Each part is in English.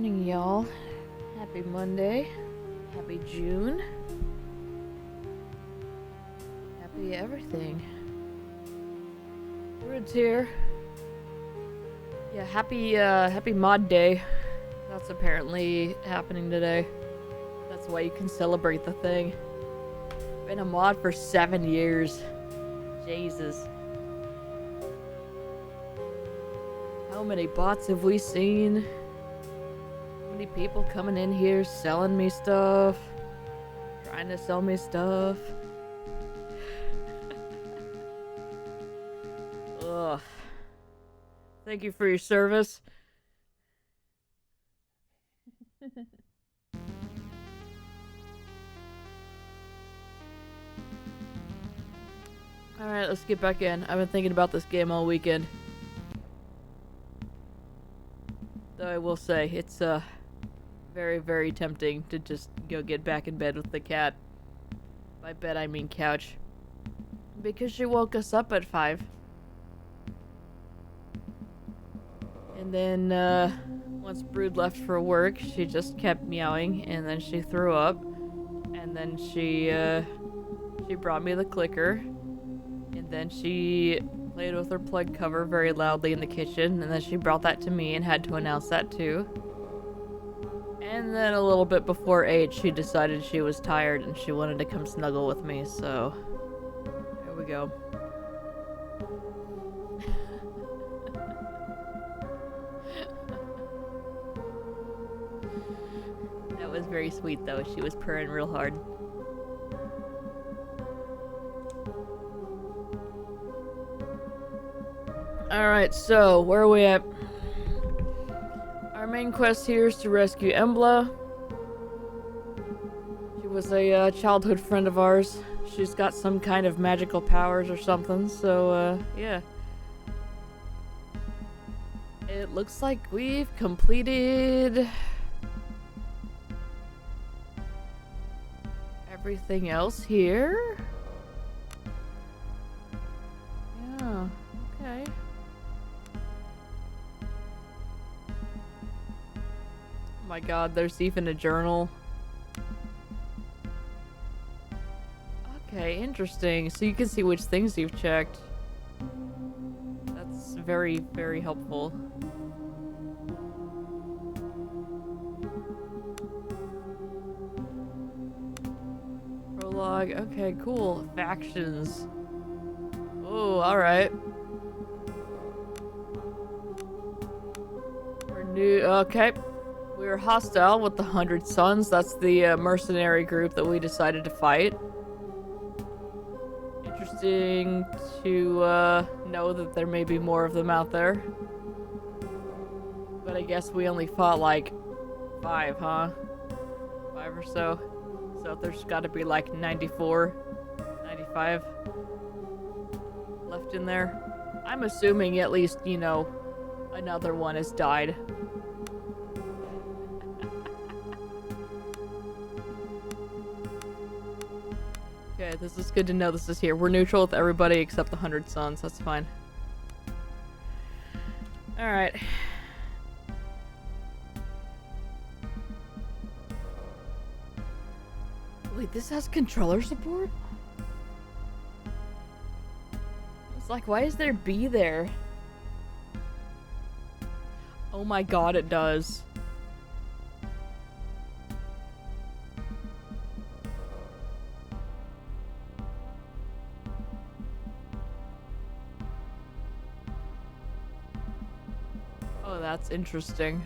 morning, y'all. Happy Monday. Happy June. Happy everything. Rude's here. Yeah, happy mod day. That's apparently happening today. That's why you can celebrate the thing. Been a mod for 7 years. Jesus. How many bots have we seen? How many people coming in here selling me stuff? Trying to sell me stuff? Ugh. Thank you for your service. Alright, let's get back in. I've been thinking about this game all weekend. Though I will say, it's very, very tempting to just go get back in bed with the cat. By bed, I mean couch. Because she woke us up at 5. And then, once Brood left for work, she just kept meowing, and then she threw up. And then she brought me the clicker. And then she played with her plug cover very loudly in the kitchen, and then she brought that to me and had to announce that too. And then a little bit before 8, she decided she was tired and she wanted to come snuggle with me, so here we go. That was very sweet though, she was purring real hard. Alright, so where are we at? Our main quest here is to rescue Embla. She was a childhood friend of ours. She's got some kind of magical powers or something, so yeah. It looks like we've completed everything else here. Yeah, okay. Oh my god, there's even a journal. Okay, interesting. So you can see which things you've checked. That's very, very helpful. Prologue. Okay, cool. Factions. Oh, alright. We're new. Okay. We're hostile with the 100 Sons. That's the mercenary group that we decided to fight. Interesting to know that there may be more of them out there. But I guess we only fought like 5, huh? 5 or so. So there's gotta be like 94, 95 left in there. I'm assuming at least, you know, another one has died. Okay, this is good to know this is here. We're neutral with everybody except the 100 Sons. That's fine. Alright. Wait, this has controller support? It's like, why is there B there? Oh my god, it does. Oh, that's interesting.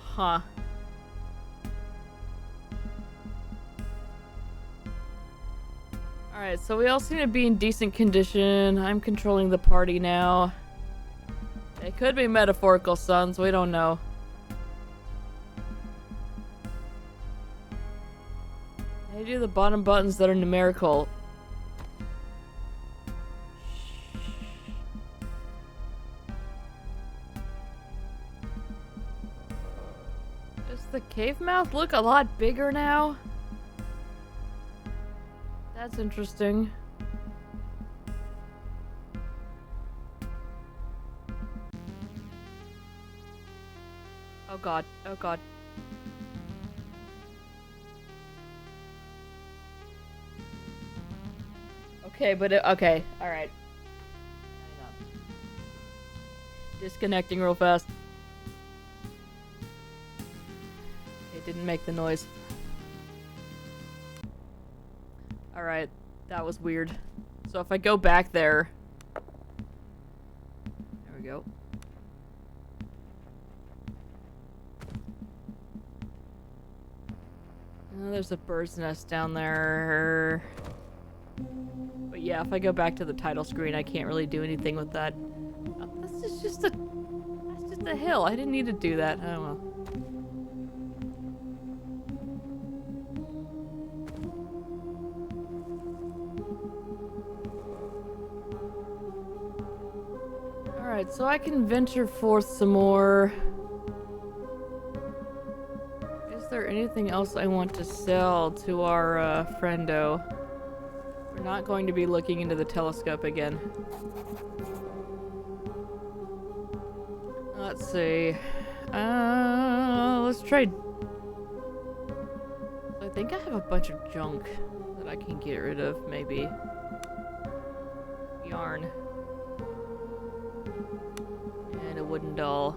Huh. Alright, so we all seem to be in decent condition. I'm controlling the party now. It could be metaphorical sons, we don't know. I do the bottom buttons that are numerical. Does the cave mouth look a lot bigger now? That's interesting. Oh god. Oh god. Okay, but okay. Alright. Hang on. Disconnecting real fast. It didn't make the noise. Alright. That was weird. So if I go back there... There we go. Oh, there's a bird's nest down there. But yeah, if I go back to the title screen, I can't really do anything with that. Oh, this is just a... That's just a hill. I didn't need to do that. Oh well. Alright, so I can venture forth some more. Is there anything else I want to sell to our friendo? We're not going to be looking into the telescope again. Let's see. Let's trade. I think I have a bunch of junk that I can get rid of, maybe. Yarn. And a wooden doll.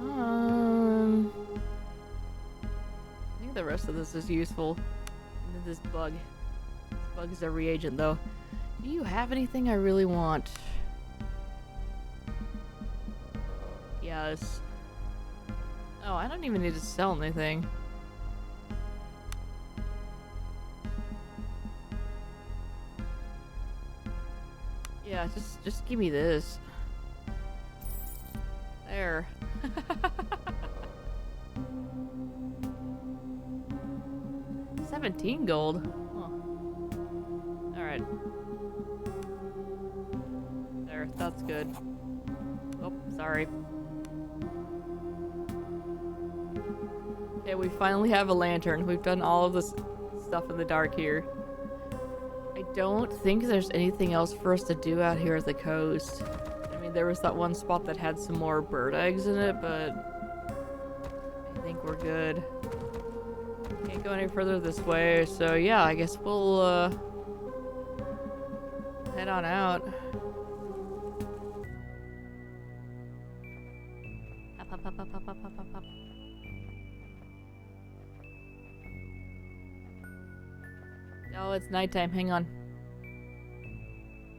I think the rest of this is useful. And then this bug. This bug is a reagent, though. Do you have anything I really want? Yes. Oh, I don't even need to sell anything. Yeah, just give me this. There. 17 gold. Huh. Alright. There, that's good. Oh, sorry. Okay, we finally have a lantern. We've done all of this stuff in the dark here. I don't think there's anything else for us to do out here at the coast. I mean, there was that one spot that had some more bird eggs in it, but I think we're good. Can't go any further this way, so yeah, I guess we'll head on out. Up, up, up, up, up, up, up, up. Oh, it's nighttime. Hang on.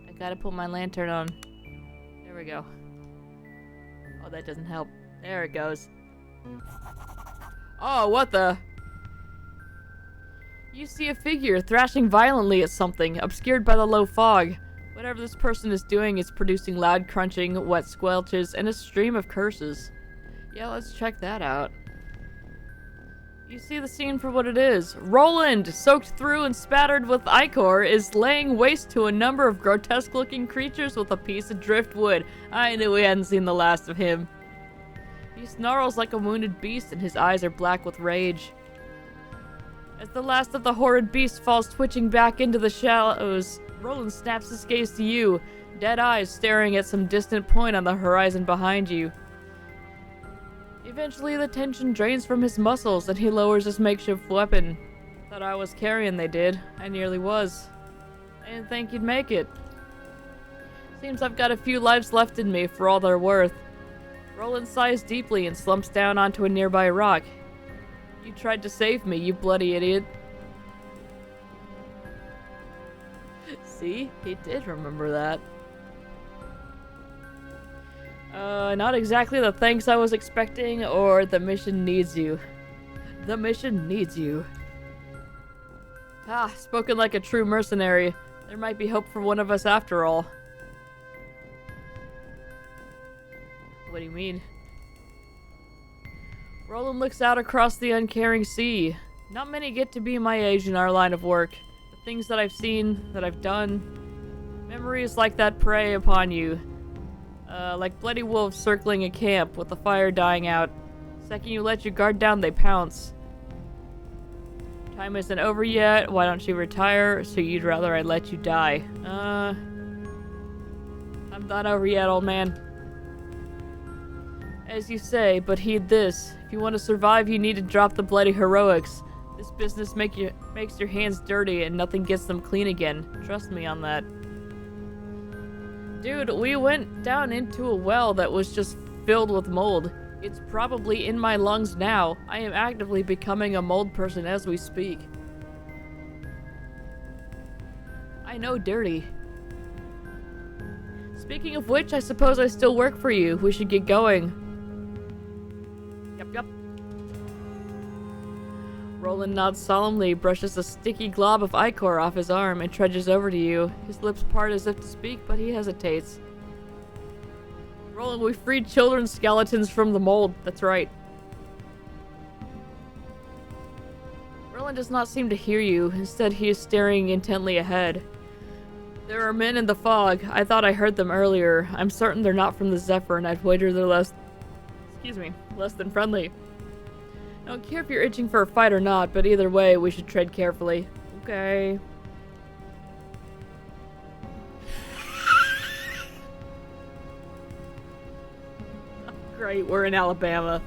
I gotta put my lantern on. There we go. Oh, that doesn't help. There it goes. Oh, what the? You see a figure thrashing violently at something, obscured by the low fog. Whatever this person is doing is producing loud crunching, wet squelches, and a stream of curses. Yeah, let's check that out. You see the scene for what it is. Roland, soaked through and spattered with ichor, is laying waste to a number of grotesque-looking creatures with a piece of driftwood. I knew we hadn't seen the last of him. He snarls like a wounded beast, and his eyes are black with rage. As the last of the horrid beasts falls twitching back into the shallows, Roland snaps his gaze to you, dead eyes staring at some distant point on the horizon behind you. Eventually, the tension drains from his muscles, and he lowers his makeshift weapon. Thought I was carrying, they did. I nearly was. I didn't think you'd make it. Seems I've got a few lives left in me, for all they're worth. Roland sighs deeply and slumps down onto a nearby rock. You tried to save me, you bloody idiot. See? He did remember that. Not exactly the thanks I was expecting, or the mission needs you. The mission needs you. Ah, spoken like a true mercenary. There might be hope for one of us after all. What do you mean? Roland looks out across the uncaring sea. Not many get to be my age in our line of work. The things that I've seen, that I've done, memories like that prey upon you. Like bloody wolves circling a camp with the fire dying out. Second you let your guard down, they pounce. Time isn't over yet. Why don't you retire? So you'd rather I let you die. I'm not over yet, old man. As you say, but heed this. If you want to survive, you need to drop the bloody heroics. This business makes your hands dirty and nothing gets them clean again. Trust me on that. Dude, we went down into a well that was just filled with mold. It's probably in my lungs now. I am actively becoming a mold person as we speak. I know, dirty. Speaking of which, I suppose I still work for you. We should get going. Yep. Roland nods solemnly, brushes a sticky glob of ichor off his arm, and trudges over to you. His lips part as if to speak, but he hesitates. Roland, we freed children's skeletons from the mold. That's right. Roland does not seem to hear you. Instead, he is staring intently ahead. There are men in the fog. I thought I heard them earlier. I'm certain they're not from the Zephyr, and I'd wager they're less than friendly. I don't care if you're itching for a fight or not, but either way, we should tread carefully. Okay. Great, we're in Alabama.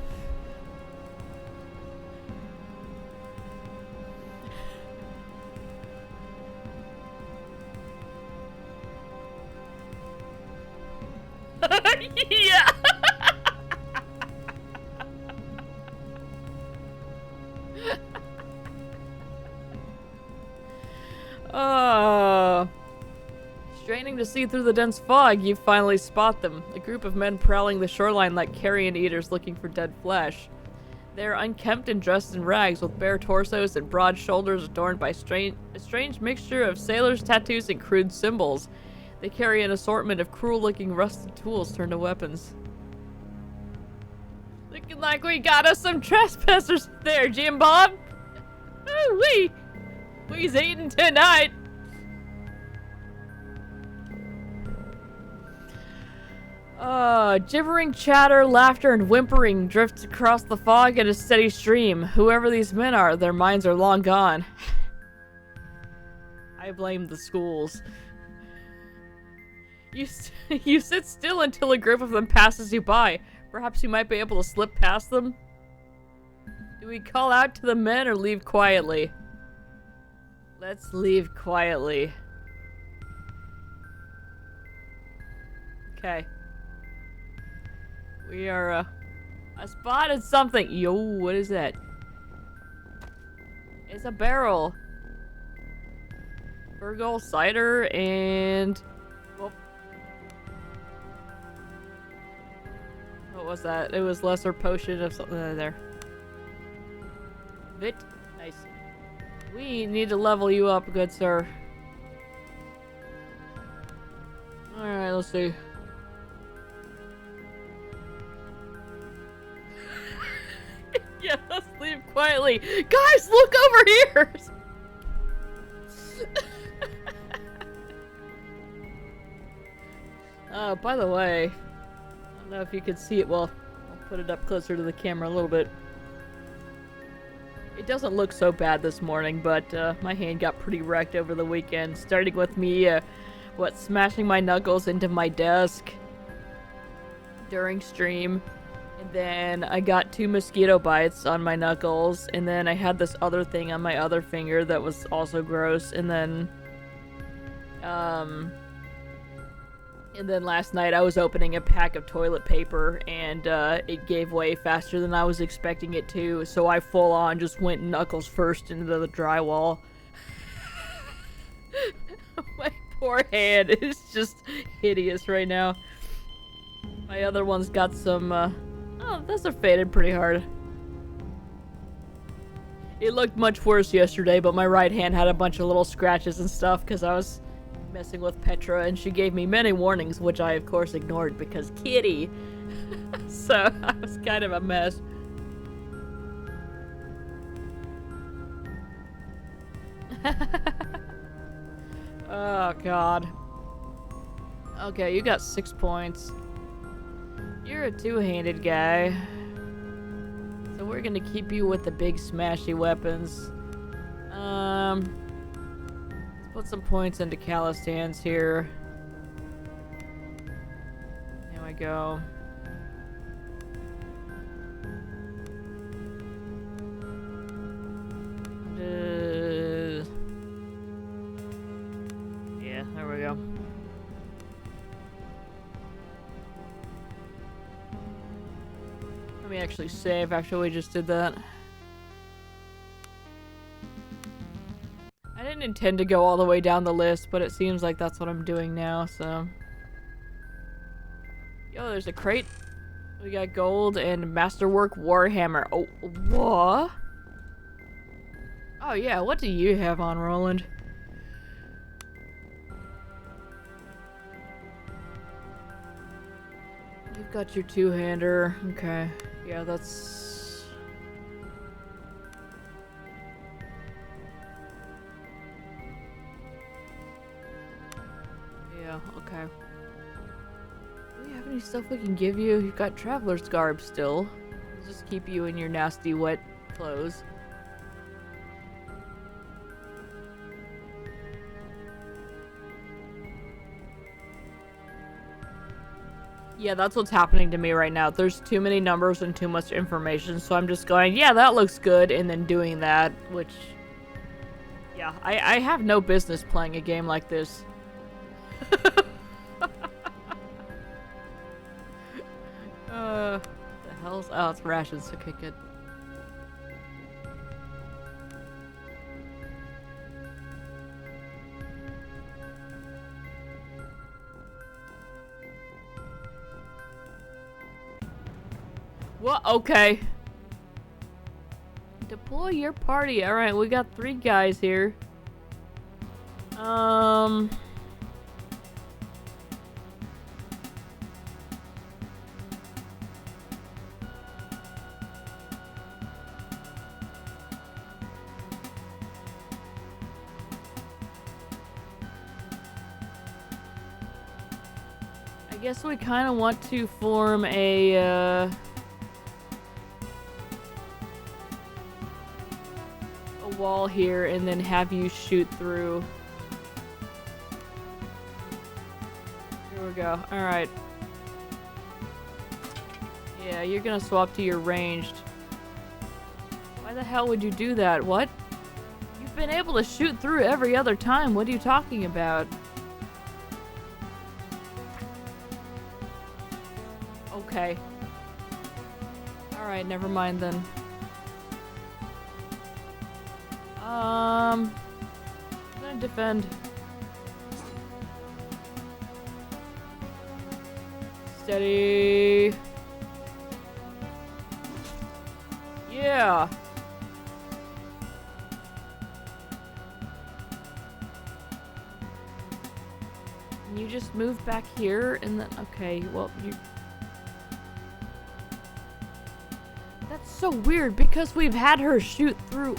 Yeah. Straining to see through the dense fog, you finally spot them. A group of men prowling the shoreline like carrion eaters looking for dead flesh. They are unkempt and dressed in rags with bare torsos and broad shoulders adorned by a strange mixture of sailors' tattoos and crude symbols. They carry an assortment of cruel-looking rusted tools turned to weapons. Looking like we got us some trespassers there, Jim Bob. Ooh-wee! We's eating tonight. Gibbering chatter, laughter, and whimpering drifts across the fog in a steady stream. Whoever these men are, their minds are long gone. I blame the schools. You sit still until a group of them passes you by. Perhaps you might be able to slip past them? Do we call out to the men or leave quietly? Let's leave quietly. Okay. We are, I spotted something. Yo, what is that? It's a barrel. Virgol cider and... Well, what was that? It was lesser potion of something there. Vit. Nice. We need to level you up, good sir. Alright, let's see. Yeah, let's leave quietly. Guys, look over here! By the way, I don't know if you can see it. Well, I'll put it up closer to the camera a little bit. It doesn't look so bad this morning, but my hand got pretty wrecked over the weekend, starting with me, smashing my knuckles into my desk during stream. And then I got 2 mosquito bites on my knuckles, and then I had this other thing on my other finger that was also gross, and then last night I was opening a pack of toilet paper, and it gave way faster than I was expecting it to, so I full on just went knuckles first into the drywall. My poor hand is just hideous right now. My other one's got some, oh, those are faded pretty hard. It looked much worse yesterday, but my right hand had a bunch of little scratches and stuff because I was messing with Petra, and she gave me many warnings, which I of course ignored because kitty. So I was kind of a mess. Oh god. Okay, you got 6 points. You're a two-handed guy. So we're gonna keep you with the big smashy weapons. Let's put some points into calloused hands here. There we go. me actually save after we just did that. I didn't intend to go all the way down the list, but it seems like that's what I'm doing now, so... Yo, there's a crate. We got gold and masterwork warhammer. Oh, what? Oh yeah, what do you have on, Roland? You've got your two-hander. Okay. Yeah, that's... Yeah, okay. Do we have any stuff we can give you? You've got traveler's garb still. We'll just keep you in your nasty, wet clothes. Yeah, that's what's happening to me right now. There's too many numbers and too much information, so I'm just going, yeah, that looks good, and then doing that, which... Yeah, I have no business playing a game like this. The hell's... Oh, it's rations. Okay, good. What? Okay. Deploy your party. Alright, we got 3 guys here. I guess we kind of want to form a wall here and then have you shoot through. Here we go. Alright. Yeah, you're gonna swap to your ranged. Why the hell would you do that? What? You've been able to shoot through every other time. What are you talking about? Okay. Alright, never mind then. I'm gonna defend. Steady. Yeah. Can you just move back here and then... Okay, well, you... That's so weird because we've had her shoot through...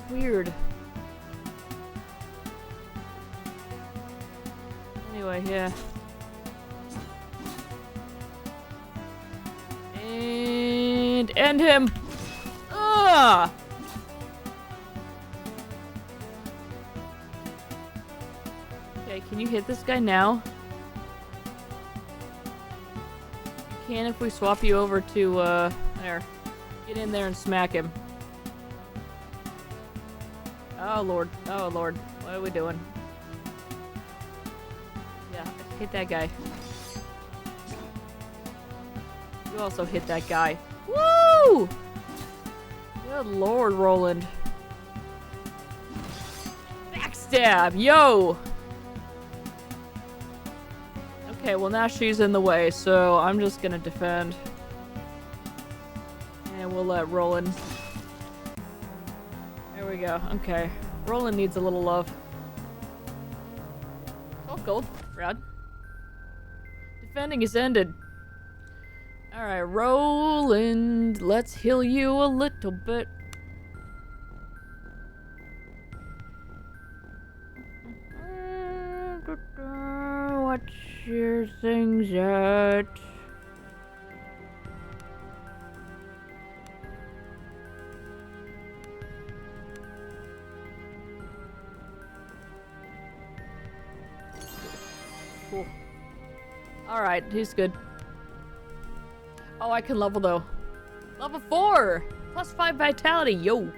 Weird. Anyway, yeah. And end him. Ah! Okay, can you hit this guy now? You can if we swap you over to there. Get in there and smack him. Oh lord, oh lord, what are we doing? Yeah, hit that guy. You also hit that guy. Woo! Good lord, Roland. Backstab, yo! Okay, well now she's in the way, so I'm just gonna defend. And we'll let Roland... There we go. Okay. Roland needs a little love. Oh, gold. Rad. Defending is ended. Alright, Roland. Let's heal you a little bit. What's your things at? Cool. Alright, he's good. Oh, I can level though. Level 4! +5 vitality, yo!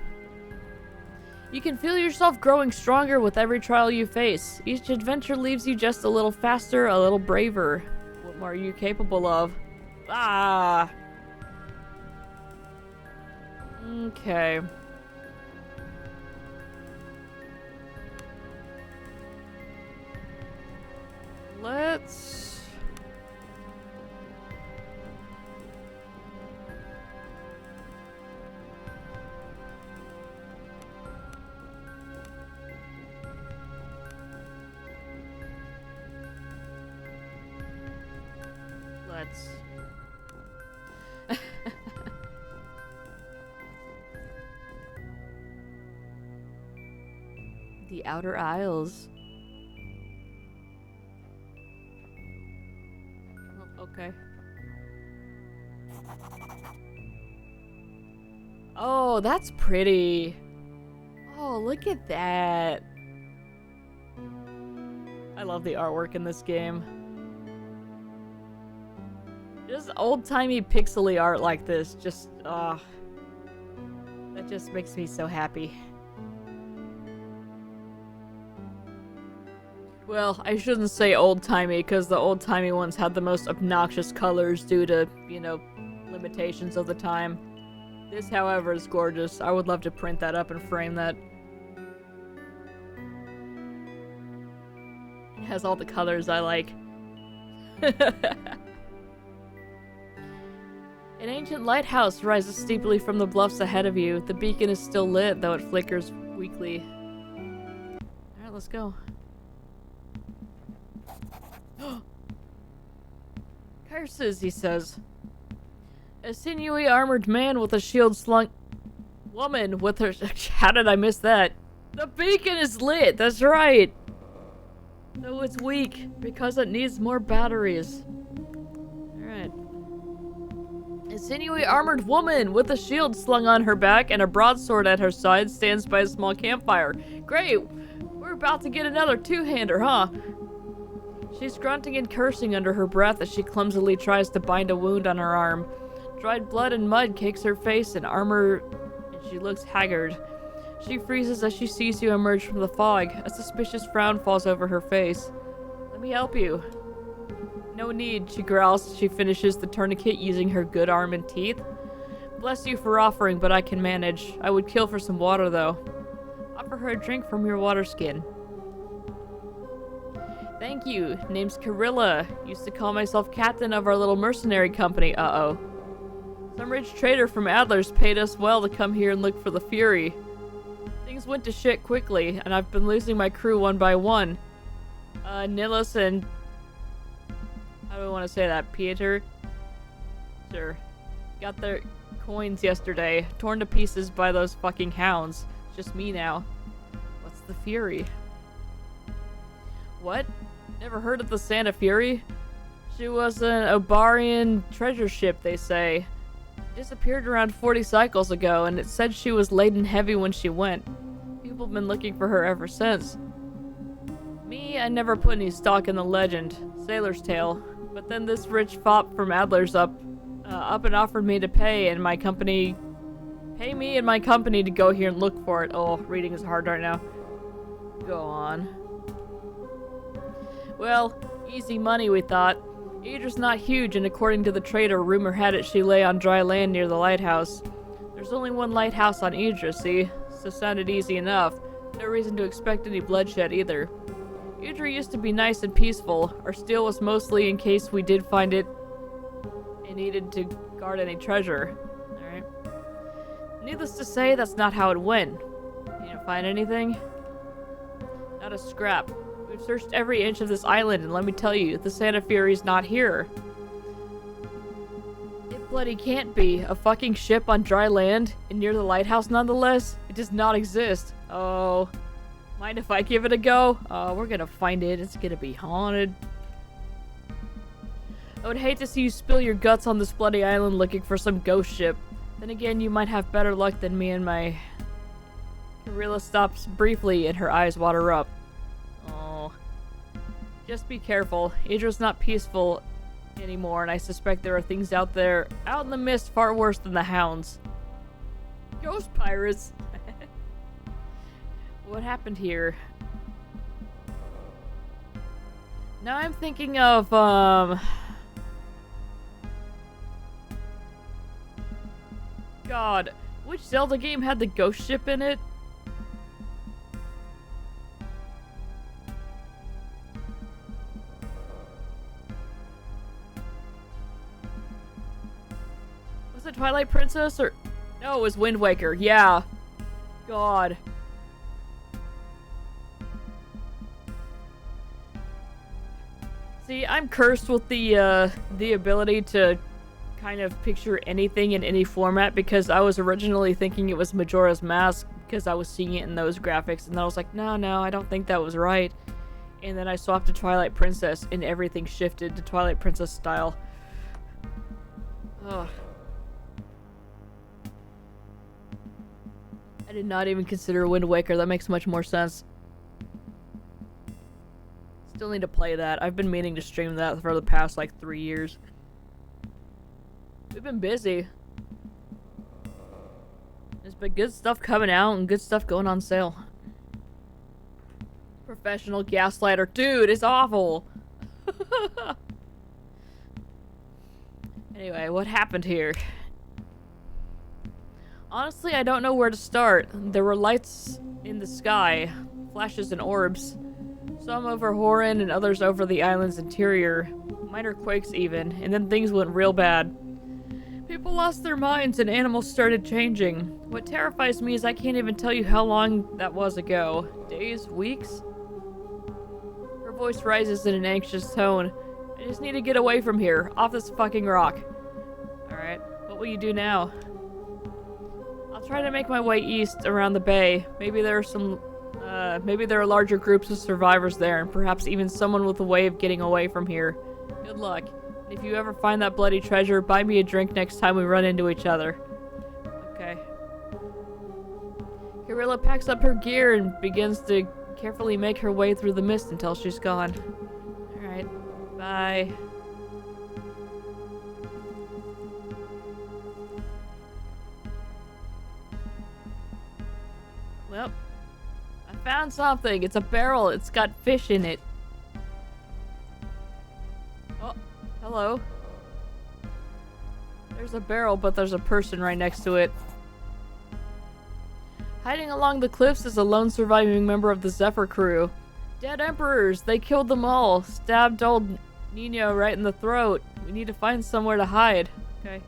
You can feel yourself growing stronger with every trial you face. Each adventure leaves you just a little faster, a little braver. What more are you capable of? Ah! Okay. Let's... The Outer Isles. Oh, okay. Oh, that's pretty. Oh, look at that. I love the artwork in this game. Just old-timey pixely art like this, just, that just makes me so happy. Well, I shouldn't say old-timey, because the old-timey ones had the most obnoxious colors due to, you know, limitations of the time. This, however, is gorgeous. I would love to print that up and frame that. It has all the colors I like. An ancient lighthouse rises steeply from the bluffs ahead of you. The beacon is still lit, though it flickers weakly. Alright, let's go. Curses, he says. A sinewy armored man with a shield slung... Woman with her... How did I miss that? The beacon is lit, that's right! Though it's weak, because it needs more batteries. Alright. A sinewy armored woman with a shield slung on her back and a broadsword at her side stands by a small campfire. Great! We're about to get another two-hander, huh? She's grunting and cursing under her breath as she clumsily tries to bind a wound on her arm. Dried blood and mud cakes her face and armor, and she looks haggard. She freezes as she sees you emerge from the fog. A suspicious frown falls over her face. Let me help you. No need, she growls as she finishes the tourniquet using her good arm and teeth. Bless you for offering, but I can manage. I would kill for some water, though. Offer her a drink from your water skin. Thank you. Name's Karilla. Used to call myself captain of our little mercenary company. Uh-oh. Some rich trader from Adler's paid us well to come here and look for the Fury. Things went to shit quickly, and I've been losing my crew one by one. Nilus and... How do I want to say that? Pieter? Sure. Got their coins yesterday, torn to pieces by those fucking hounds. It's just me now. What's the Fury? What? Never heard of the Santa Fury? She was an Obarian treasure ship, they say. Disappeared around 40 cycles ago, and it said she was laden heavy when she went. People have been looking for her ever since. Me, I never put any stock in the legend. Sailor's tale. But then this rich fop from Adler's up and offered me to pay me and my company to go here and look for it. Oh, reading is hard right now. Go on. Well, easy money, we thought. Adra's not huge, and according to the trader, rumor had it she lay on dry land near the lighthouse. There's only one lighthouse on Adra, see? So sounded easy enough. No reason to expect any bloodshed either. Adra used to be nice and peaceful. Our steel was mostly in case we did find it and needed to guard any treasure. Alright. Needless to say, that's not how it went. You didn't find anything? Not a scrap. We've searched every inch of this island, and let me tell you, the Santa Fury's not here. It bloody can't be. A fucking ship on dry land, and near the lighthouse nonetheless? It does not exist. Oh. Mind if I give it a go? Oh, we're gonna find it. It's gonna be haunted. I would hate to see you spill your guts on this bloody island looking for some ghost ship. Then again, you might have better luck than me and my... Karilla stops briefly, and her eyes water up. Oh. Just be careful. Adra's not peaceful anymore, and I suspect there are things out there, out in the mist, far worse than the hounds. Ghost pirates. What happened here? Now I'm thinking of, God, which Zelda game had the ghost ship in it? Was it Twilight Princess or... No, it was Wind Waker. Yeah. God. See, I'm cursed with the ability to kind of picture anything in any format because I was originally thinking it was Majora's Mask because I was seeing it in those graphics, and then I was like, no, I don't think that was right. And then I swapped to Twilight Princess and everything shifted to Twilight Princess style. Ugh. I did not even consider Wind Waker. That makes much more sense. Still need to play that. I've been meaning to stream that for the past like 3 years. We've been busy. There's been good stuff coming out and good stuff going on sale. Professional gaslighter. Dude, it's awful. Anyway, what happened here? Honestly, I don't know where to start. There were lights in the sky, flashes and orbs. Some over Horan and others over the island's interior. Minor quakes even, and then things went real bad. People lost their minds and animals started changing. What terrifies me is I can't even tell you how long that was ago. Days? Weeks? Her voice rises in an anxious tone. I just need to get away from here, off this fucking rock. Alright, what will you do now? I'll try to make my way east around the bay. Maybe there are larger groups of survivors there, and perhaps even someone with a way of getting away from here. Good luck. If you ever find that bloody treasure, buy me a drink next time we run into each other. Okay. Gorilla packs up her gear and begins to carefully make her way through the mist until she's gone. Alright. Bye. Well, I found something. It's a barrel. It's got fish in it. Oh, hello. There's a barrel, but there's a person right next to it. Hiding along the cliffs is a lone surviving member of the Zephyr crew. Dead emperors. They killed them all. Stabbed old Nino right in the throat. We need to find somewhere to hide. Okay.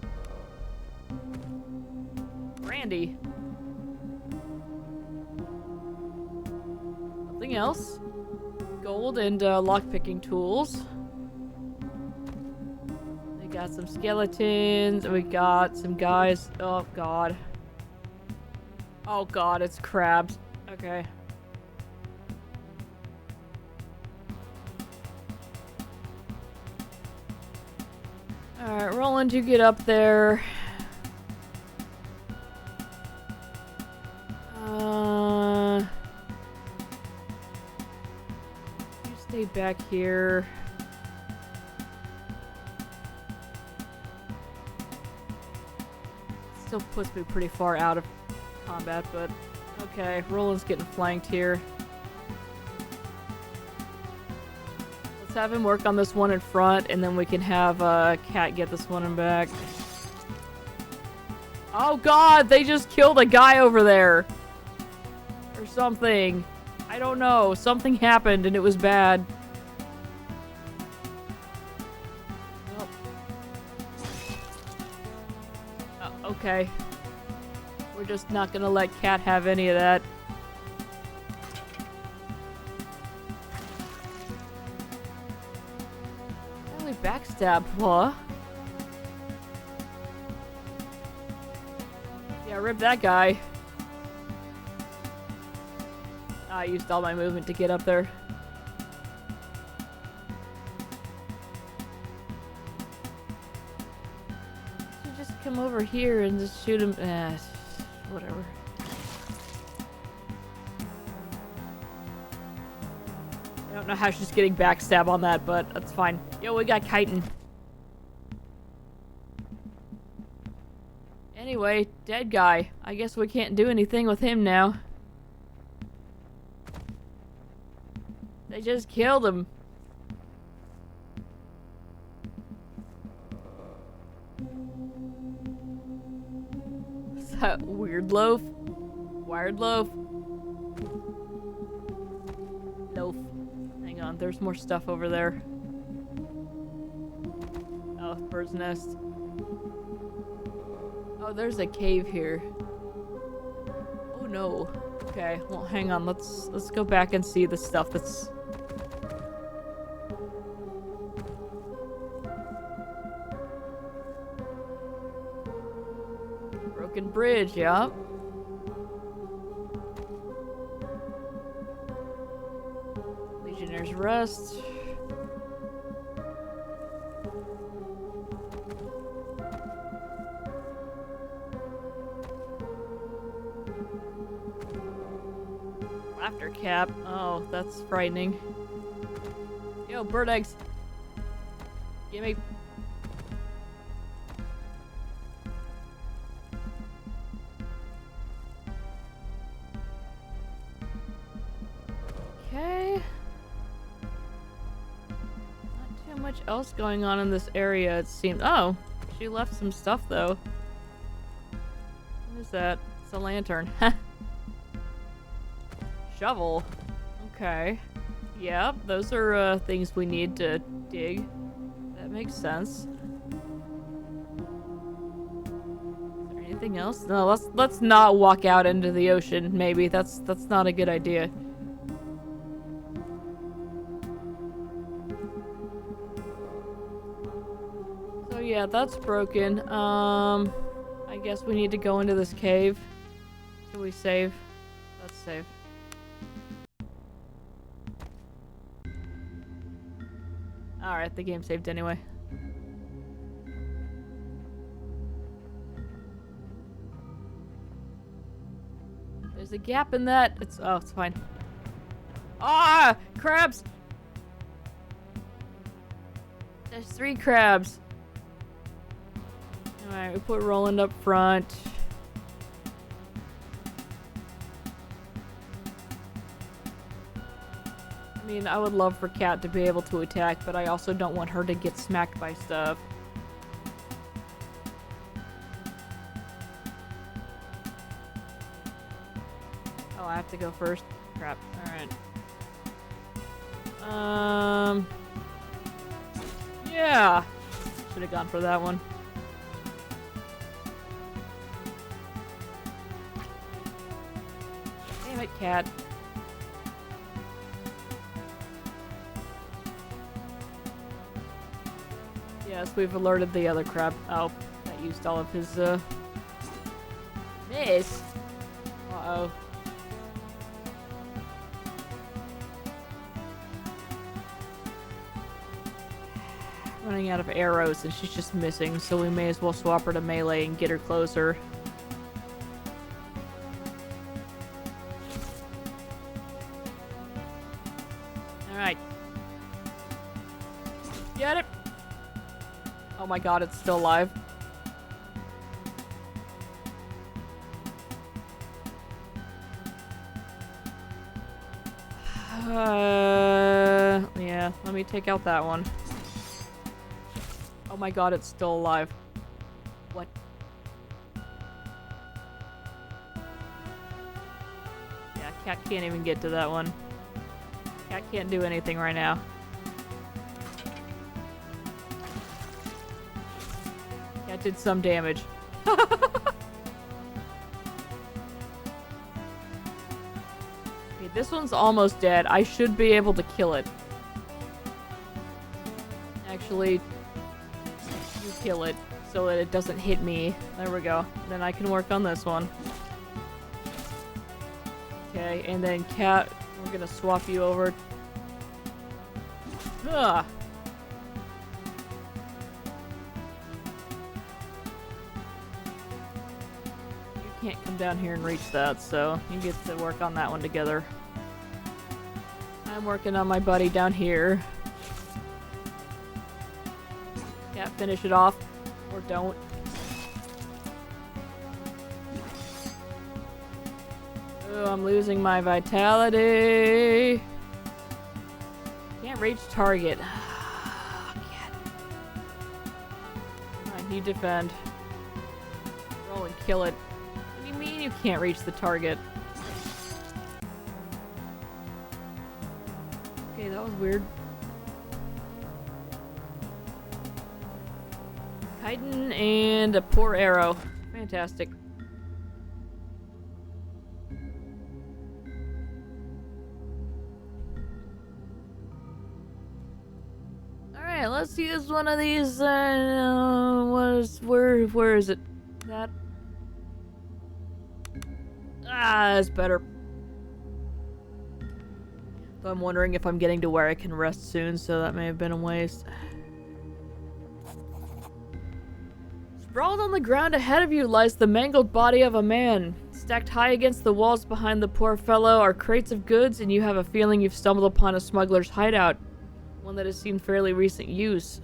Brandy. Nothing else. Gold and lockpicking tools. We got some skeletons. We got some guys. Oh god. Oh god, it's crabs. Okay. Alright, Roland, you get up there. You stay back here. Still puts me pretty far out of combat, but okay, Roland's getting flanked here. Let's have him work on this one in front, and then we can have Cat get this one in back. Oh god, they just killed a guy over there! Or something. I don't know. Something happened and it was bad. Oh. Okay. We're just not gonna let Cat have any of that. Only backstab, huh? Yeah, rip that guy. I used all my movement to get up there. You just come over here and just shoot him. Whatever. I don't know how she's getting backstab on that, but that's fine. Yo, we got chitin. Anyway, dead guy. I guess we can't do anything with him now. They just killed him. Is that weird loaf? Wired loaf? Loaf. Hang on, there's more stuff over there. Oh, bird's nest. Oh, there's a cave here. Oh no. Okay, well hang on, let's go back and see the stuff that's... Broken bridge, yeah. Legionnaires' Rest. Laughter cap. Oh, that's frightening. Yo, bird eggs. Gimme. Okay. Not too much else going on in this area, it seems. Oh, she left some stuff though. What is that? It's a lantern. Shovel. Okay. Yep, those are things we need to dig. That makes sense. Is there anything else? No, let's not walk out into the ocean. Maybe that's not a good idea. So yeah, that's broken. I guess we need to go into this cave. Should we save? Let's save. Alright, the game saved anyway. There's a gap in that. It's fine. Ah! Crabs! There's 3 crabs. Alright, we put Roland up front. I mean, I would love for Cat to be able to attack, but I also don't want her to get smacked by stuff. Oh, I have to go first? Crap. Alright. Yeah! Should have gone for that one. Damn it, Cat. Yes, we've alerted the other crab. Oh, that used all of his, miss! Uh-oh. Running out of arrows and she's just missing, so we may as well swap her to melee and get her closer. Alright. Get it! Oh my god, it's still alive. Yeah, let me take out that one. Oh my god, it's still alive. What? Yeah, Cat can't even get to that one. Cat can't do anything right now. Cat did some damage. Okay, this one's almost dead. I should be able to kill it. Actually, you kill it so that it doesn't hit me. There we go. Then I can work on this one. Okay, and then Cat, we're gonna swap you over. Ugh. You can't come down here and reach that, so you get to work on that one together. I'm working on my buddy down here. Cat, finish it off. Or don't. Oh, I'm losing my vitality. Can't reach target. I need to defend. Roll and kill it. What do you mean you can't reach the target? Okay, that was weird. Chitin and a poor arrow. Fantastic. Alright, let's use one of these, where is it? That? Ah, that's better. So I'm wondering if I'm getting to where I can rest soon, so that may have been a waste. Sprawled on the ground ahead of you lies the mangled body of a man. Stacked high against the walls behind the poor fellow are crates of goods, and you have a feeling you've stumbled upon a smuggler's hideout. One that has seen fairly recent use.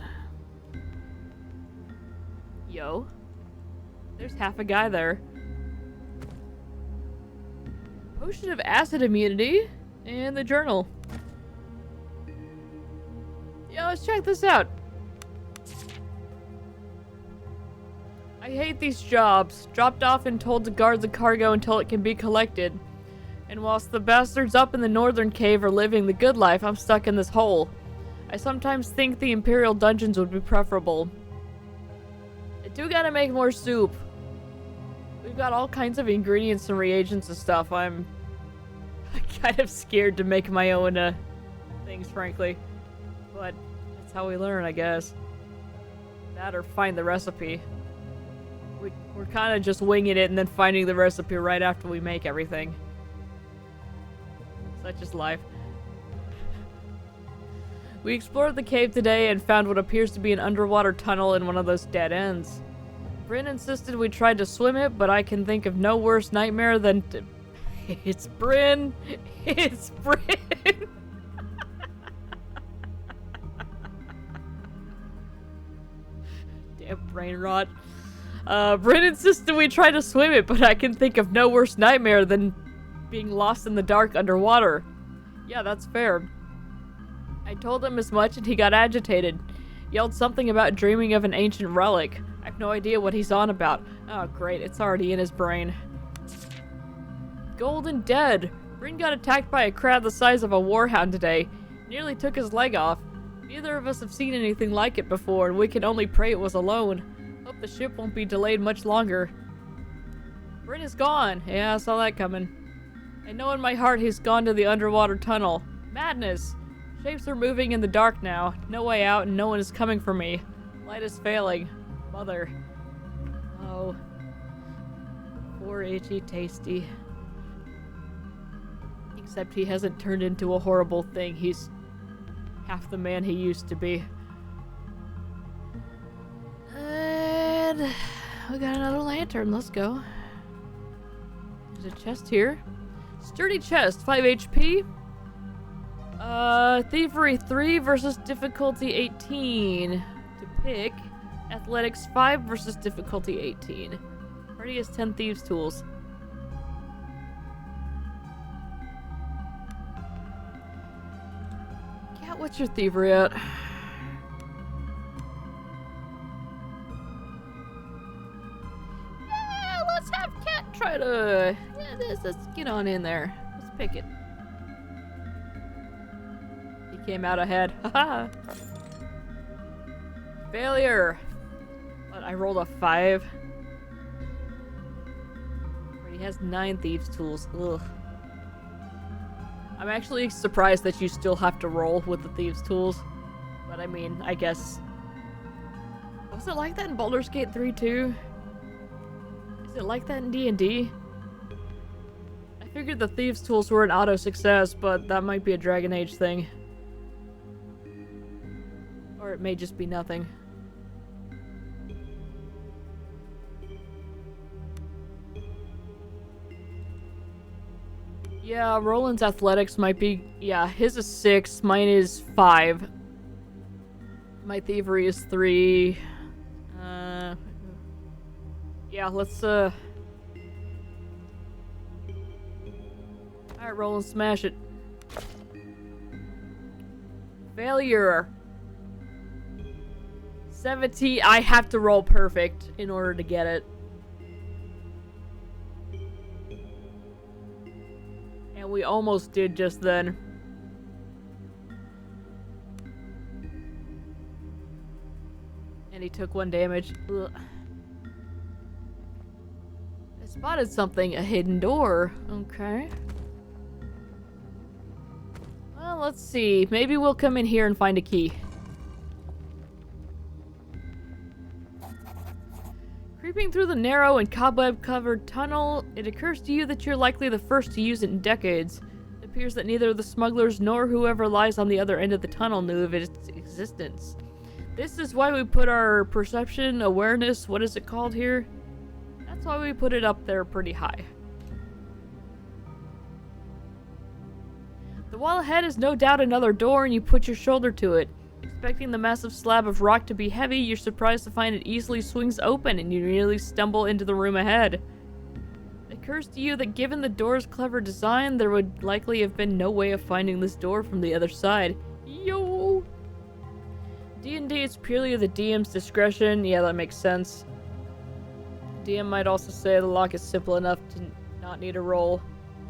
Yo. There's half a guy there. Potion of acid immunity. And the journal. Yeah, let's check this out. I hate these jobs. Dropped off and told to guard the cargo until it can be collected. And whilst the bastards up in the northern cave are living the good life, I'm stuck in this hole. I sometimes think the Imperial dungeons would be preferable. I do gotta make more soup. We've got all kinds of ingredients and reagents and stuff. I'm kind of scared to make my own things, frankly. But that's how we learn, I guess. That or find the recipe. We're kind of just winging it and then finding the recipe right after we make everything. Such is life. We explored the cave today and found what appears to be an underwater tunnel in one of those dead ends. Bryn insisted we tried to swim it, but I can think of no worse nightmare than to... It's Bryn! It's Bryn! Damn brain rot. Bryn insisted we try to swim it, but I can think of no worse nightmare than being lost in the dark underwater. Yeah, that's fair. I told him as much and he got agitated. Yelled something about dreaming of an ancient relic. I have no idea what he's on about. Oh great, it's already in his brain. Golden dead! Bryn got attacked by a crab the size of a warhound today. Nearly took his leg off. Neither of us have seen anything like it before, and we can only pray it was alone. Hope the ship won't be delayed much longer. Bryn is gone. Yeah, I saw that coming. I know in my heart he's gone to the underwater tunnel. Madness! Shapes are moving in the dark now. No way out and no one is coming for me. Light is failing. Mother. Oh. Poor itchy tasty. Except he hasn't turned into a horrible thing. He's half the man he used to be. And we got another lantern. Let's go. There's a chest here. Sturdy chest, 5 HP. Thievery 3 versus difficulty 18 to pick. Athletics 5 versus difficulty 18. Party has 10 thieves tools. Cat, what's your thievery at? Yeah, let's have Cat try to... Yeah, let's get on in there. Let's pick it. He came out ahead. Haha. Failure. But I rolled a 5. He has 9 thieves tools. Ugh. I'm actually surprised that you still have to roll with the thieves tools. But I mean, I guess... Was it like that in Baldur's Gate 3 too? Is it like that in D&D? I figured the thieves tools were an auto success, but that might be a Dragon Age thing. Or it may just be nothing. Yeah, Roland's athletics might be... Yeah, his is 6, mine is 5. My thievery is 3. Yeah, let's, Alright, roll and smash it. Failure. 17. I have to roll perfect in order to get it. And we almost did just then. And he took 1 damage. Ugh. I spotted something. A hidden door. Okay. Well, let's see. Maybe we'll come in here and find a key. Creeping through the narrow and cobweb-covered tunnel, it occurs to you that you're likely the first to use it in decades. It appears that neither the smugglers nor whoever lies on the other end of the tunnel knew of its existence. This is why we put our perception, awareness, what is it called here? That's why we put it up there pretty high. The wall ahead is no doubt another door, and you put your shoulder to it. Expecting the massive slab of rock to be heavy, you're surprised to find it easily swings open, and you nearly stumble into the room ahead. It occurs to you that given the door's clever design, there would likely have been no way of finding this door from the other side. Yo! D&D is purely the DM's discretion. Yeah, that makes sense. DM might also say the lock is simple enough to not need a roll.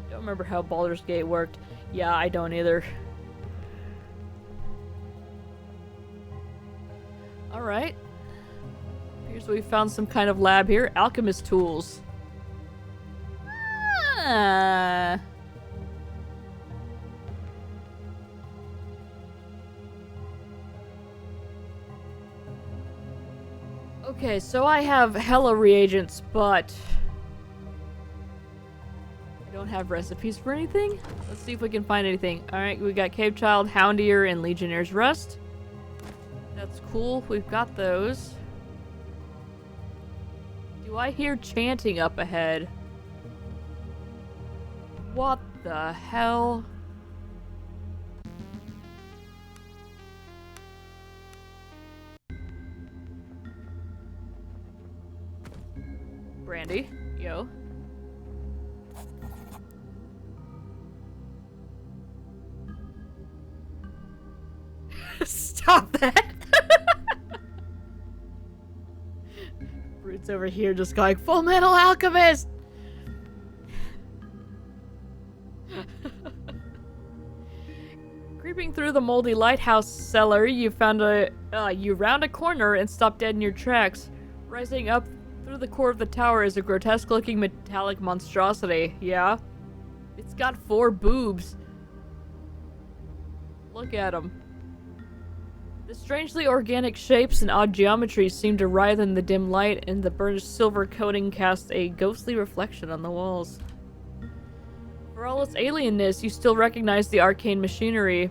Don't remember how Baldur's Gate worked. Yeah, I don't either. Alright. Appears we found some kind of lab here. Alchemist tools. Ah. Okay, so I have hella reagents, but I don't have recipes for anything. Let's see if we can find anything. Alright, we got Cave Child, Houndier, and Legionnaire's Rest. That's cool. We've got those. Do I hear chanting up ahead? What the hell? Brandy, yo. Stop that! Brute's over here just going, Full Metal Alchemist! Creeping through the moldy lighthouse cellar, you found you round a corner and stop dead in your tracks. Rising up through the core of the tower is a grotesque-looking metallic monstrosity. Yeah? It's got 4 boobs. Look at them. The strangely organic shapes and odd geometries seem to writhe in the dim light, and the burnished silver coating casts a ghostly reflection on the walls. For all its alienness, you still recognize the arcane machinery.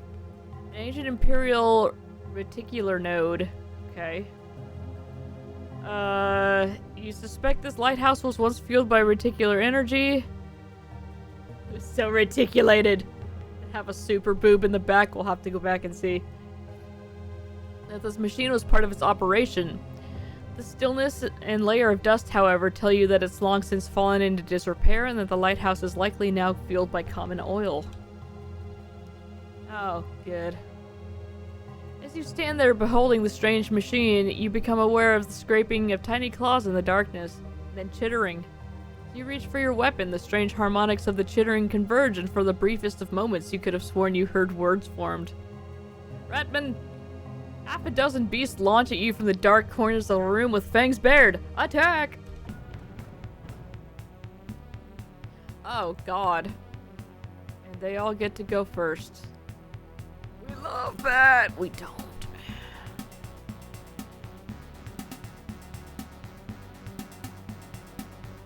An ancient imperial reticular node. Okay. You suspect this lighthouse was once fueled by reticular energy? It was so reticulated. Have a super boob in the back, we'll have to go back and see. That this machine was part of its operation. The stillness and layer of dust, however, tell you that it's long since fallen into disrepair and that the lighthouse is likely now fueled by common oil. Oh, good. As you stand there beholding the strange machine, you become aware of the scraping of tiny claws in the darkness, then chittering. You reach for your weapon, the strange harmonics of the chittering converge, and for the briefest of moments you could have sworn you heard words formed. Ratman! Half a dozen beasts launch at you from the dark corners of the room with fangs bared. Attack! Oh, God. And they all get to go first. We love that! We don't.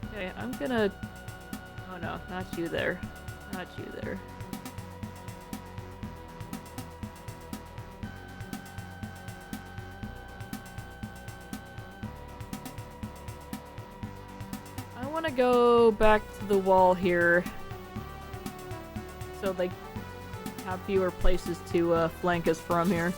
Okay, I'm gonna... Oh no, not you there. Not you there. I want to go back to the wall here so they have fewer places to flank us from here.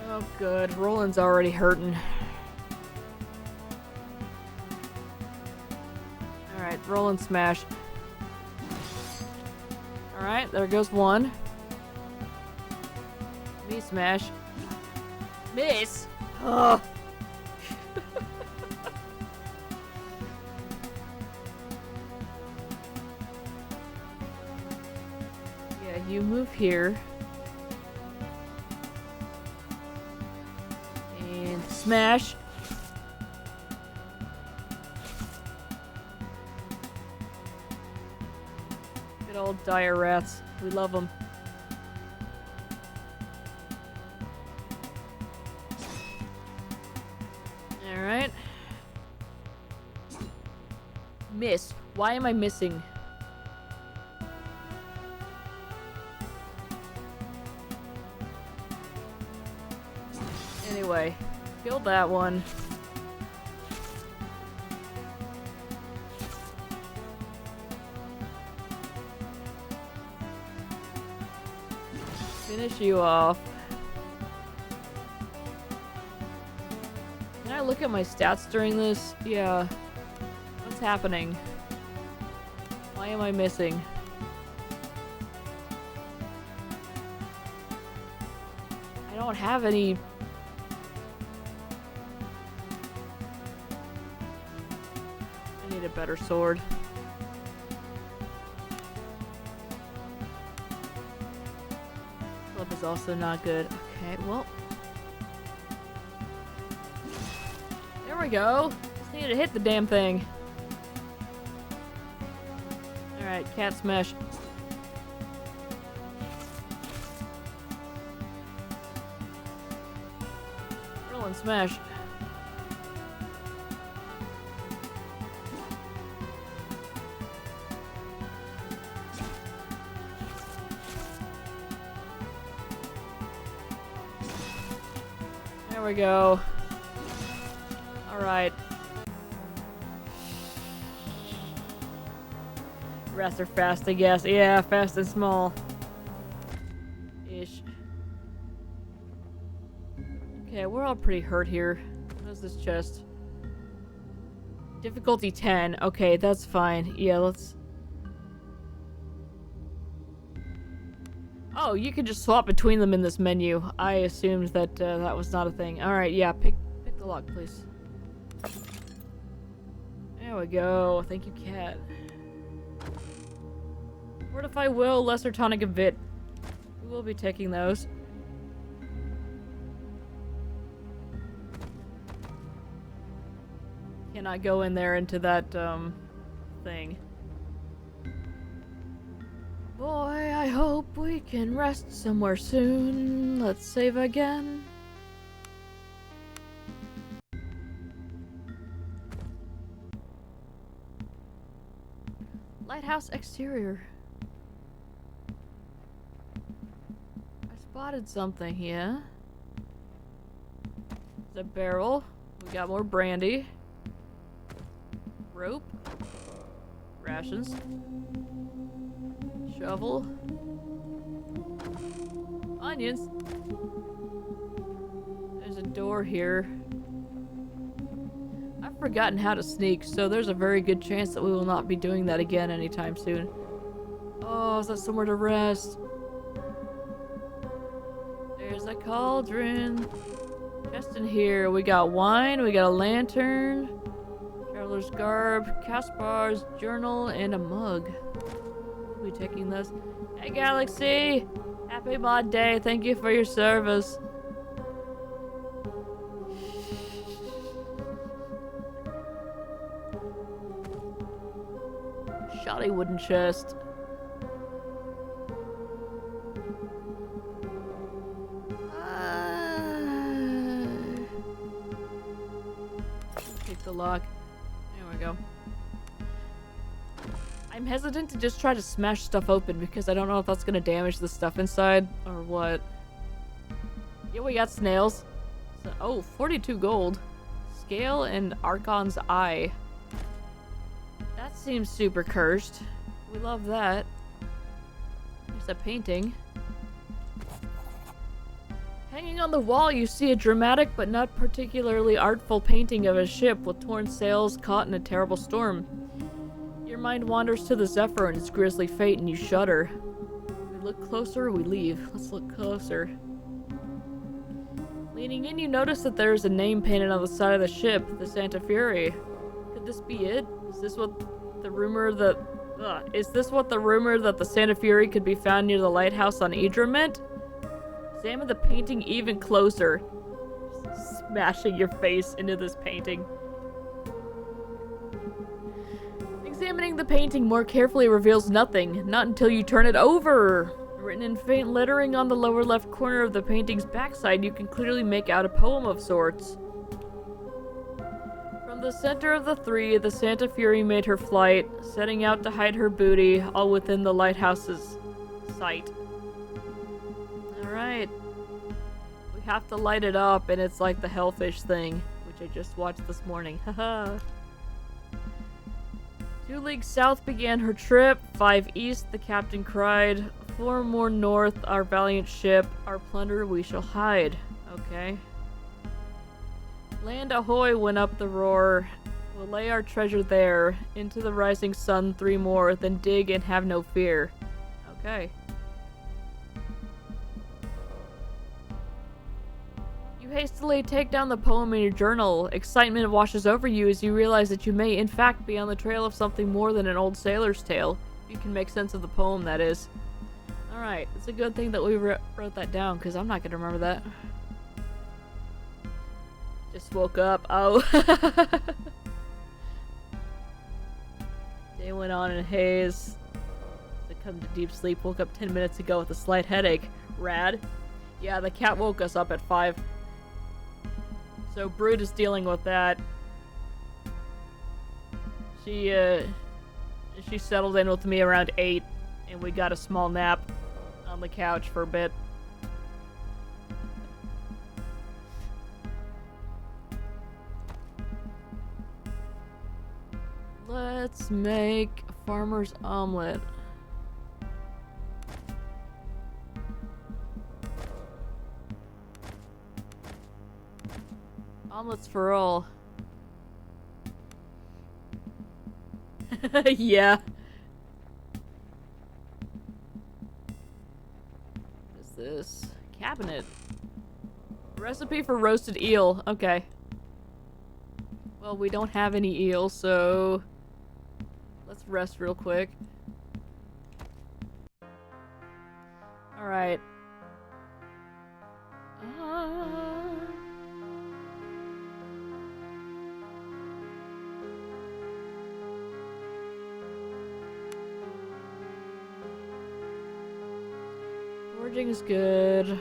Oh good, Roland's already hurting. roll and smash. Alright, there goes one. Me smash. Miss! Ugh. Yeah, you move here. And smash. Good old dire rats. We love them. Alright. Miss. Why am I missing? Anyway, killed that one. Finish you off. Can I look at my stats during this? Yeah. What's happening? Why am I missing? I don't have any... I need a better sword. Club is also not good. Okay, well... There we go! Just needed to hit the damn thing. Alright, cat smash. Roll and smash. There we go. Alright. Rats are fast, I guess. Yeah, fast and small. Ish. Okay, we're all pretty hurt here. What is this chest? Difficulty 10. Okay, that's fine. Yeah, let's... Oh, you can just swap between them in this menu. I assumed that that was not a thing. Alright, yeah, pick the lock, please. There we go. Thank you, cat. Fortify will, lesser tonic of vit. We will be taking those. Cannot go in there into that, thing. Boy, I hope we can rest somewhere soon. Let's save again. Lighthouse exterior. I spotted something here. It's a barrel. We got more brandy. Rope. Rations. Shovel. Onions. There's a door here. I've forgotten how to sneak, so there's a very good chance that we will not be doing that again anytime soon. Oh, is that somewhere to rest? There's a cauldron. Just in here. We got wine, we got a lantern, traveler's garb, Caspar's journal, and a mug. We'll be taking this. Hey, Galaxy! Happy mod day. Thank you for your service. Shoddy wooden chest. Take the lock. There we go. I'm hesitant to just try to smash stuff open because I don't know if that's gonna damage the stuff inside or what. Yeah, we got snails. So, oh, 42 gold. Scale and Archon's Eye. That seems super cursed. We love that. There's a painting. Hanging on the wall, you see a dramatic but not particularly artful painting of a ship with torn sails caught in a terrible storm. Your mind wanders to the Zephyr and its grisly fate, and you shudder. We look closer, we leave. Let's look closer. Leaning in, you notice that there is a name painted on the side of the ship, the Santa Fury. Could this be it? Is this what the rumor that the Santa Fury could be found near the lighthouse on Idra meant? Examine the painting even closer. Smashing your face into this painting. Examining the painting more carefully reveals nothing, not until you turn it over. Written in faint lettering on the lower left corner of the painting's backside, you can clearly make out a poem of sorts. From the center of the three, the Santa Fury made her flight, setting out to hide her booty, all within the lighthouse's sight. Alright. We have to light it up, and it's like the hellfish thing, which I just watched this morning. Haha. 2 leagues south began her trip, 5 east, the captain cried. 4 more north, our valiant ship, our plunder we shall hide. Okay. Land ahoy went up the roar. We'll lay our treasure there. Into the rising sun 3 more, then dig and have no fear. Okay. You hastily take down the poem in your journal. Excitement washes over you as you realize that you may in fact be on the trail of something more than an old sailor's tale. You can make sense of the poem, that is. Alright, it's a good thing that we wrote that down, because I'm not going to remember that. Just woke up. Oh. Day went on in a haze. I come to deep sleep. Woke up 10 minutes ago with a slight headache. Rad. Yeah, the cat woke us up at 5. So Brood is dealing with that. She settled in with me around 8, and we got a small nap on the couch for a bit. Let's make a farmer's omelet. Omelets for all. Yeah. What is this? Cabinet. Recipe for roasted eel. Okay. Well, we don't have any eel, so let's rest real quick. Alright. Foraging's good.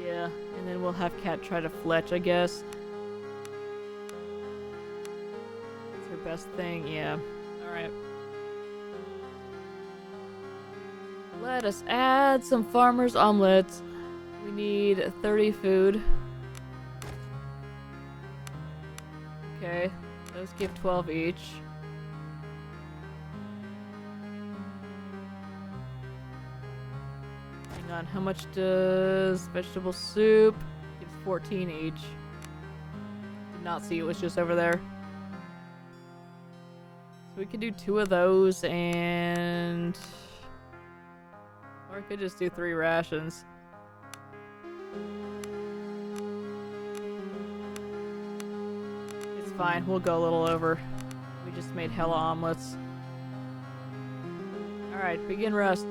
Yeah, and then we'll have Cat try to fletch, I guess. That's her best thing, yeah. Alright. Let us add some farmer's omelets. We need 30 food. Okay, those give 12 each. Hang on, how much does vegetable soup? Gives 14 each. Did not see it was just over there. So we could do 2 of those and... or I could just do 3 rations. It's fine, we'll go a little over. We just made hella omelets. Alright, begin rest.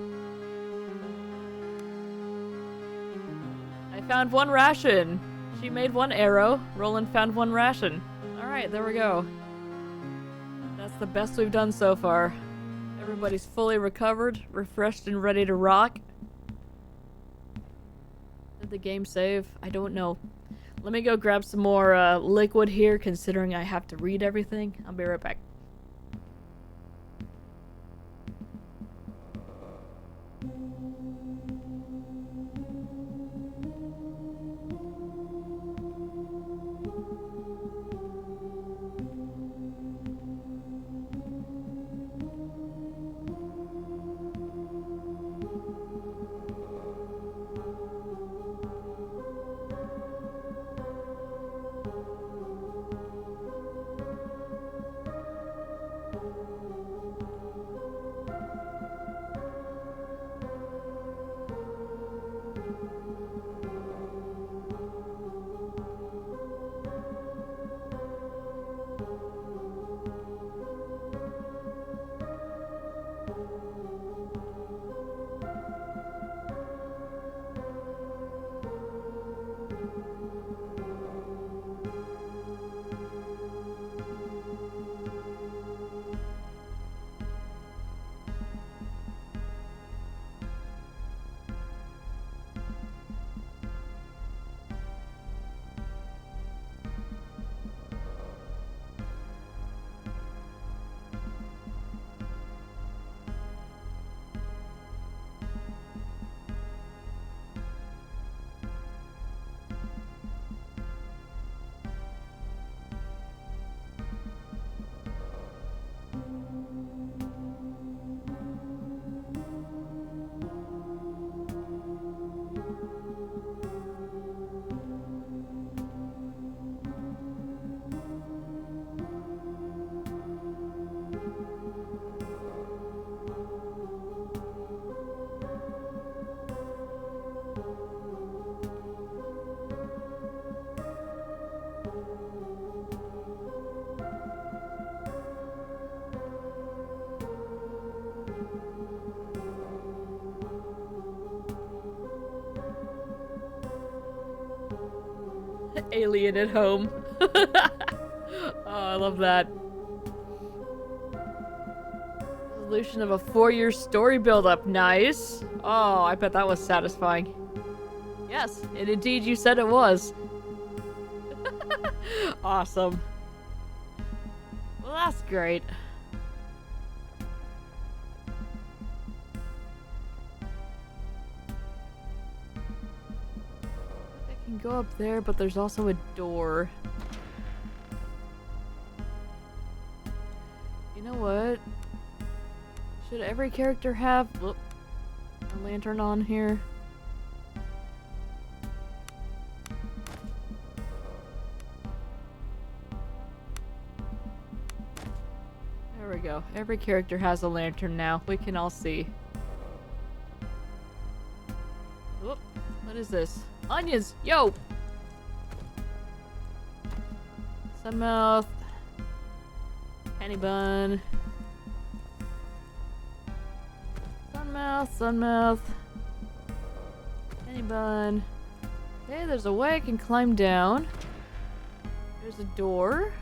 I found 1 ration. She made 1 arrow. Roland found 1 ration. Alright, there we go. That's the best we've done so far. Everybody's fully recovered, refreshed, and ready to rock. Did the game save? I don't know. Let me go grab some more liquid here, considering I have to read everything. I'll be right back. Alien at home. Oh, I love that. Resolution of a 4-year story build-up. Nice. Oh, I bet that was satisfying. Yes, and indeed you said it was. Awesome. Well, that's great. I can go up there, but there's also a door. You know what? Should every character have a lantern on here? There we go. Every character has a lantern now. We can all see. Whoop. What is this? Onions! Yo! Sunmouth. Penny bun. Sunmouth. Penny bun. Okay, there's a way I can climb down. There's a door.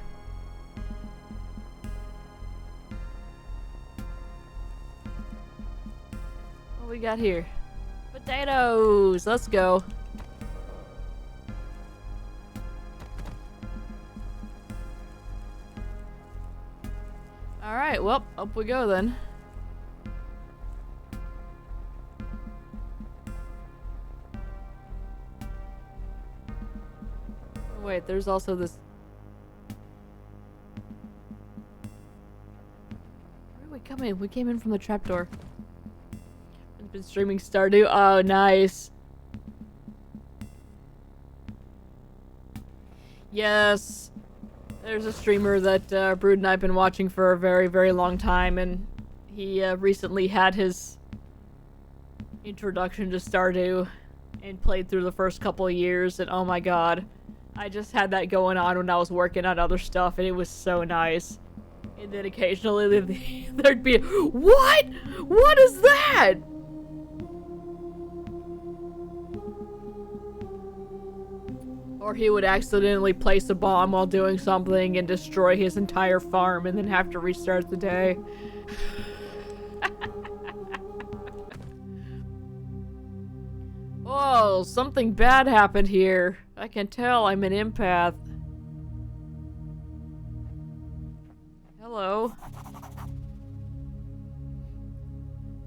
What we got here? Potatoes! Let's go. Alright, well, up we go then. Wait, there's also this... Where did we come in? We came in from the trapdoor. I've been streaming Stardew. Oh, nice. Yes. There's a streamer that Brood and I have been watching for a very, very long time, and he recently had his introduction to Stardew and played through the first couple of years, and oh my god. I just had that going on when I was working on other stuff, and it was so nice. And then occasionally there'd be, what? What is that? Or he would accidentally place a bomb while doing something and destroy his entire farm and then have to restart the day. Whoa, something bad happened here. I can tell I'm an empath. Hello.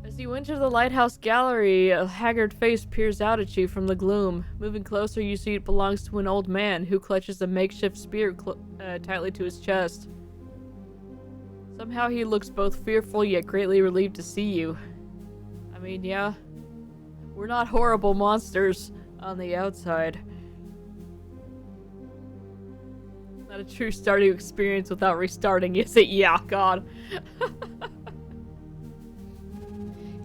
As you enter the lighthouse gallery, a haggard face peers out at you from the gloom. Moving closer, you see it belongs to an old man who clutches a makeshift spear tightly to his chest. Somehow he looks both fearful yet greatly relieved to see you. I mean, yeah. We're not horrible monsters on the outside. Not a true Stardew experience without restarting, is it? Yeah, God.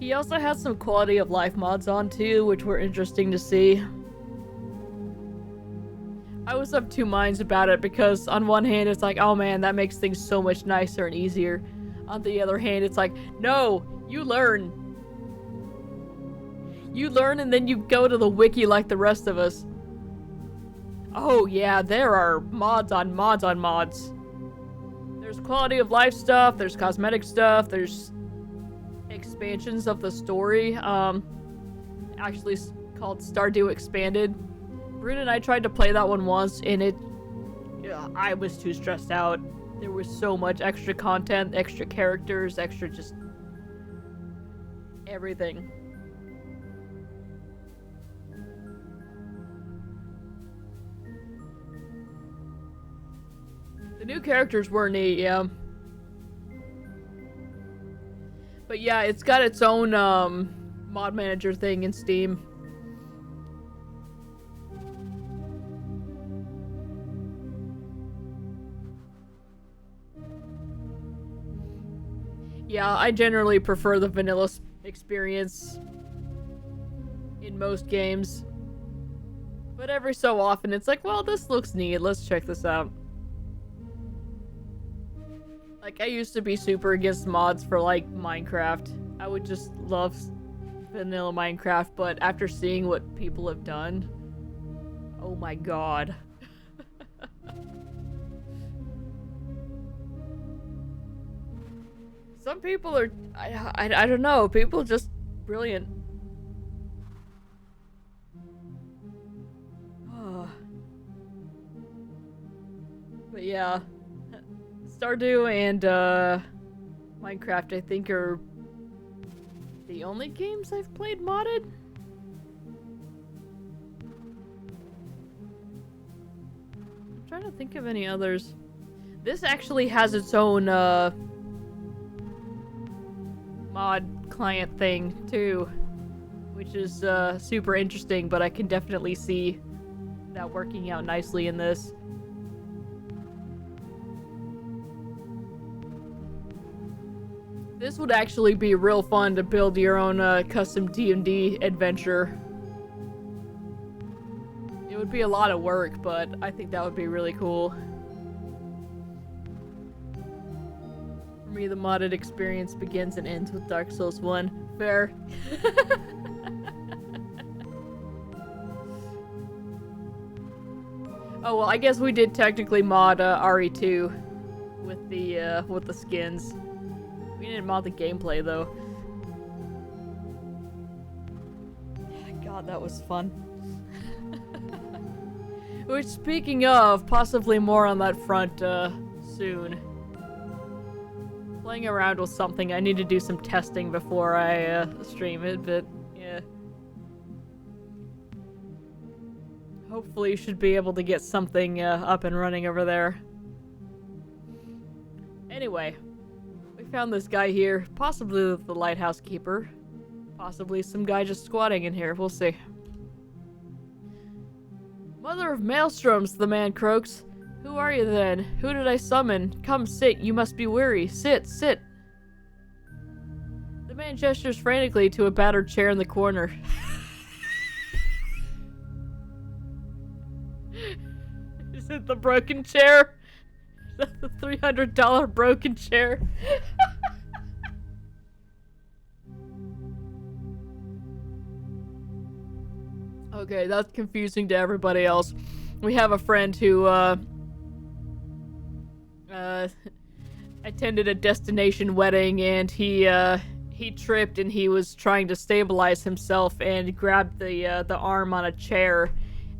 He also has some quality of life mods on too, which were interesting to see. I was of two minds about it because on one hand it's like, oh man, that makes things so much nicer and easier. On the other hand, it's like, no, you learn. You learn and then you go to the wiki like the rest of us. Oh yeah, there are mods on mods on mods. There's quality of life stuff, there's cosmetic stuff, there's expansions of the story. Actually called Stardew Expanded. Brune and I tried to play that one once, and I was too stressed out. There was so much extra content, extra characters, extra just everything. The new characters were neat, yeah. But yeah, it's got its own mod manager thing in Steam. Yeah, I generally prefer the vanilla experience in most games. But every so often it's like, well, this looks neat, let's check this out. Like, I used to be super against mods for, like, Minecraft. I would just love vanilla Minecraft, but after seeing what people have done, oh my god. Some people are, I don't know, people just brilliant. But yeah. Stardew and Minecraft, I think, are the only games I've played modded. I'm trying to think of any others. This actually has its own mod client thing too, which is super interesting, but I can definitely see that working out nicely in this. This would actually be real fun to build your own custom D&D adventure. It would be a lot of work, but I think that would be really cool. For me, the modded experience begins and ends with Dark Souls 1. Fair. Oh well, I guess we did technically mod RE2 with the skins. We didn't mod the gameplay though. God, that was fun. Which, speaking of, possibly more on that front soon. Playing around with something, I need to do some testing before I stream it, but yeah. Hopefully you should be able to get something up and running over there. Anyway, we found this guy here, possibly the lighthouse keeper. Possibly some guy just squatting in here, we'll see. Mother of Maelstroms, the man croaks. Who are you then? Who did I summon? Come, sit, you must be weary. Sit, sit. The man gestures frantically to a battered chair in the corner. Is it the broken chair? Is that the $300 broken chair? Okay, that's confusing to everybody else. We have a friend who, attended a destination wedding, and he tripped, and he was trying to stabilize himself and grabbed the arm on a chair,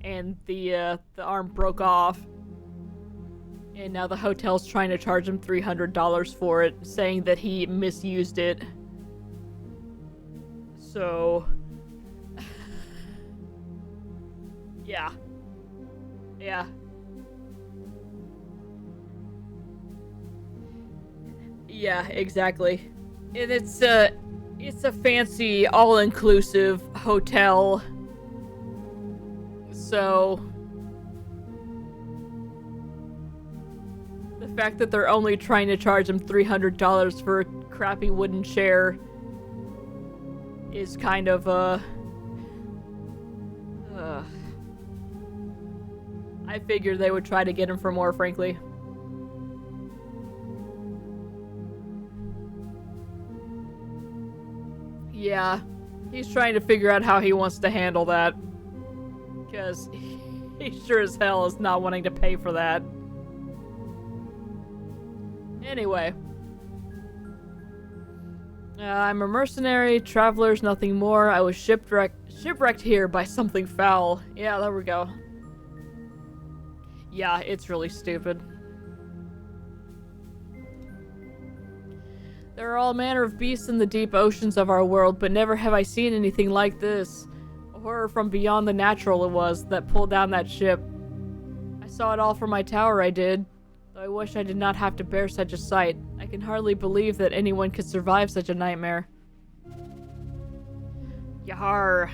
and the arm broke off. And now the hotel's trying to charge him $300 for it, saying that he misused it. So... yeah. Yeah. Yeah, exactly. And it's a fancy, all-inclusive hotel. So... the fact that they're only trying to charge him $300 for a crappy wooden chair is kind of, I figured they would try to get him for more, frankly. Yeah, he's trying to figure out how he wants to handle that. Because he sure as hell is not wanting to pay for that. Anyway. I'm a mercenary, travelers, nothing more. I was shipwrecked here by something foul. Yeah, there we go. Yeah, it's really stupid. There are all manner of beasts in the deep oceans of our world, but never have I seen anything like this. A horror from beyond the natural it was that pulled down that ship. I saw it all from my tower, I did. Though I wish I did not have to bear such a sight. I can hardly believe that anyone could survive such a nightmare. Yahar.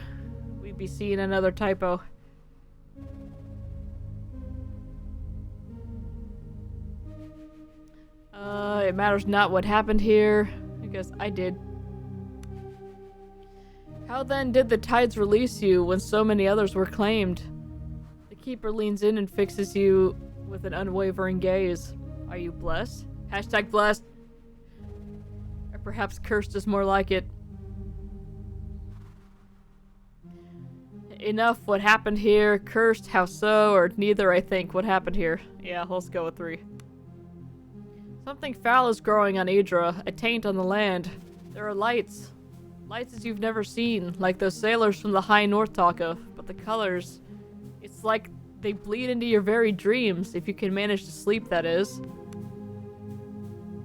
We'd be seeing another typo. It matters not what happened here, because I did. How then did the tides release you when so many others were claimed? The keeper leans in and fixes you with an unwavering gaze. Are you blessed? Hashtag blessed. Or perhaps cursed is more like it. Enough what happened here. Cursed, how so? Or neither, I think. What happened here? Yeah, let's go with 3. Something foul is growing on Idra, a taint on the land. There are lights. Lights as you've never seen, like those sailors from the high north talk of. But the colors, it's like they bleed into your very dreams, if you can manage to sleep, that is.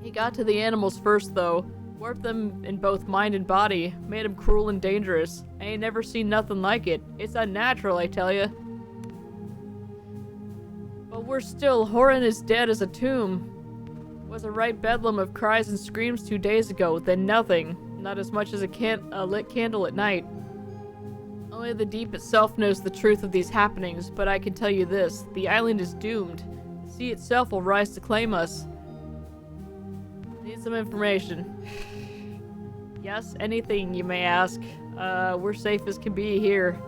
He got to the animals first, though. Warped them in both mind and body. Made them cruel and dangerous. I ain't never seen nothing like it. It's unnatural, I tell ya. But we're still, Horan is dead as a tomb. Was a right bedlam of cries and screams 2 days ago, then nothing. Not as much as a lit candle at night. Only the deep itself knows the truth of these happenings, but I can tell you this. The island is doomed. The sea itself will rise to claim us. Need some information. Yes, anything you may ask. We're safe as can be here.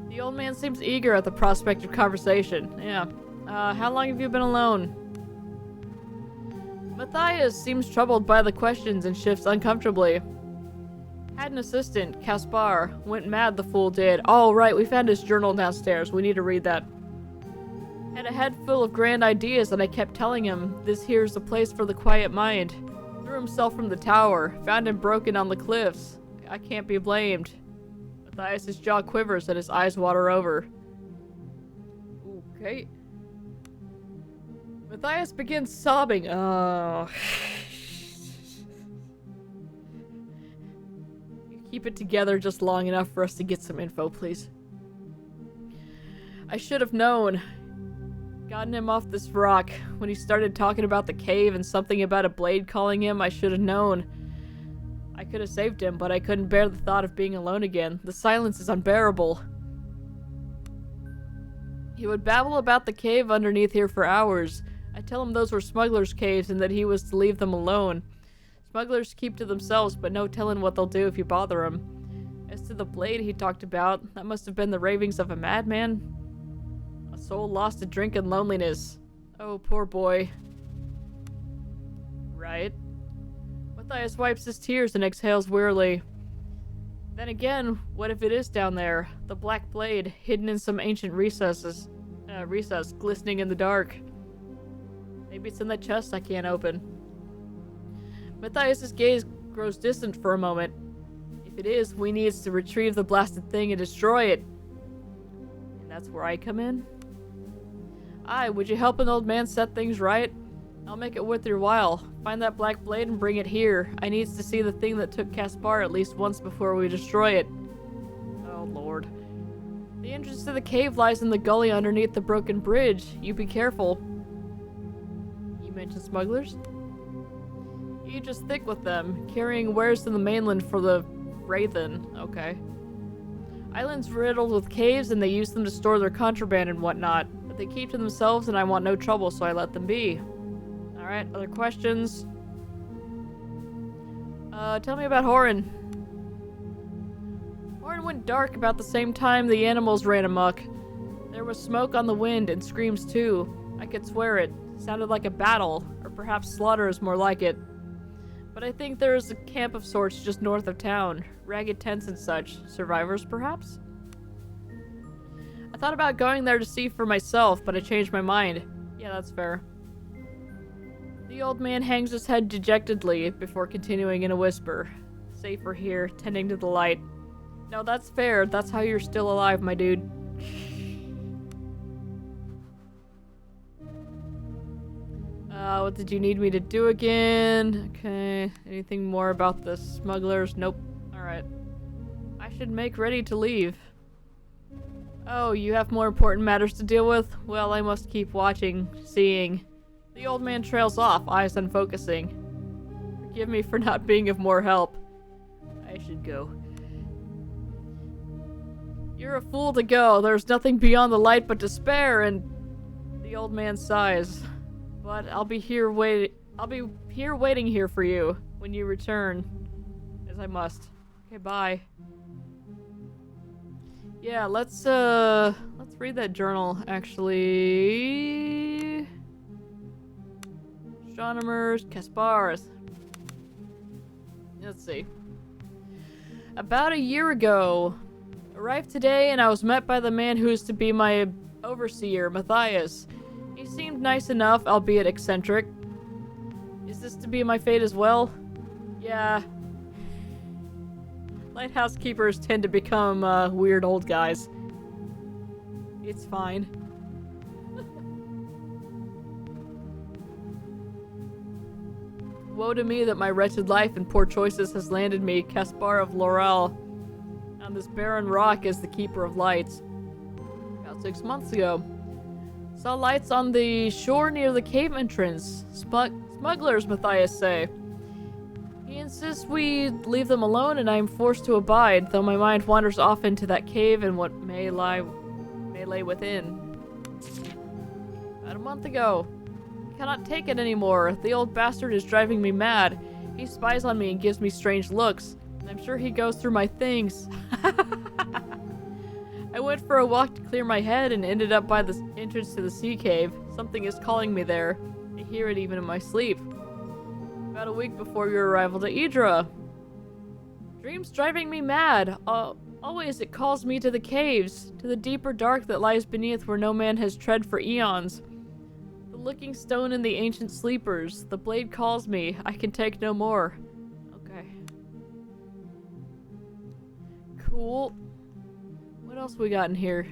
The old man seems eager at the prospect of conversation. Yeah. How long have you been alone? Matthias seems troubled by the questions and shifts uncomfortably. Had an assistant, Caspar. Went mad, the fool did. Oh, right, we found his journal downstairs. We need to read that. Had a head full of grand ideas, and I kept telling him, this here's the place for the quiet mind. Threw himself from the tower. Found him broken on the cliffs. I can't be blamed. Matthias' jaw quivers and his eyes water over. Okay. Matthias begins sobbing. Oh. You keep it together just long enough for us to get some info, please. I should have known. Gotten him off this rock. When he started talking about the cave and something about a blade calling him, I should have known. I could have saved him, but I couldn't bear the thought of being alone again. The silence is unbearable. He would babble about the cave underneath here for hours. I tell him those were smugglers' caves and that he was to leave them alone. Smugglers keep to themselves, but no telling what they'll do if you bother them. As to the blade he talked about, that must have been the ravings of a madman. A soul lost to drink and loneliness. Oh, poor boy. Right. Matthias wipes his tears and exhales wearily. Then again, what if it is down there? The black blade, hidden in some ancient recess, glistening in the dark. Maybe it's in that chest I can't open. Matthias' gaze grows distant for a moment. If it is, we need to retrieve the blasted thing and destroy it. And that's where I come in? Aye, would you help an old man set things right? I'll make it worth your while. Find that black blade and bring it here. I needs to see the thing that took Caspar at least once before we destroy it. Oh, Lord. The entrance to the cave lies in the gully underneath the broken bridge. You be careful. You mentioned smugglers? You just thick with them, carrying wares to the mainland for the Wraithen. Okay. Islands riddled with caves and they use them to store their contraband and whatnot. But they keep to themselves and I want no trouble, so I let them be. Alright, other questions? Tell me about Horan. Horan went dark about the same time the animals ran amok. There was smoke on the wind and screams too. I could swear it. Sounded like a battle, or perhaps slaughter is more like it. But I think there is a camp of sorts just north of town. Ragged tents and such. Survivors, perhaps? thought about going there to see for myself, but I changed my mind. Yeah, that's fair. The old man hangs his head dejectedly before continuing in a whisper. Safer here, tending to the light. No, that's fair. That's how you're still alive, my dude. What did you need me to do again? Okay. Anything more about the smugglers? Nope. Alright. I should make ready to leave. Oh, you have more important matters to deal with? Well, I must keep watching, seeing. The old man trails off, eyes unfocusing. Forgive me for not being of more help. I should go. You're a fool to go. There's nothing beyond the light but despair and... The old man sighs. But I'll be here waiting here for you when you return. As I must. Okay, bye. Yeah, let's read that journal, actually. Astronomers, Kaspars. Let's see. About a year ago. Arrived today and I was met by the man who is to be my overseer, Matthias. He seemed nice enough, albeit eccentric. Is this to be my fate as well? Yeah. Lighthouse keepers tend to become, weird old guys. It's fine. Woe to me that my wretched life and poor choices has landed me, Caspar of Laurel, on this barren rock as the keeper of lights. About 6 months ago. Saw lights on the shore near the cave entrance. Smugglers, Matthias say. He insists we leave them alone and I am forced to abide, though my mind wanders off into that cave and what may lay within. About a month ago. I cannot take it anymore. The old bastard is driving me mad. He spies on me and gives me strange looks. And I'm sure he goes through my things. I went for a walk to clear my head and ended up by the entrance to the sea cave. Something is calling me there. I hear it even in my sleep. About a week before your arrival to Idra. Dreams driving me mad. Always it calls me to the caves, to the deeper dark that lies beneath where no man has tread for eons. The looking stone in the ancient sleepers. The blade calls me. I can take no more. Okay. Cool. What else we got in here?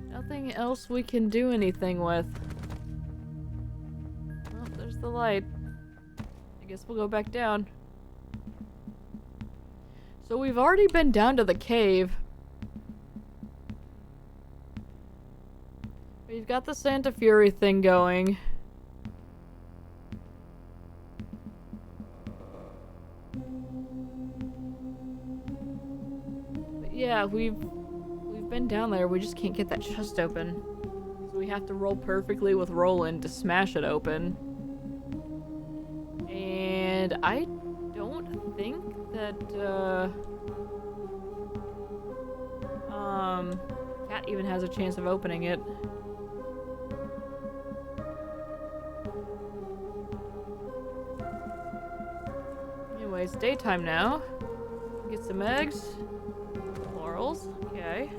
Nothing else we can do anything with. Well, there's the light. I guess we'll go back down. So we've already been down to the cave. We've got the Santa Fury thing going. But yeah, we've been down there. We just can't get that chest open. So we have to roll perfectly with Roland to smash it open. And I don't think that Cat even has a chance of opening it. Anyways, daytime now. Get some eggs. Laurels. Okay.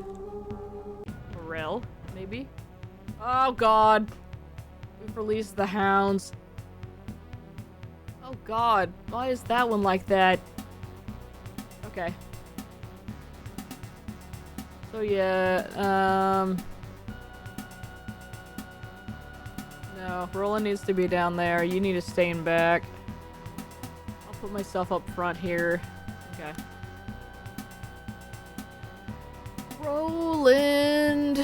Morel, maybe. Oh god. We've released the hounds. Oh god. Why is that one like that? Okay. So yeah, no, Roland needs to be down there. You need to stay in back. I'll put myself up front here. Okay. Roland!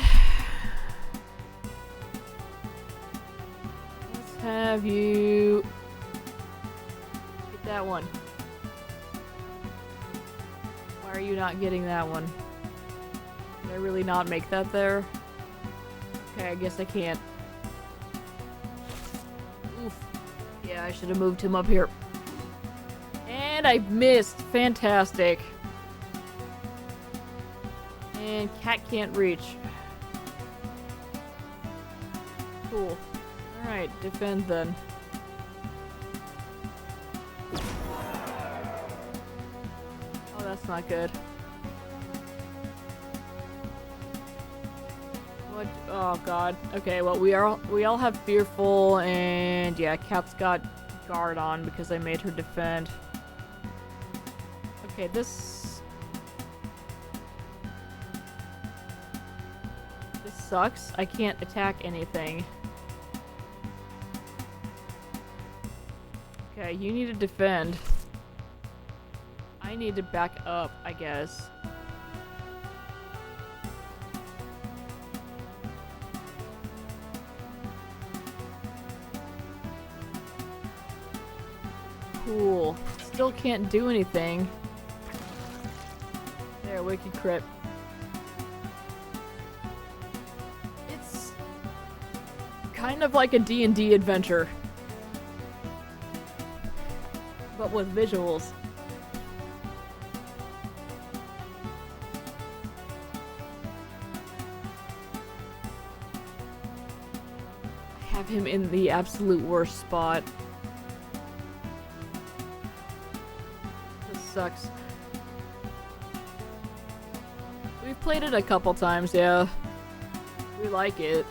Let's have you get that one. Why are you not getting that one? Did I really not make that there? Okay, I guess I can't. Oof. Yeah, I should have moved him up here. And I missed. Fantastic. And Cat can't reach. Cool. Alright, defend then. Oh, that's That's not good. What? Oh god. Okay, well we all have fearful, and yeah, Kat's got guard on because I made her defend. Okay, this sucks. I can't attack anything. Okay, you need to defend. I need to back up, I guess. Cool. Still can't do anything. There, wicked crit. It's kind of like a D&D adventure, but with visuals. I have him in the absolute worst spot. This sucks. We've played it a couple times, yeah. We like it.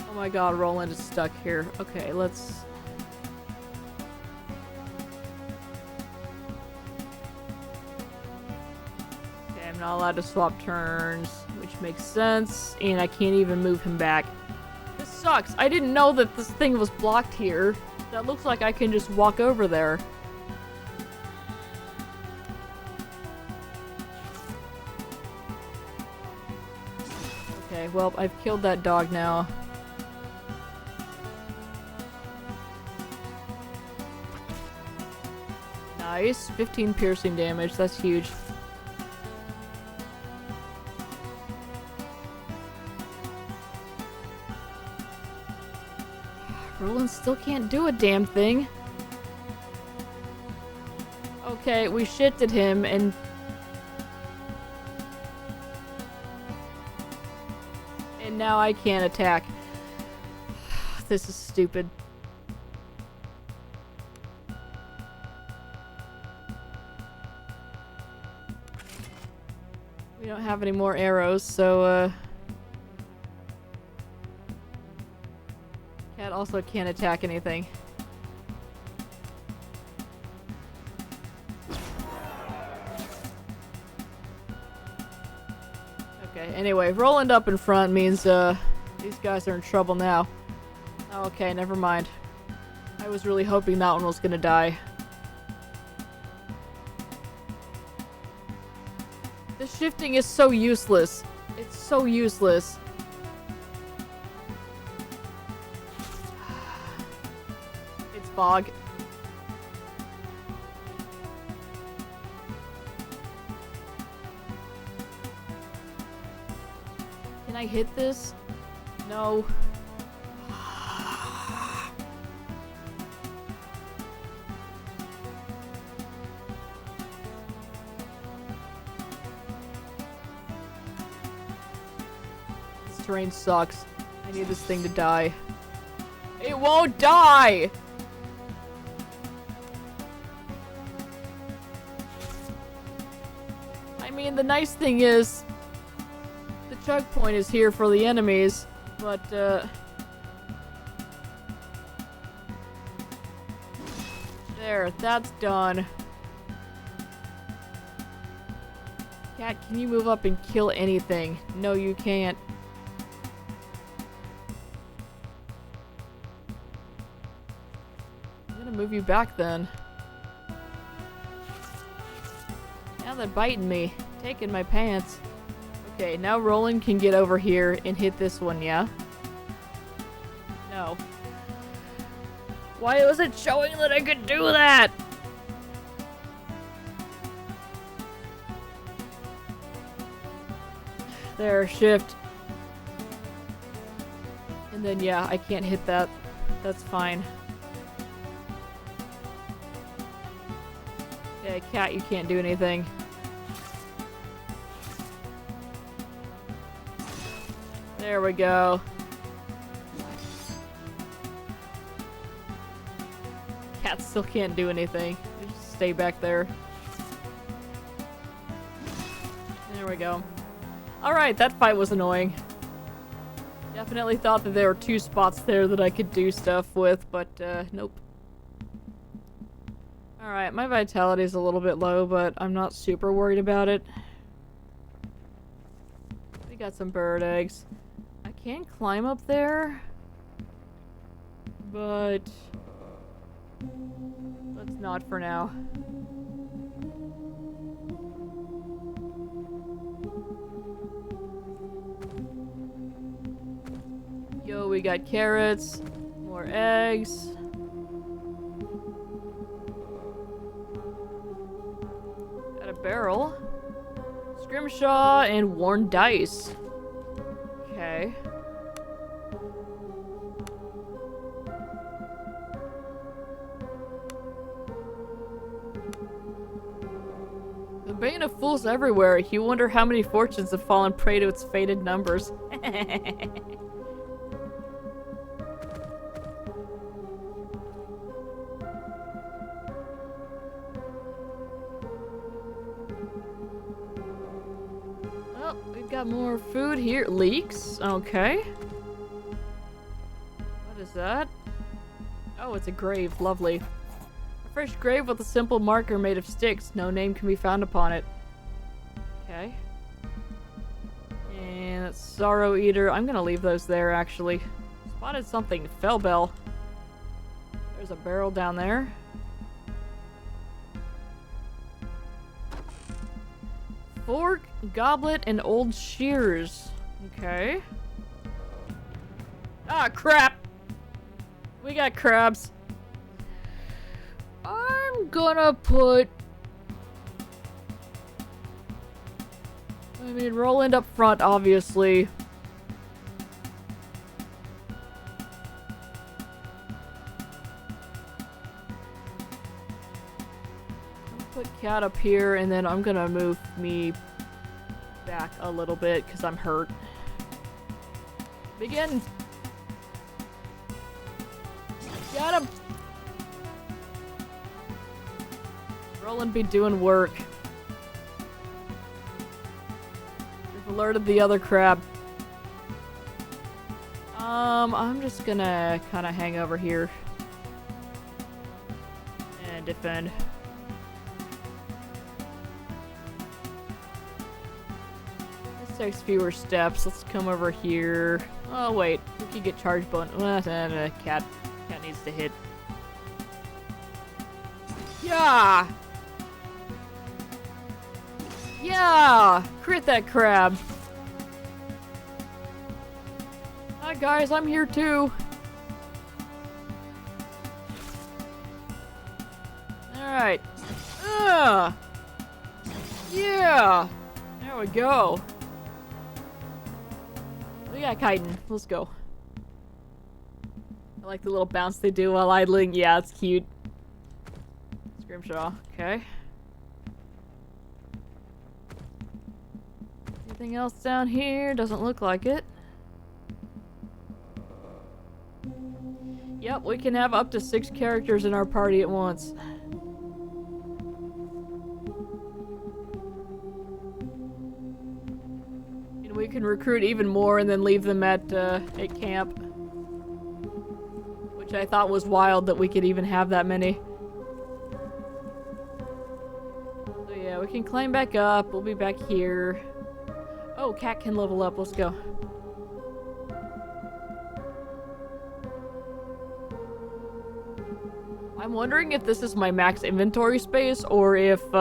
Oh my god, Roland is stuck here. Okay, let's... Okay, I'm not allowed to swap turns, which makes sense, and I can't even move him back. This sucks. I didn't know that this thing was blocked here. That looks like I can just walk over there. Okay, well, I've killed that dog now. Nice. 15 piercing damage. That's huge. Roland still can't do a damn thing. Okay, we shifted him and... And now I can't attack. This is stupid. We don't have any more arrows, so Cat also can't attack anything. Okay, anyway, Roland up in front means these guys are in trouble now. Okay, never mind. I was really hoping that one was gonna die. The shifting is so useless. It's so useless. It's fog. Can I hit this? No. This terrain sucks. I need this thing to die. It won't die! I mean, the nice thing is the choke point is here for the enemies, but there, that's done. Cat, can you move up and kill anything? No, you can't. I'm gonna move you back then. Now they're biting me, taking my pants. Okay, now Roland can get over here and hit this one, yeah? No. Why was it showing that I could do that? There, shift. And then, yeah, I can't hit that. That's fine. Okay, Cat, you can't do anything. There we go. Cat still can't do anything. stay back there. There we go. Alright, that fight was annoying. Definitely thought that there were 2 spots there that I could do stuff with, but nope. Alright, my vitality is a little bit low, but I'm not super worried about it. We got some bird eggs. I can climb up there, but let's not for now. Yo, we got carrots, more eggs. Got a barrel. Scrimshaw and worn dice. Okay. The bane of fools everywhere. You wonder how many fortunes have fallen prey to its fated numbers. Got more food here. Leeks. Okay. What is that? Oh, it's a grave. Lovely. A fresh grave with a simple marker made of sticks. No name can be found upon it. Okay. And that's Sorrow Eater. I'm gonna leave those there, actually. Spotted something. Fellbell. There's a barrel down there. Fork, goblet, and old shears. Okay. Ah, crap! We got crabs. I'm gonna put... I mean, Roland up front, obviously. Put Cat up here, and then I'm gonna move me back a little bit because I'm hurt. Begin! Got him! Roland be doing work. We've alerted the other crab. I'm just gonna kinda hang over here and defend. Takes fewer steps. Let's come over here. Oh wait, we can get charge bonus. Cat needs to hit. Yeah. Yeah. Crit that crab. Hi guys, I'm here too. All right. Yeah. There we go. We got chitin. Let's go. I like the little bounce they do while idling. Yeah, it's cute. Scrimshaw. Okay. Anything else down here? Doesn't look like it. Yep, we can have up to 6 characters in our party at once. We can recruit even more and then leave them at camp. Which I thought was wild that we could even have that many. So yeah, we can climb back up. We'll be back here. Oh, Cat can level up. Let's go. I'm wondering if this is my max inventory space or if it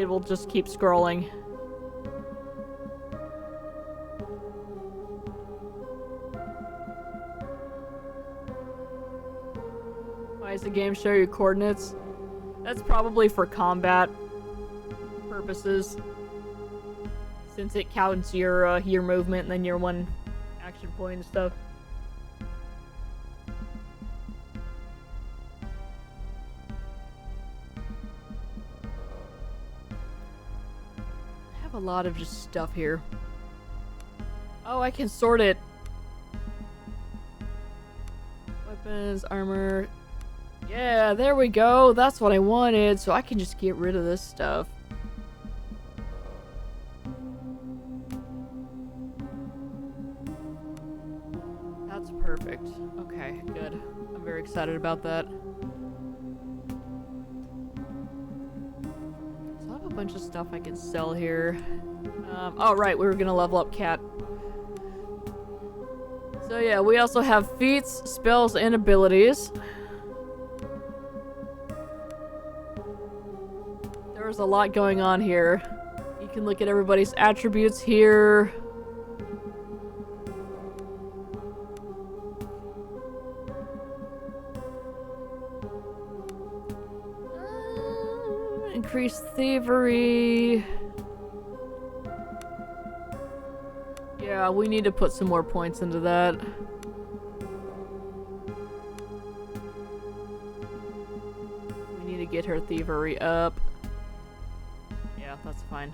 will just keep scrolling. Why does the game show you coordinates? That's probably for combat purposes. Since it counts your movement and then your one action point and stuff. I have a lot of just stuff here. Oh, I can sort it. Weapons, armor. Yeah, there we go. That's what I wanted, so I can just get rid of this stuff. That's perfect. Okay, good. I'm very excited about that. So I have a bunch of stuff I can sell here. Oh right, we were gonna level up Cat. So yeah, we also have feats, spells, and abilities. There's a lot going on here. You can look at everybody's attributes here. Increased thievery. Yeah, we need to put some more points into that. We need to get her thievery up. Yeah, that's fine.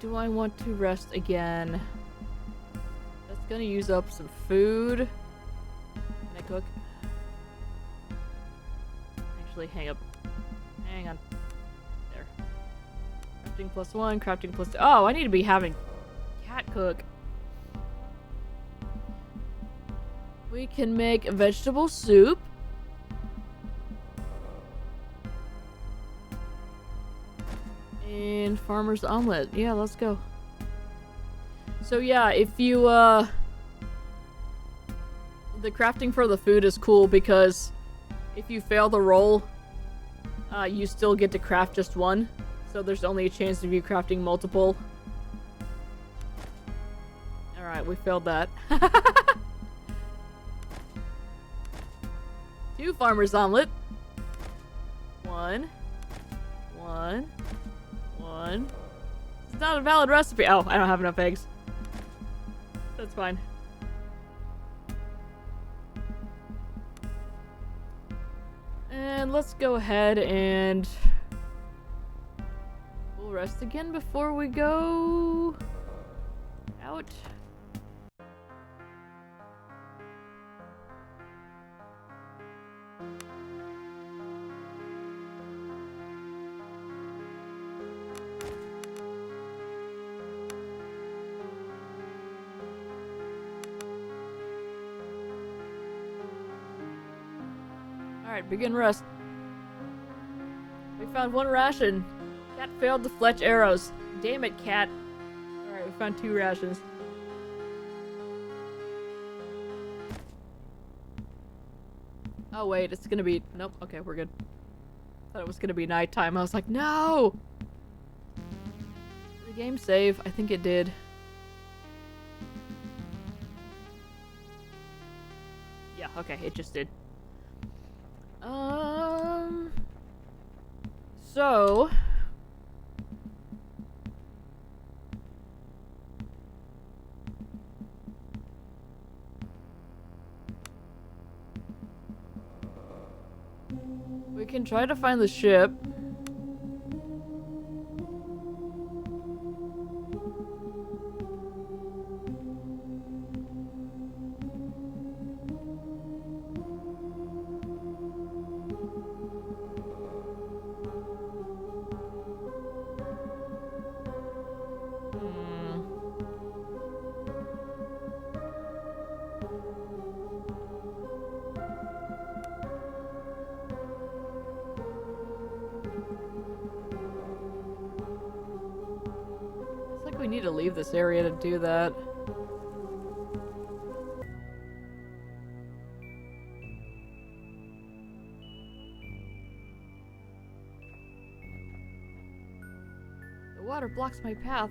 Do I want to rest again? That's gonna use up some food. Can I cook? Actually, hang on. There. Crafting +1, crafting +2. Oh, I need to be having Cat cook. We can make a vegetable soup. And farmer's omelet. Yeah, let's go. So yeah, if you, the crafting for the food is cool because if you fail the roll, you still get to craft just one. So there's only a chance of you crafting multiple. Alright, we failed that. 2 farmer's omelet. 1. It's not a valid recipe. Oh, I don't have enough eggs. That's fine. And let's go ahead and we'll rest again before we go out. Alright, begin rest. We found 1 ration. Cat failed to fletch arrows. Damn it, Cat. Alright, we found 2 rations. Oh wait, it's gonna be... Nope, okay, we're good. Thought it was gonna be nighttime. I was like, no! Did the game save? I think it did. Yeah, okay, it just did. So... we can try to find the ship. We need to leave this area to do that. The water blocks my path.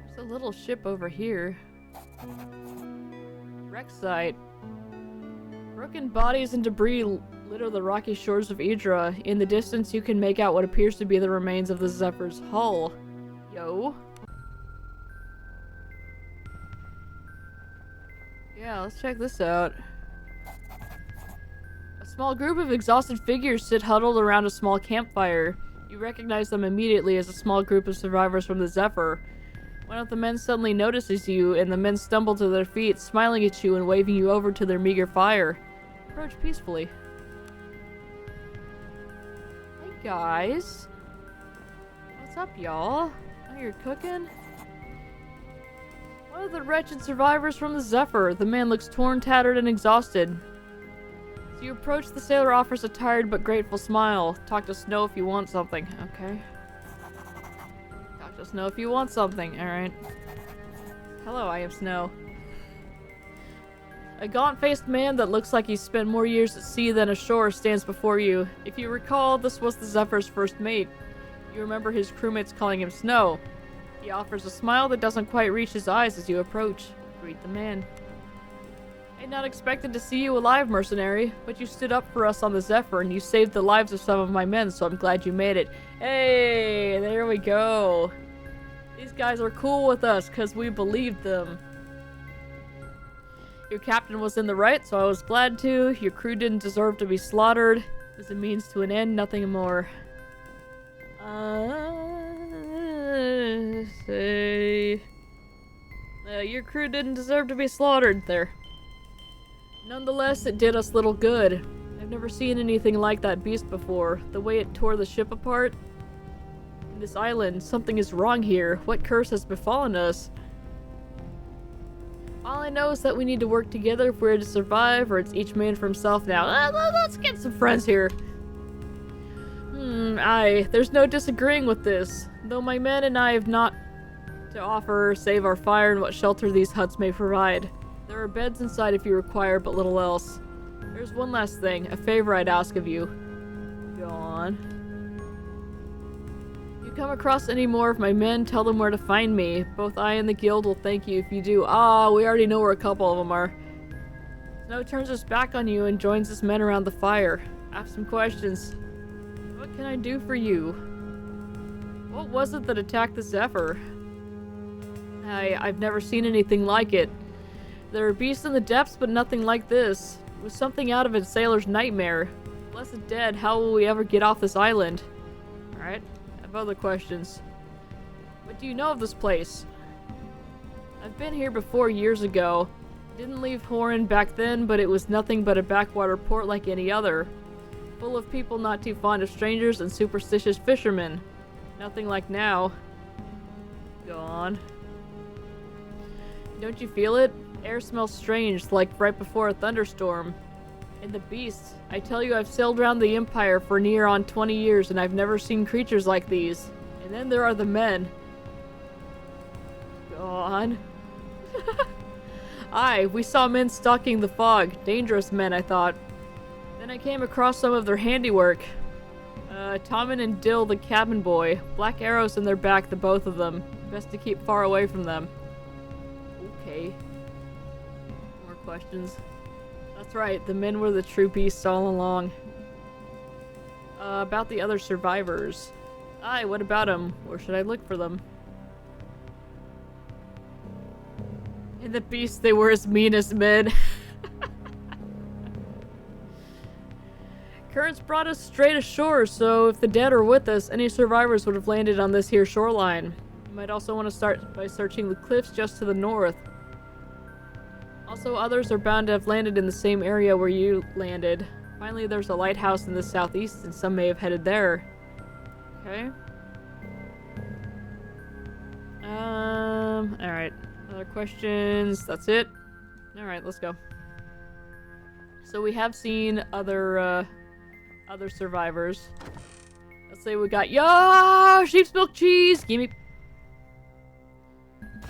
There's a little ship over here. Wreck site. Broken bodies and debris litter the rocky shores of Idra. In the distance, you can make out what appears to be the remains of the Zephyr's hull. Yo. Yeah, let's check this out. small group of exhausted figures sit huddled around a small campfire. You recognize them immediately as a small group of survivors from the Zephyr. One of the men suddenly notices you, and the men stumble to their feet, smiling at you and waving you over to their meager fire. Approach peacefully. Hey guys. What's up, y'all? Oh, you're cooking? One of the wretched survivors from the Zephyr. The man looks torn, tattered, and exhausted. As you approach, the sailor offers a tired but grateful smile. Talk to Snow if you want something. Okay. Talk to Snow if you want something. Alright. Hello, I am Snow. A gaunt-faced man that looks like he's spent more years at sea than ashore stands before you. If you recall, this was the Zephyr's first mate. You remember his crewmates calling him Snow. He offers a smile that doesn't quite reach his eyes as you approach. Greet the man. I had not expected to see you alive, mercenary, but you stood up for us on the Zephyr and you saved the lives of some of my men, so I'm glad you made it. Hey, there we go. These guys are cool with us because we believed them. Your captain was in the right, so I was glad to. Your crew didn't deserve to be slaughtered. It was a means to an end, nothing more. Your crew didn't deserve to be slaughtered there. Nonetheless, it did us little good. I've never seen anything like that beast before. The way it tore the ship apart. In this island, something is wrong here. What curse has befallen us? All I know is that we need to work together if we're to survive, or it's each man for himself now. Let's get some friends here. There's no disagreeing with this. Though my men and I have not to offer save our fire and what shelter these huts may provide. There are beds inside if you require, but little else. There's one last thing, a favor I'd ask of you. Go on. If you come across any more of my men, tell them where to find me. Both I and the guild will thank you if you do. We already know where a couple of them are. Snow turns his back on you and joins his men around the fire. Ask some questions. What can I do for you? What was it that attacked the Zephyr? I've never seen anything like it. There are beasts in the depths, but nothing like this. It was something out of a sailor's nightmare. Blessed dead, how will we ever get off this island? Alright, I have other questions. What do you know of this place? I've been here before years ago. Didn't leave Horan back then, but it was nothing but a backwater port like any other. Full of people not too fond of strangers and superstitious fishermen. Nothing like now. Go on. Don't you feel it? Air smells strange, like right before a thunderstorm. And the beasts. I tell you, I've sailed around the Empire for near on 20 years, and I've never seen creatures like these. And then there are the men. Go on. We saw men stalking the fog. Dangerous men, I thought. Then I came across some of their handiwork. Tommen and Dill, the cabin boy. Black arrows in their back, the both of them. Best to keep far away from them. Okay. More questions. That's right, the men were the true beasts all along. About the other survivors. What about them? Where should I look for them? In the beasts, they were as mean as men. Currents brought us straight ashore, so if the dead are with us, any survivors would have landed on this here shoreline. You might also want to start by searching the cliffs just to the north. Also, others are bound to have landed in the same area where you landed. Finally, there's a lighthouse in the southeast, and some may have headed there. Okay. Alright. Other questions? That's it? Alright, let's go. So we have seen other survivors. Let's say we got, sheep's milk cheese! Gimme.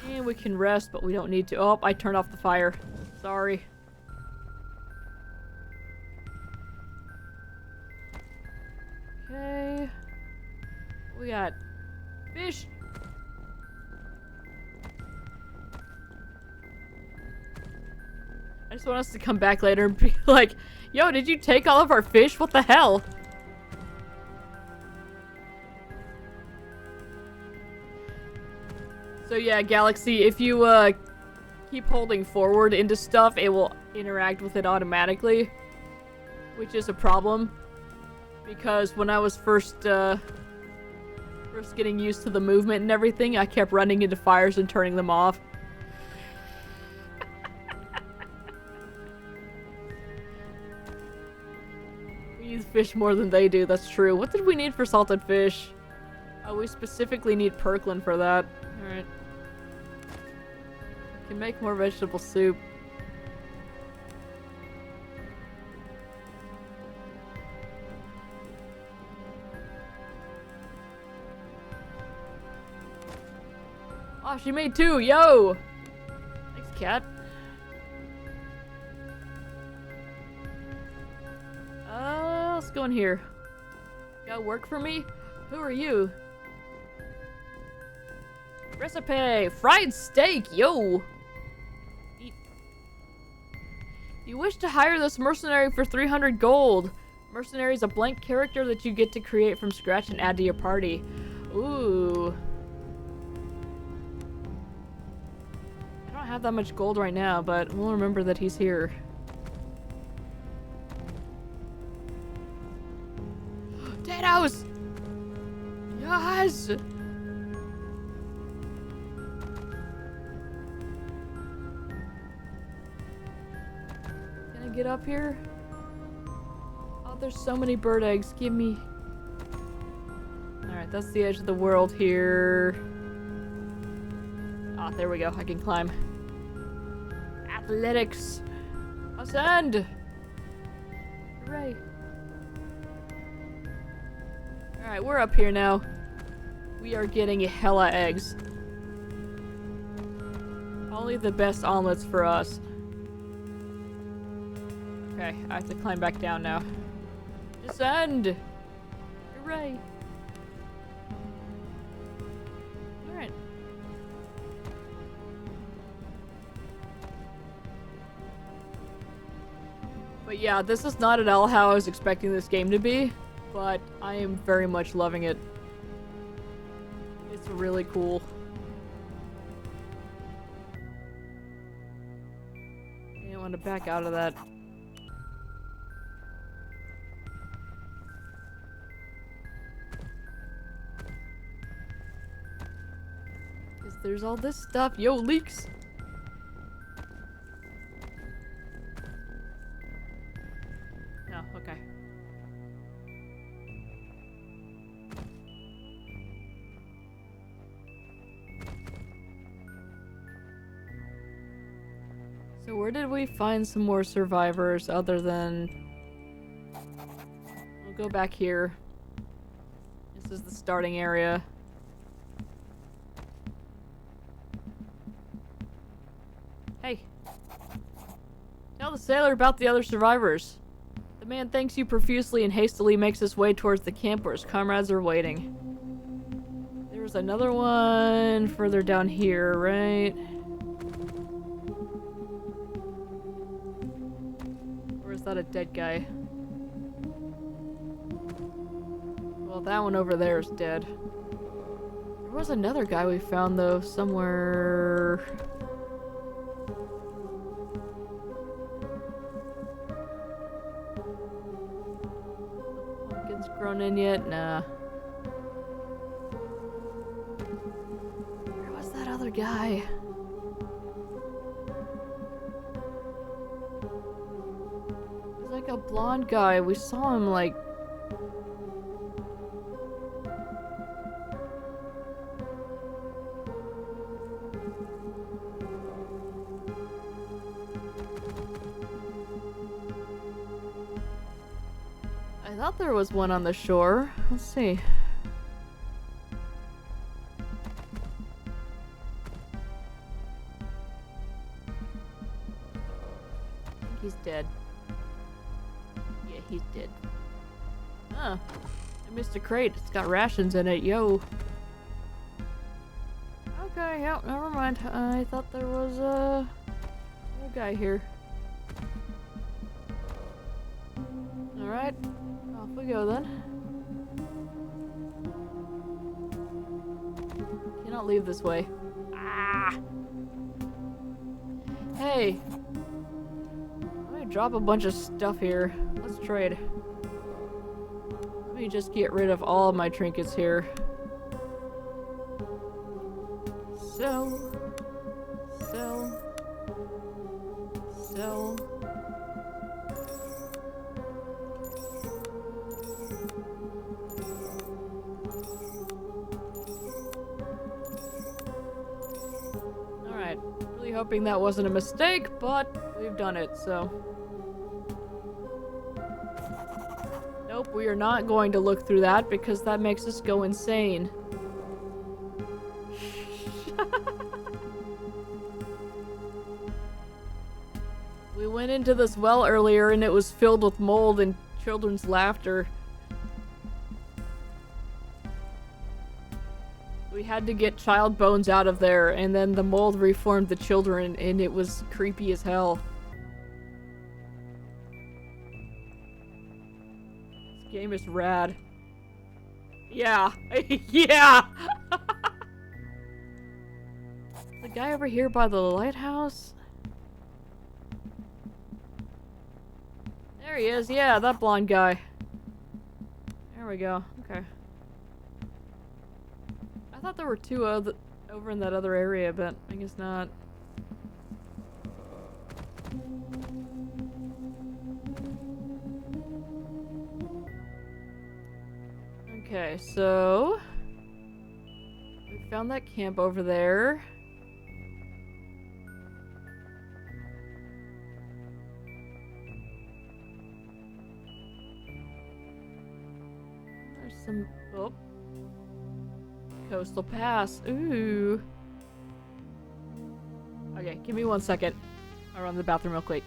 And we can rest, but we don't need to. Oh, I turned off the fire. Sorry. Okay. We got fish. I just want us to come back later and be like, yo, did you take all of our fish? What the hell? So yeah, Galaxy, if you keep holding forward into stuff, it will interact with it automatically. which is a problem because when I was first getting used to the movement and everything, I kept running into fires and turning them off. We use fish more than they do, that's true. What did we need for salted fish? Oh, we specifically need Perklin for that. Alright. We can make more vegetable soup. Oh, she made 2! Yo! Thanks, cat. Let's go in here. Got work for me? Who are you? Recipe! Fried steak! Yo! Eat. You wish to hire this mercenary for 300 gold. Mercenary is a blank character that you get to create from scratch and add to your party. Ooh. I don't have that much gold right now, but we'll remember that he's here. Potatoes! Yes! Can I get up here? Oh, there's so many bird eggs. Give me... Alright, that's the edge of the world here. Ah, there we go. I can climb. Athletics! Ascend! Hooray. Alright, we're up here now. We are getting hella eggs. Only the best omelets for us. Okay, I have to climb back down now. Descend! Hooray! Alright. But yeah, this is not at all how I was expecting this game to be. But I am very much loving it. It's really cool. I didn't want to back out of that. Because there's all this stuff. Yo, leaks! No, okay. So where did we find some more survivors other than... We'll go back here. This is the starting area. Hey. Tell the sailor about the other survivors. The man thanks you profusely and hastily makes his way towards the camp where his comrades are waiting. There's another one further down here, right? Is that a dead guy? Well, that one over there is dead. There was another guy we found, though, somewhere... Pumpkin's grown in yet? Nah. Where was that other guy? Like a blonde guy. We saw him like... I thought there was one on the shore. Let's see. I think he's dead. He's dead. Huh. I missed a crate. It's got rations in it. Yo. Okay, yep, never mind. I thought there was a guy here. Alright. Off we go then. Cannot leave this way. Ah! Hey! drop a bunch of stuff here. Let's trade. Let me just get rid of all of my trinkets here. Sell. Alright, really hoping that wasn't a mistake, but we've done it, so. Nope, we are not going to look through that because that makes us go insane. We went into this well earlier and it was filled with mold and children's laughter. We had to get child bones out of there and then the mold reformed the children and it was creepy as hell. This game is rad. Yeah. Yeah! The guy over here by the lighthouse? There he is, yeah, that blonde guy. There we go, okay. I thought there were two over in that other area, but I guess not. Okay, so... we found that camp over there. Oh. Coastal Pass. Ooh. Okay, give me 1 second. I'll run to the bathroom real quick.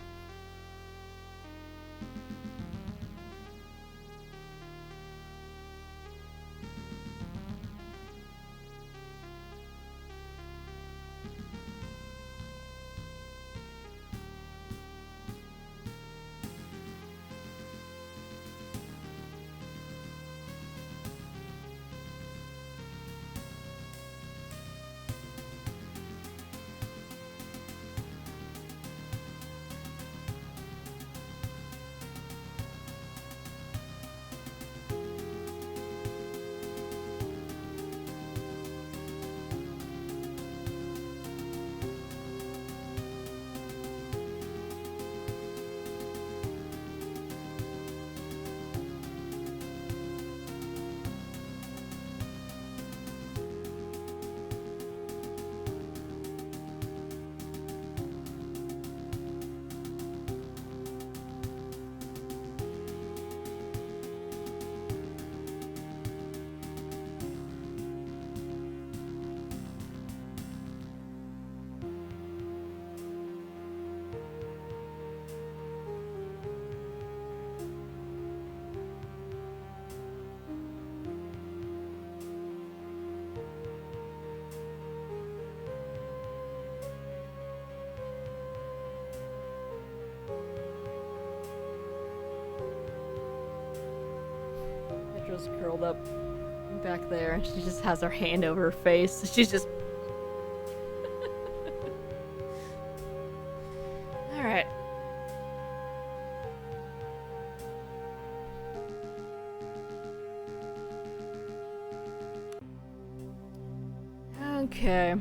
Petra's curled up back there and she just has her hand over her face. She's just... Alright. Okay.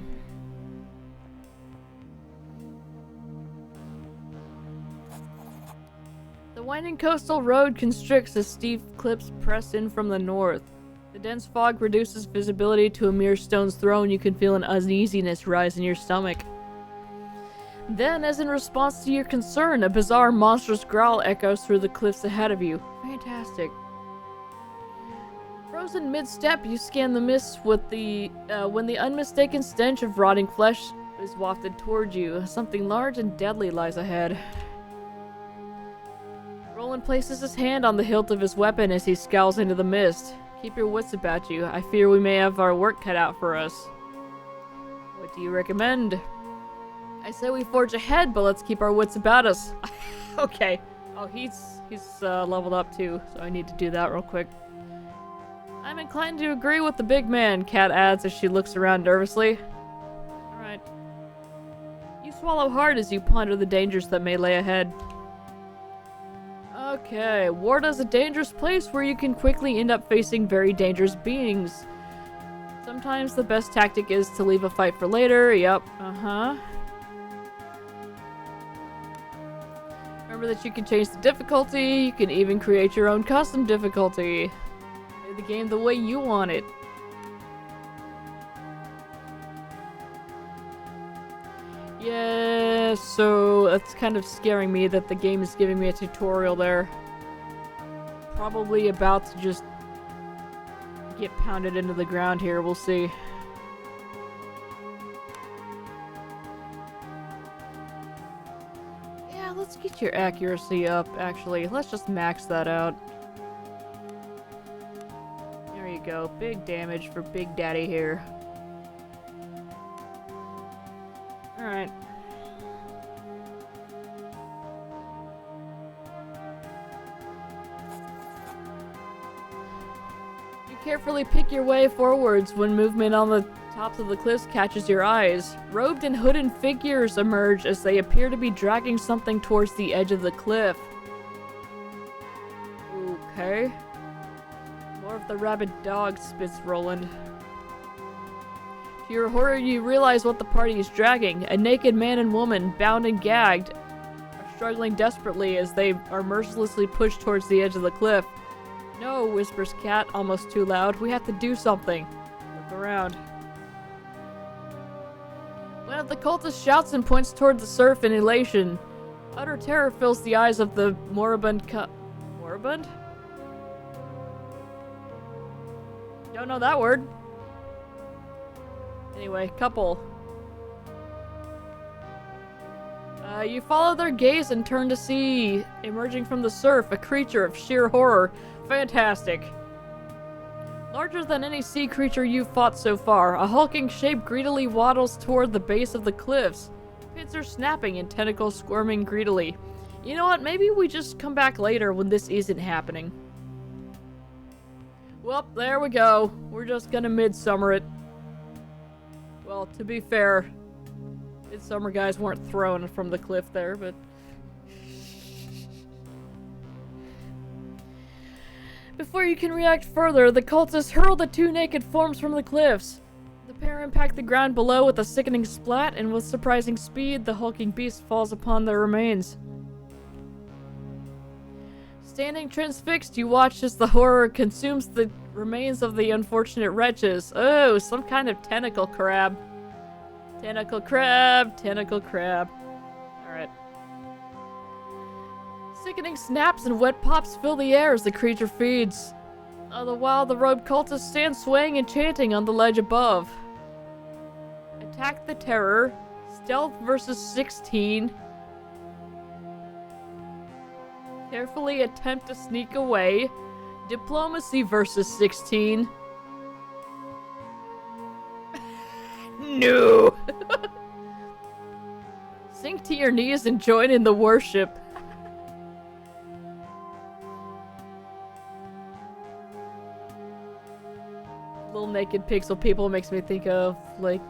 The winding coastal road constricts as steep cliffs press in from the north. The dense fog reduces visibility to a mere stone's throw and you can feel an uneasiness rise in your stomach. Then, as in response to your concern, a bizarre monstrous growl echoes through the cliffs ahead of you. Fantastic. Frozen mid-step, you scan the mist with when the unmistaken stench of rotting flesh is wafted toward you. Something large and deadly lies ahead. Roland places his hand on the hilt of his weapon as he scowls into the mist. Keep your wits about you. I fear we may have our work cut out for us. What do you recommend? I say we forge ahead, but let's keep our wits about us. Okay. Oh, he's leveled up too, so I need to do that real quick. I'm inclined to agree with the big man, Kat adds as she looks around nervously. Alright. You swallow hard as you ponder the dangers that may lay ahead. Okay, Warda's a dangerous place where you can quickly end up facing very dangerous beings. Sometimes the best tactic is to leave a fight for later. Yep, Remember that you can change the difficulty, you can even create your own custom difficulty. Play the game the way you want it. Yeah, so that's kind of scaring me that the game is giving me a tutorial there. Probably about to just get pounded into the ground here, we'll see. Yeah, let's get your accuracy up, actually. Let's just max that out. There you go, big damage for Big Daddy here. Alright. You carefully pick your way forwards when movement on the tops of the cliffs catches your eyes. Robed and hooded figures emerge as they appear to be dragging something towards the edge of the cliff. Okay. More of the rabid dog spits Roland. To your horror, you realize what the party is dragging. A naked man and woman, bound and gagged, are struggling desperately as they are mercilessly pushed towards the edge of the cliff. No, whispers Cat, almost too loud. We have to do something. Look around. One of the cultists shouts and points toward the surf in elation. Utter terror fills the eyes of the moribund moribund? Don't know that word. Anyway, couple. You follow their gaze and turn to see, emerging from the surf, a creature of sheer horror. Fantastic. Larger than any sea creature you've fought so far, a hulking shape greedily waddles toward the base of the cliffs. Pits are snapping and tentacles squirming greedily. You know what, maybe we just come back later when this isn't happening. Well, there we go. We're just gonna midsummer it. Well, to be fair, midsummer guys weren't thrown from the cliff there, but... Before you can react further, the cultists hurl the two naked forms from the cliffs. The pair impact the ground below with a sickening splat, and with surprising speed, the hulking beast falls upon their remains. Standing transfixed, you watch as the horror consumes the remains of the unfortunate wretches. Oh, some kind of tentacle crab. Tentacle crab, tentacle crab. Alright. Sickening snaps and wet pops fill the air as the creature feeds. All the while, the robed cultists stand swaying and chanting on the ledge above. Attack the terror. Stealth versus 16. Carefully attempt to sneak away. Diplomacy versus 16. No! Sink to your knees and join in the worship. Little naked pixel people makes me think of, like...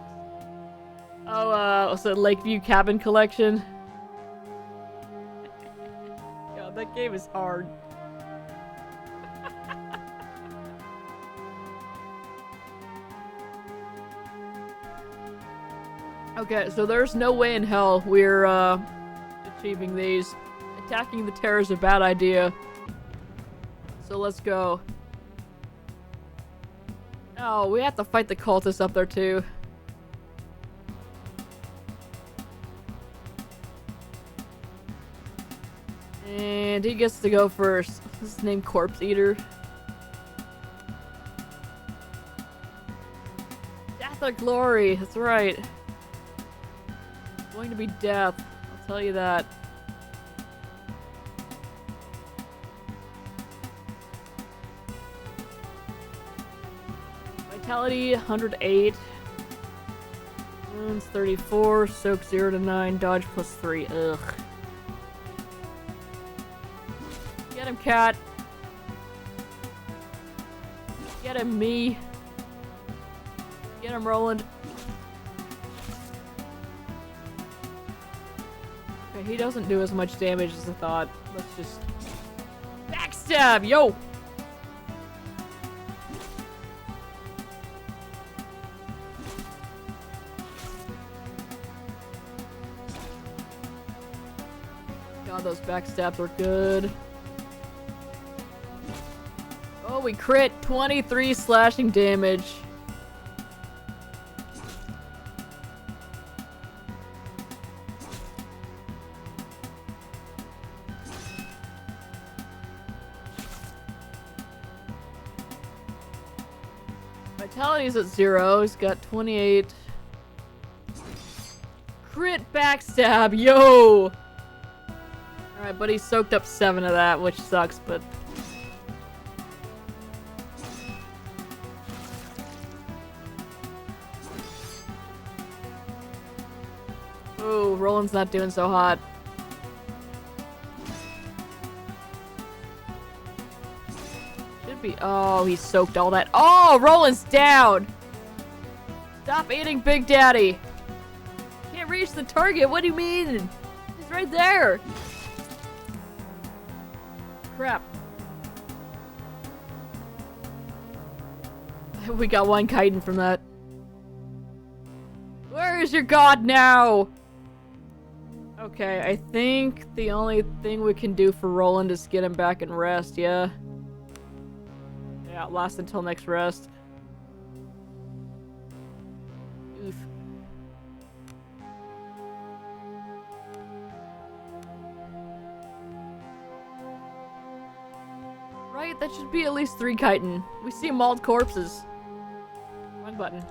Oh, what's that, Lakeview Cabin Collection? God, that game is hard. Okay, so there's no way in hell we're, achieving these. Attacking the terror is a bad idea. So let's go. Oh, we have to fight the cultists up there too. And he gets to go first. This is named Corpse Eater. Death or glory, that's right. It's going to be death, I'll tell you that. Vitality 108. Wounds 34, soak 0 to 9, dodge plus 3. Ugh. Get him, cat. Get him, me. Get him, Roland. Okay, he doesn't do as much damage as I thought. Let's just backstab, yo! God, those backstabs were good. Oh, we crit 23 slashing damage. Vitality's at 0. He's got 28. Crit backstab, yo! Alright, but he soaked up 7 of that, which sucks, but... Ooh, Roland's not doing so hot. Should be- oh, he soaked all that- oh, Roland's down! Stop eating Big Daddy! Can't reach the target, what do you mean? He's right there! Crap. We got one chitin from that. Where is your god now? Okay, I think the only thing we can do for Roland is get him back and rest, yeah? Yeah, last until next rest. Oof. Right, that should be at least 3 chitin. We see mauled corpses. Wrong button.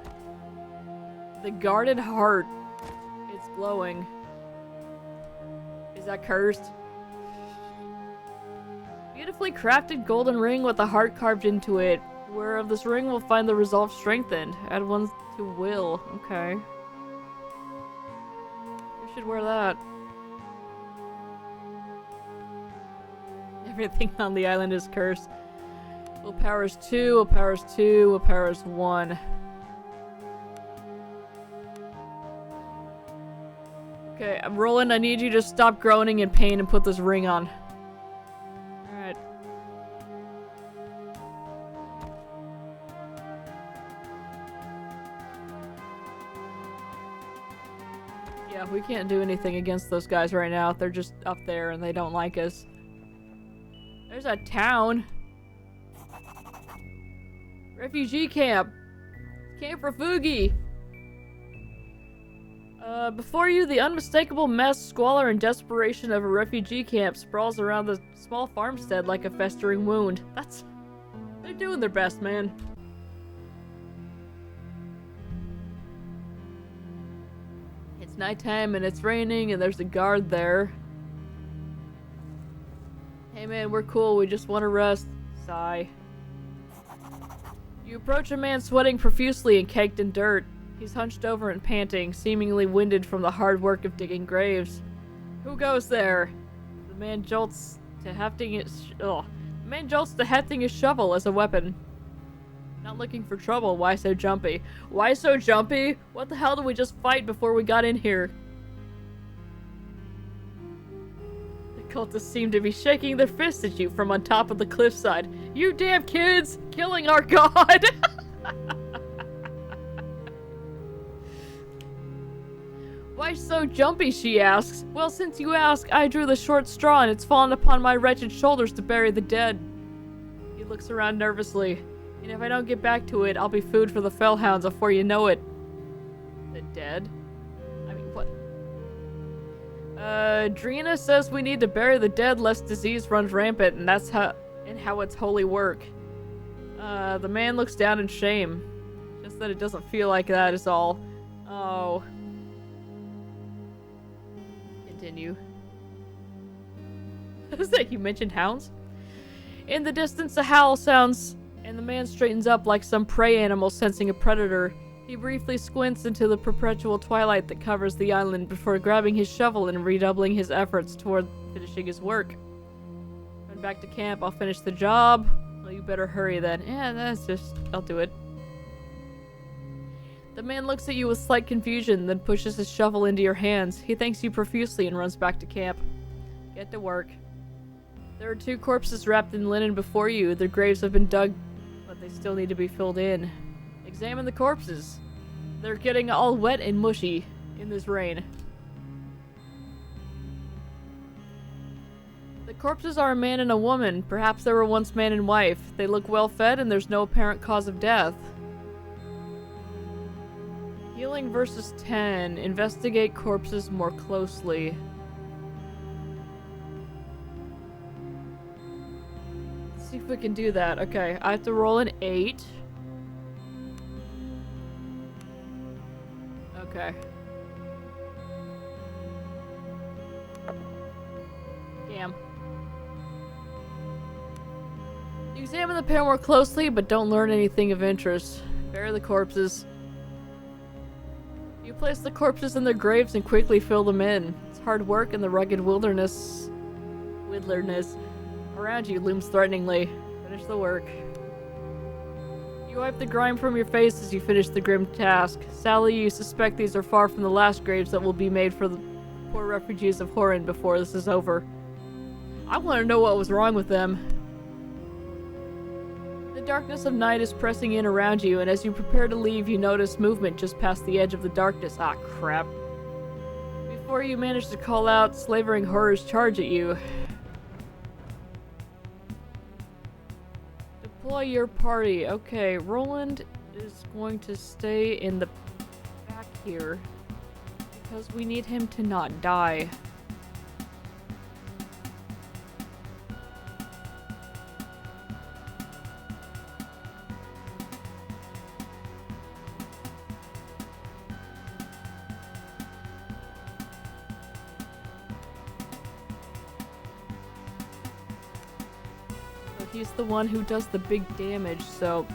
The guarded heart. It's glowing. Is that cursed? Beautifully crafted golden ring with a heart carved into it. Wearer of this ring will find the resolve strengthened. Add 1 to will. Okay. We should wear that. Everything on the island is cursed. Willpower is 2, willpower is 2, willpower is 1. Okay, Roland, I need you to stop groaning in pain and put this ring on. Alright. Yeah, we can't do anything against those guys right now. They're just up there and they don't like us. There's a town. Refugee camp. Camp Refugi. Before you, the unmistakable mess, squalor, and desperation of a refugee camp sprawls around the small farmstead like a festering wound. They're doing their best, man. It's nighttime and it's raining and there's a guard there. Hey man, we're cool, we just want to rest. Sigh. You approach a man sweating profusely and caked in dirt. He's hunched over and panting, seemingly winded from the hard work of digging graves. Who goes there? The man jolts to hefting his shovel as a weapon. Not looking for trouble, why so jumpy? Why so jumpy? What the hell did we just fight before we got in here? The cultists seem to be shaking their fists at you from on top of the cliffside. You damn kids! Killing our god! Why so jumpy, she asks. Well, since you ask, I drew the short straw and it's fallen upon my wretched shoulders to bury the dead. He looks around nervously. And if I don't get back to it, I'll be food for the fellhounds before you know it. The dead? I mean, what? Drina says we need to bury the dead lest disease runs rampant, and that's how it's holy work. The man looks down in shame. Just that it doesn't feel like that is all. Oh. Continue. Is that you mentioned hounds? In the distance, a howl sounds, and the man straightens up like some prey animal sensing a predator. He briefly squints into the perpetual twilight that covers the island before grabbing his shovel and redoubling his efforts toward finishing his work. Run back to camp, I'll finish the job. Well, you better hurry then. Yeah, I'll do it. The man looks at you with slight confusion, then pushes his shovel into your hands. He thanks you profusely and runs back to camp. Get to work. There are 2 corpses wrapped in linen before you. Their graves have been dug, but they still need to be filled in. Examine the corpses. They're getting all wet and mushy in this rain. The corpses are a man and a woman. Perhaps they were once man and wife. They look well fed and there's no apparent cause of death. Healing versus 10. Investigate corpses more closely. Let's see if we can do that. Okay, I have to roll an 8. Okay. Damn. You examine the pair more closely, but don't learn anything of interest. Bury the corpses. You place the corpses in their graves and quickly fill them in. It's hard work in the rugged wilderness around you looms threateningly. Finish the work. You wipe the grime from your face as you finish the grim task. Sally, you suspect these are far from the last graves that will be made for the poor refugees of Horin before this is over. I want to know what was wrong with them. The darkness of night is pressing in around you, and as you prepare to leave, you notice movement just past the edge of the darkness. Ah, crap. Before you manage to call out, slavering horrors charge at you. Deploy your party. Okay, Roland is going to stay in the back here because we need him to not die. He's the one who does the big damage, so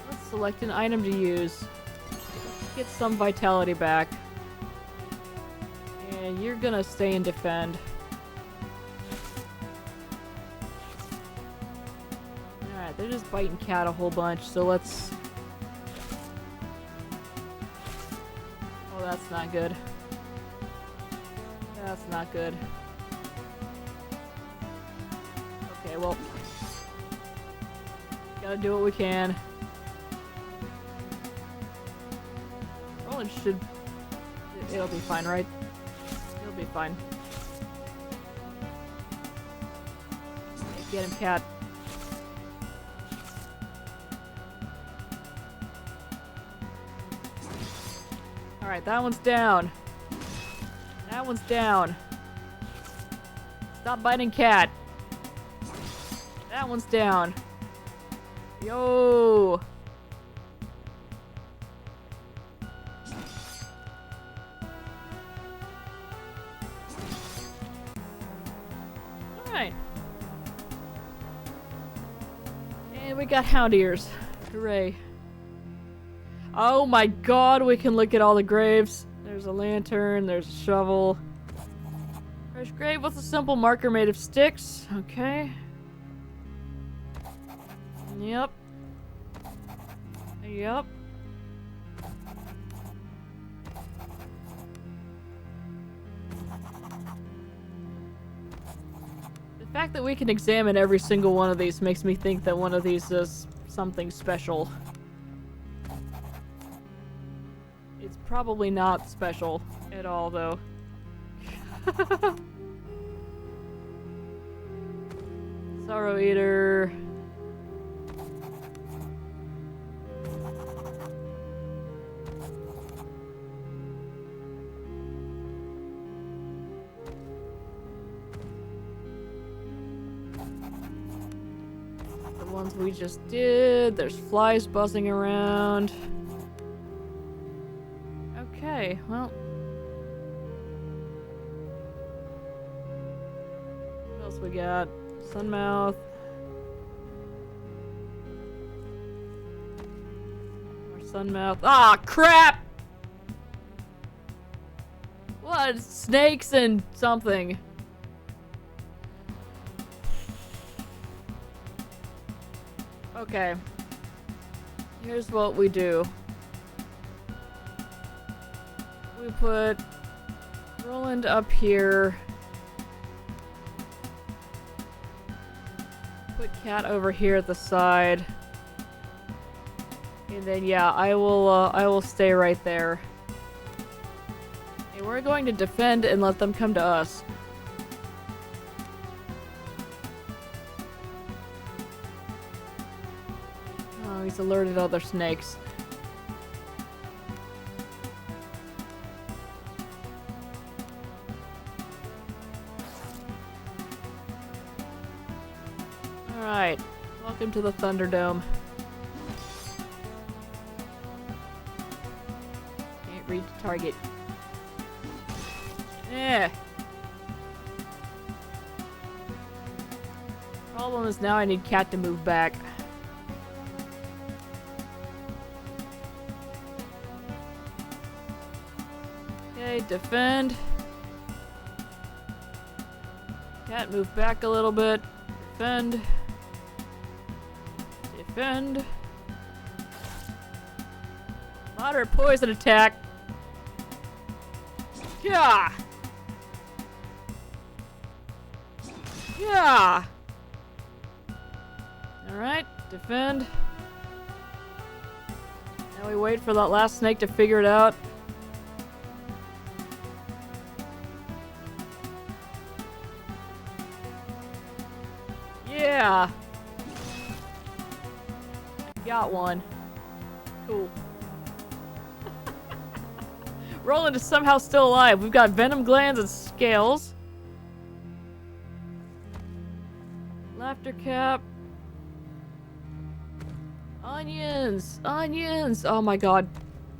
let's select an item to use. Let's get some vitality back. And you're gonna stay and defend. Alright, they're just biting cat a whole bunch, so let's... Oh, that's not good. That's not good. Okay, well, gotta do what we can. Roland should... It'll be fine, right? It'll be fine. Get him, cat. Alright, that one's down. That one's down. Stop biting cat. That one's down. Yo! Alright. And we got hound ears. Hooray. Oh my god, we can look at all the graves. There's a lantern, there's a shovel. Fresh grave with a simple marker made of sticks. Okay. Yep. Yep. The fact that we can examine every single one of these makes me think that one of these is something special. It's probably not special at all, though. Sorrow Eater. Ones we just did. There's flies buzzing around. Okay, well. What else we got? Sunmouth. More Sunmouth. Ah, crap! What? Snakes and something. Okay. Here's what we do. We put Roland up here. Put cat over here at the side. And then yeah, I will stay right there. Okay, we're going to defend and let them come to us. Oh, he's alerted other snakes. Alright, welcome to the Thunderdome. Can't reach target. Eh. Problem is now I need cat to move back. Okay, defend. Cat move back a little bit. Defend. Defend. Moderate poison attack. Yeah. Yeah. All right, defend. Now we wait for that last snake to figure it out. Yeah. Got one. Cool. Roland is somehow still alive. We've got venom glands and scales. Laughter cap. Onions! Onions! Oh my god.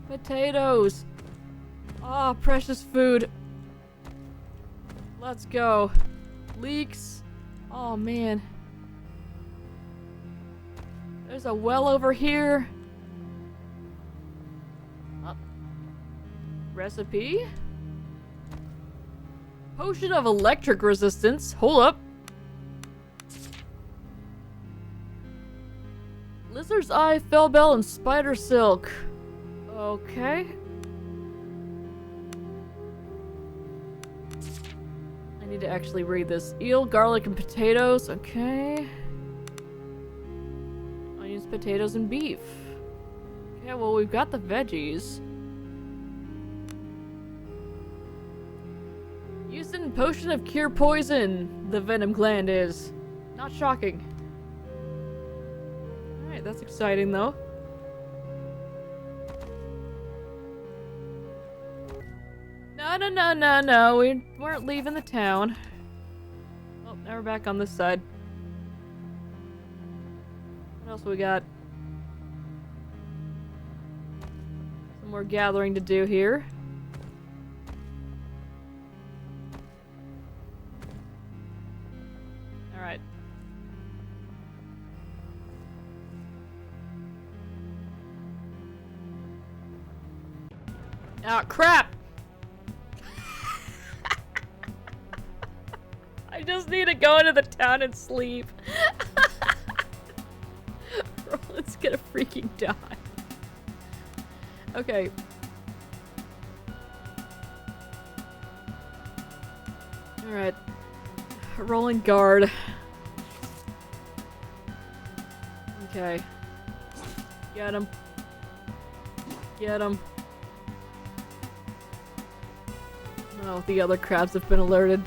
Potatoes! Ah, oh, precious food. Let's go. Leeks. Oh man. There's a well over here. Oh. Recipe? Potion of electric resistance. Hold up. Lizard's eye, fellbell, and spider silk. Okay. I need to actually read this. Eel, garlic, and potatoes. Okay. Onions, potatoes, and beef. Okay, well, we've got the veggies. Used in potion of cure poison, the venom gland is. Not shocking. Alright, that's exciting though. No, we weren't leaving the town. Oh, now we're back on this side. What else we got? Some more gathering to do here. Alright. Ah, crap! I just need to go into the town and sleep. Roland's gonna freaking die. Okay. Alright. Rolling guard. Okay. Get him. Get him. Oh, the other crabs have been alerted.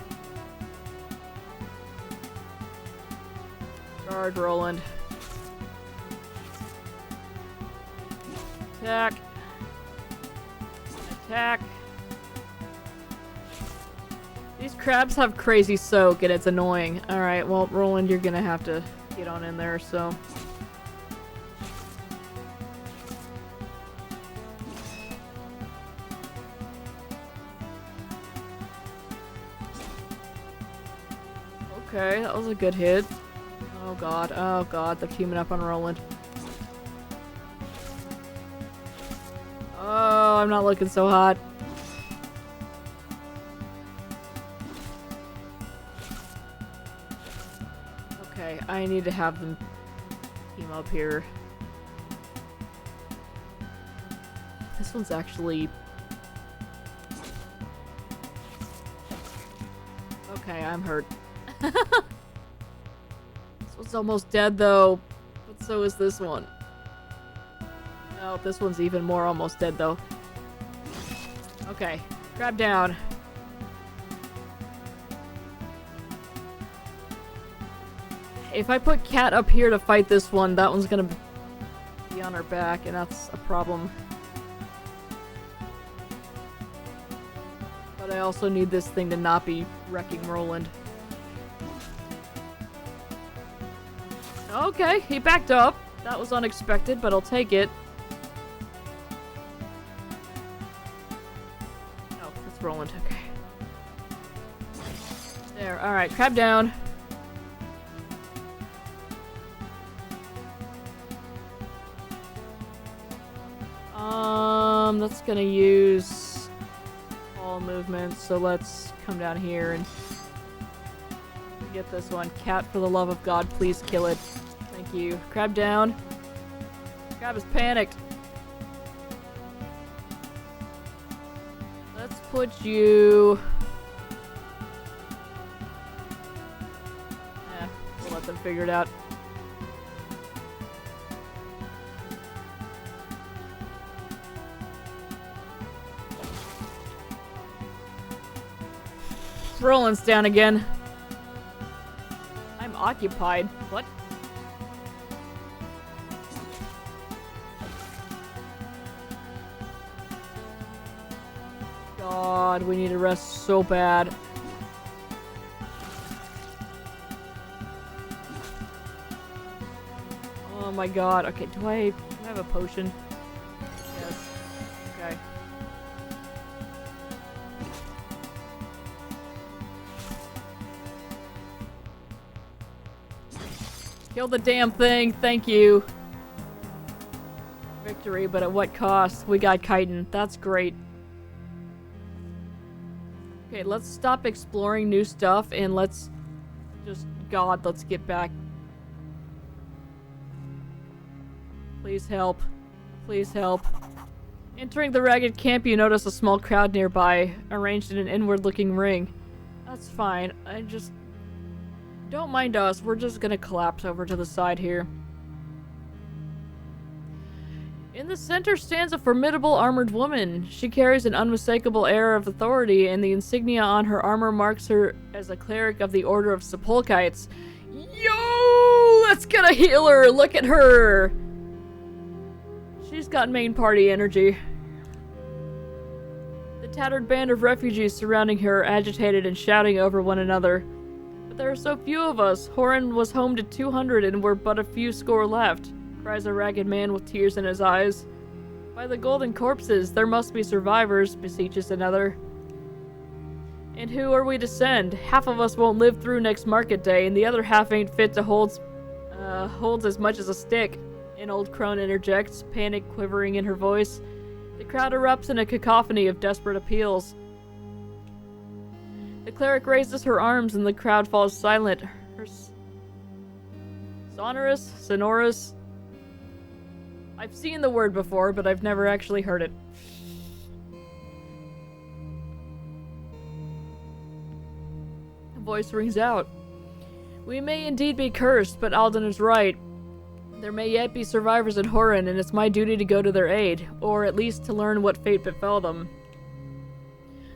Guard Roland. Attack. Attack. These crabs have crazy soak and it's annoying. Alright, well, Roland, you're gonna have to get on in there, so. Okay, that was a good hit. Oh god, they're teaming up on Roland. Oh, I'm not looking so hot. Okay, I need to have them team up here. This one's actually... Okay, I'm hurt. This She's almost dead though, but so is this one. No, this one's even more almost dead though. Okay, grab down. If I put Cat up here to fight this one, that one's gonna be on her back, and that's a problem. But I also need this thing to not be wrecking Roland. Okay, he backed up. That was unexpected, but I'll take it. Oh, it's Roland. Okay. There. Alright, crab down. That's gonna use all movements, so let's come down here and get this one. Cat, for the love of God, please kill it. Thank you. Crab down. Crab is panicked. Let's put you... we'll let them figure it out. Roland's down again. I'm occupied. What? God, we need to rest so bad. Oh my god. Okay, do I have a potion? Yes. Okay. Kill the damn thing, thank you. Victory, but at what cost? We got chitin. That's great. Okay, let's stop exploring new stuff and let's just... God, let's get back. Please help. Please help. Entering the ragged camp, you notice a small crowd nearby, arranged in an inward-looking ring. That's fine. I just... Don't mind us, we're just gonna collapse over to the side here. In the center stands a formidable armored woman. She carries an unmistakable air of authority, and the insignia on her armor marks her as a cleric of the Order of Sepulchites. Yo! Let's get a healer! Look at her! She's got main party energy. The tattered band of refugees surrounding her are agitated and shouting over one another. There are so few of us. Horan was home to 200 and we're but a few score left, cries a ragged man with tears in his eyes. By the golden corpses, there must be survivors, beseeches another. And who are we to send? Half of us won't live through next market day, and the other half ain't fit to holds as much as a stick. An old crone interjects, panic quivering in her voice. The crowd erupts in a cacophony of desperate appeals. The cleric raises her arms and the crowd falls silent. Her sonorous. I've seen the word before, but I've never actually heard it. A voice rings out. We may indeed be cursed, but Alden is right. There may yet be survivors in Horan, and it's my duty to go to their aid, or at least to learn what fate befell them.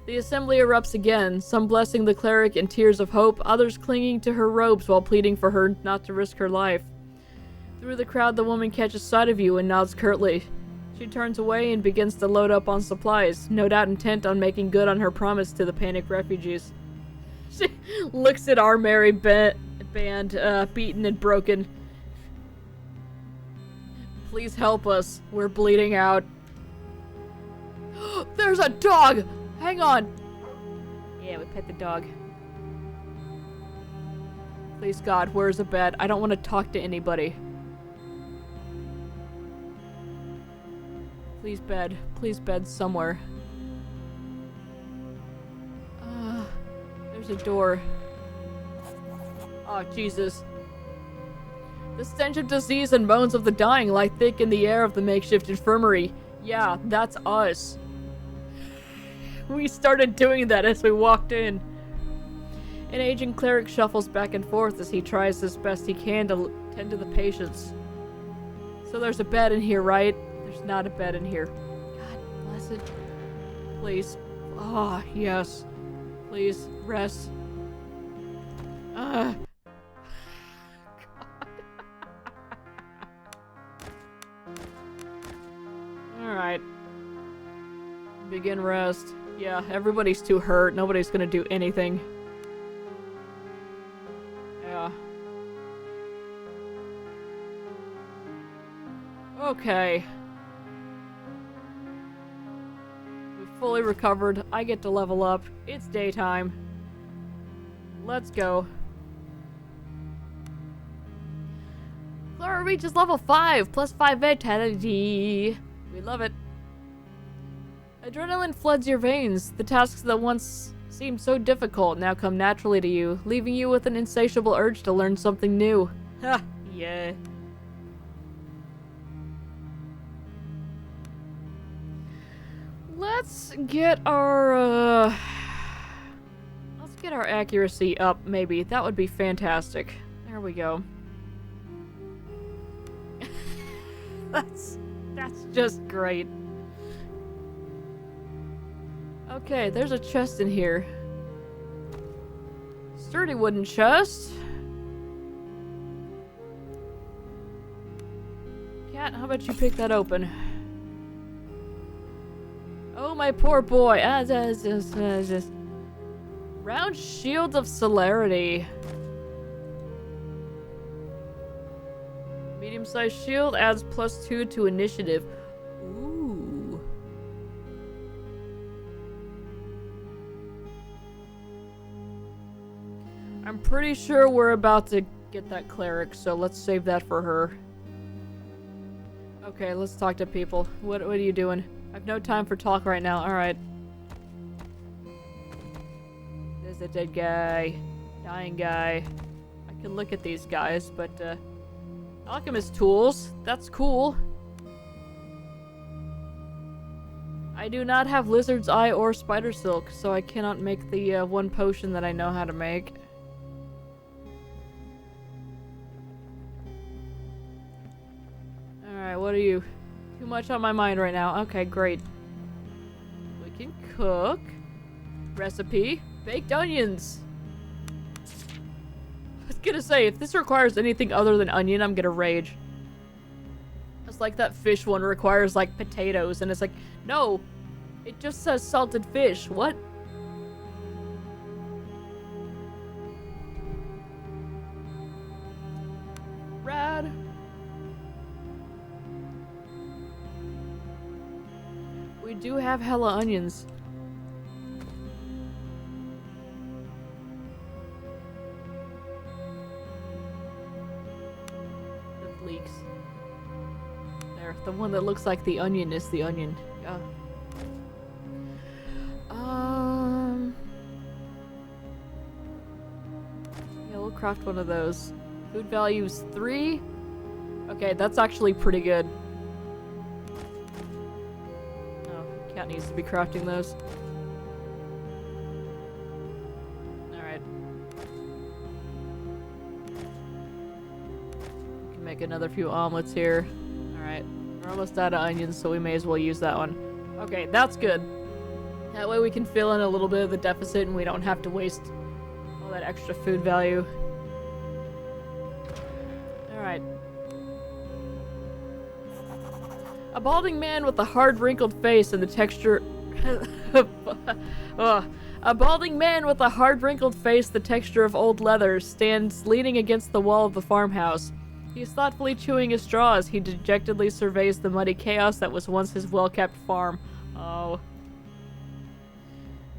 The assembly erupts again, some blessing the cleric in tears of hope, others clinging to her robes while pleading for her not to risk her life. Through the crowd, the woman catches sight of you and nods curtly. She turns away and begins to load up on supplies, no doubt intent on making good on her promise to the panicked refugees. She looks at our merry band, beaten and broken. Please help us. We're bleeding out. There's a dog! Hang on! Yeah, we pet the dog. Please, God, where's a bed? I don't want to talk to anybody. Please, bed. Please, bed somewhere. There's a door. Oh, Jesus. The stench of disease and moans of the dying lie thick in the air of the makeshift infirmary. Yeah, that's us. We started doing that as we walked in. An aging cleric shuffles back and forth as he tries as best he can to tend to the patients. So there's a bed in here, right? There's not a bed in here. God bless it. Please. Ah, oh, yes. Please, rest. God. Alright. Begin rest. Yeah, everybody's too hurt. Nobody's gonna do anything. Yeah. Okay. We've fully recovered. I get to level up. It's daytime. Let's go. Clara reaches level 5, plus 5 vitality. We love it. Adrenaline floods your veins. The tasks that once seemed so difficult now come naturally to you, leaving you with an insatiable urge to learn something new. Ha! Yeah. Let's get our accuracy up, maybe. That would be fantastic. There we go. That's just great. Okay, there's a chest in here. Sturdy wooden chest. Cat, how about you pick that open? Oh, my poor boy. Round shield of celerity. Medium-sized shield adds +2 to initiative. Ooh. I'm pretty sure we're about to get that cleric, so let's save that for her. Okay, let's talk to people. What are you doing? I have no time for talk right now. Alright. There's a dead guy. Dying guy. I can look at these guys, but, alchemist tools. That's cool. I do not have lizard's eye or spider silk, so I cannot make the, one potion that I know how to make. Alright, what are you? Too much on my mind right now. Okay, great. We can cook. Recipe. Baked onions. I was gonna say, if this requires anything other than onion, I'm gonna rage. It's like that fish one requires, like, potatoes, and it's like, no! It just says salted fish. What? Rad. We do have hella onions. That leaks. There, the one that looks like the onion is the onion. Yeah. Yeah, we'll craft one of those. Food value is 3. Okay, that's actually pretty good. Cat needs to be crafting those. Alright. We can make another few omelets here. Alright. We're almost out of onions, so we may as well use that one. Okay, that's good. That way we can fill in a little bit of the deficit and we don't have to waste all that extra food value. Alright. A balding man with a hard, wrinkled face and the texture... A balding man with a hard, wrinkled face, the texture of old leather, stands leaning against the wall of the farmhouse. He is thoughtfully chewing a straw as he dejectedly surveys the muddy chaos that was once his well-kept farm. Oh.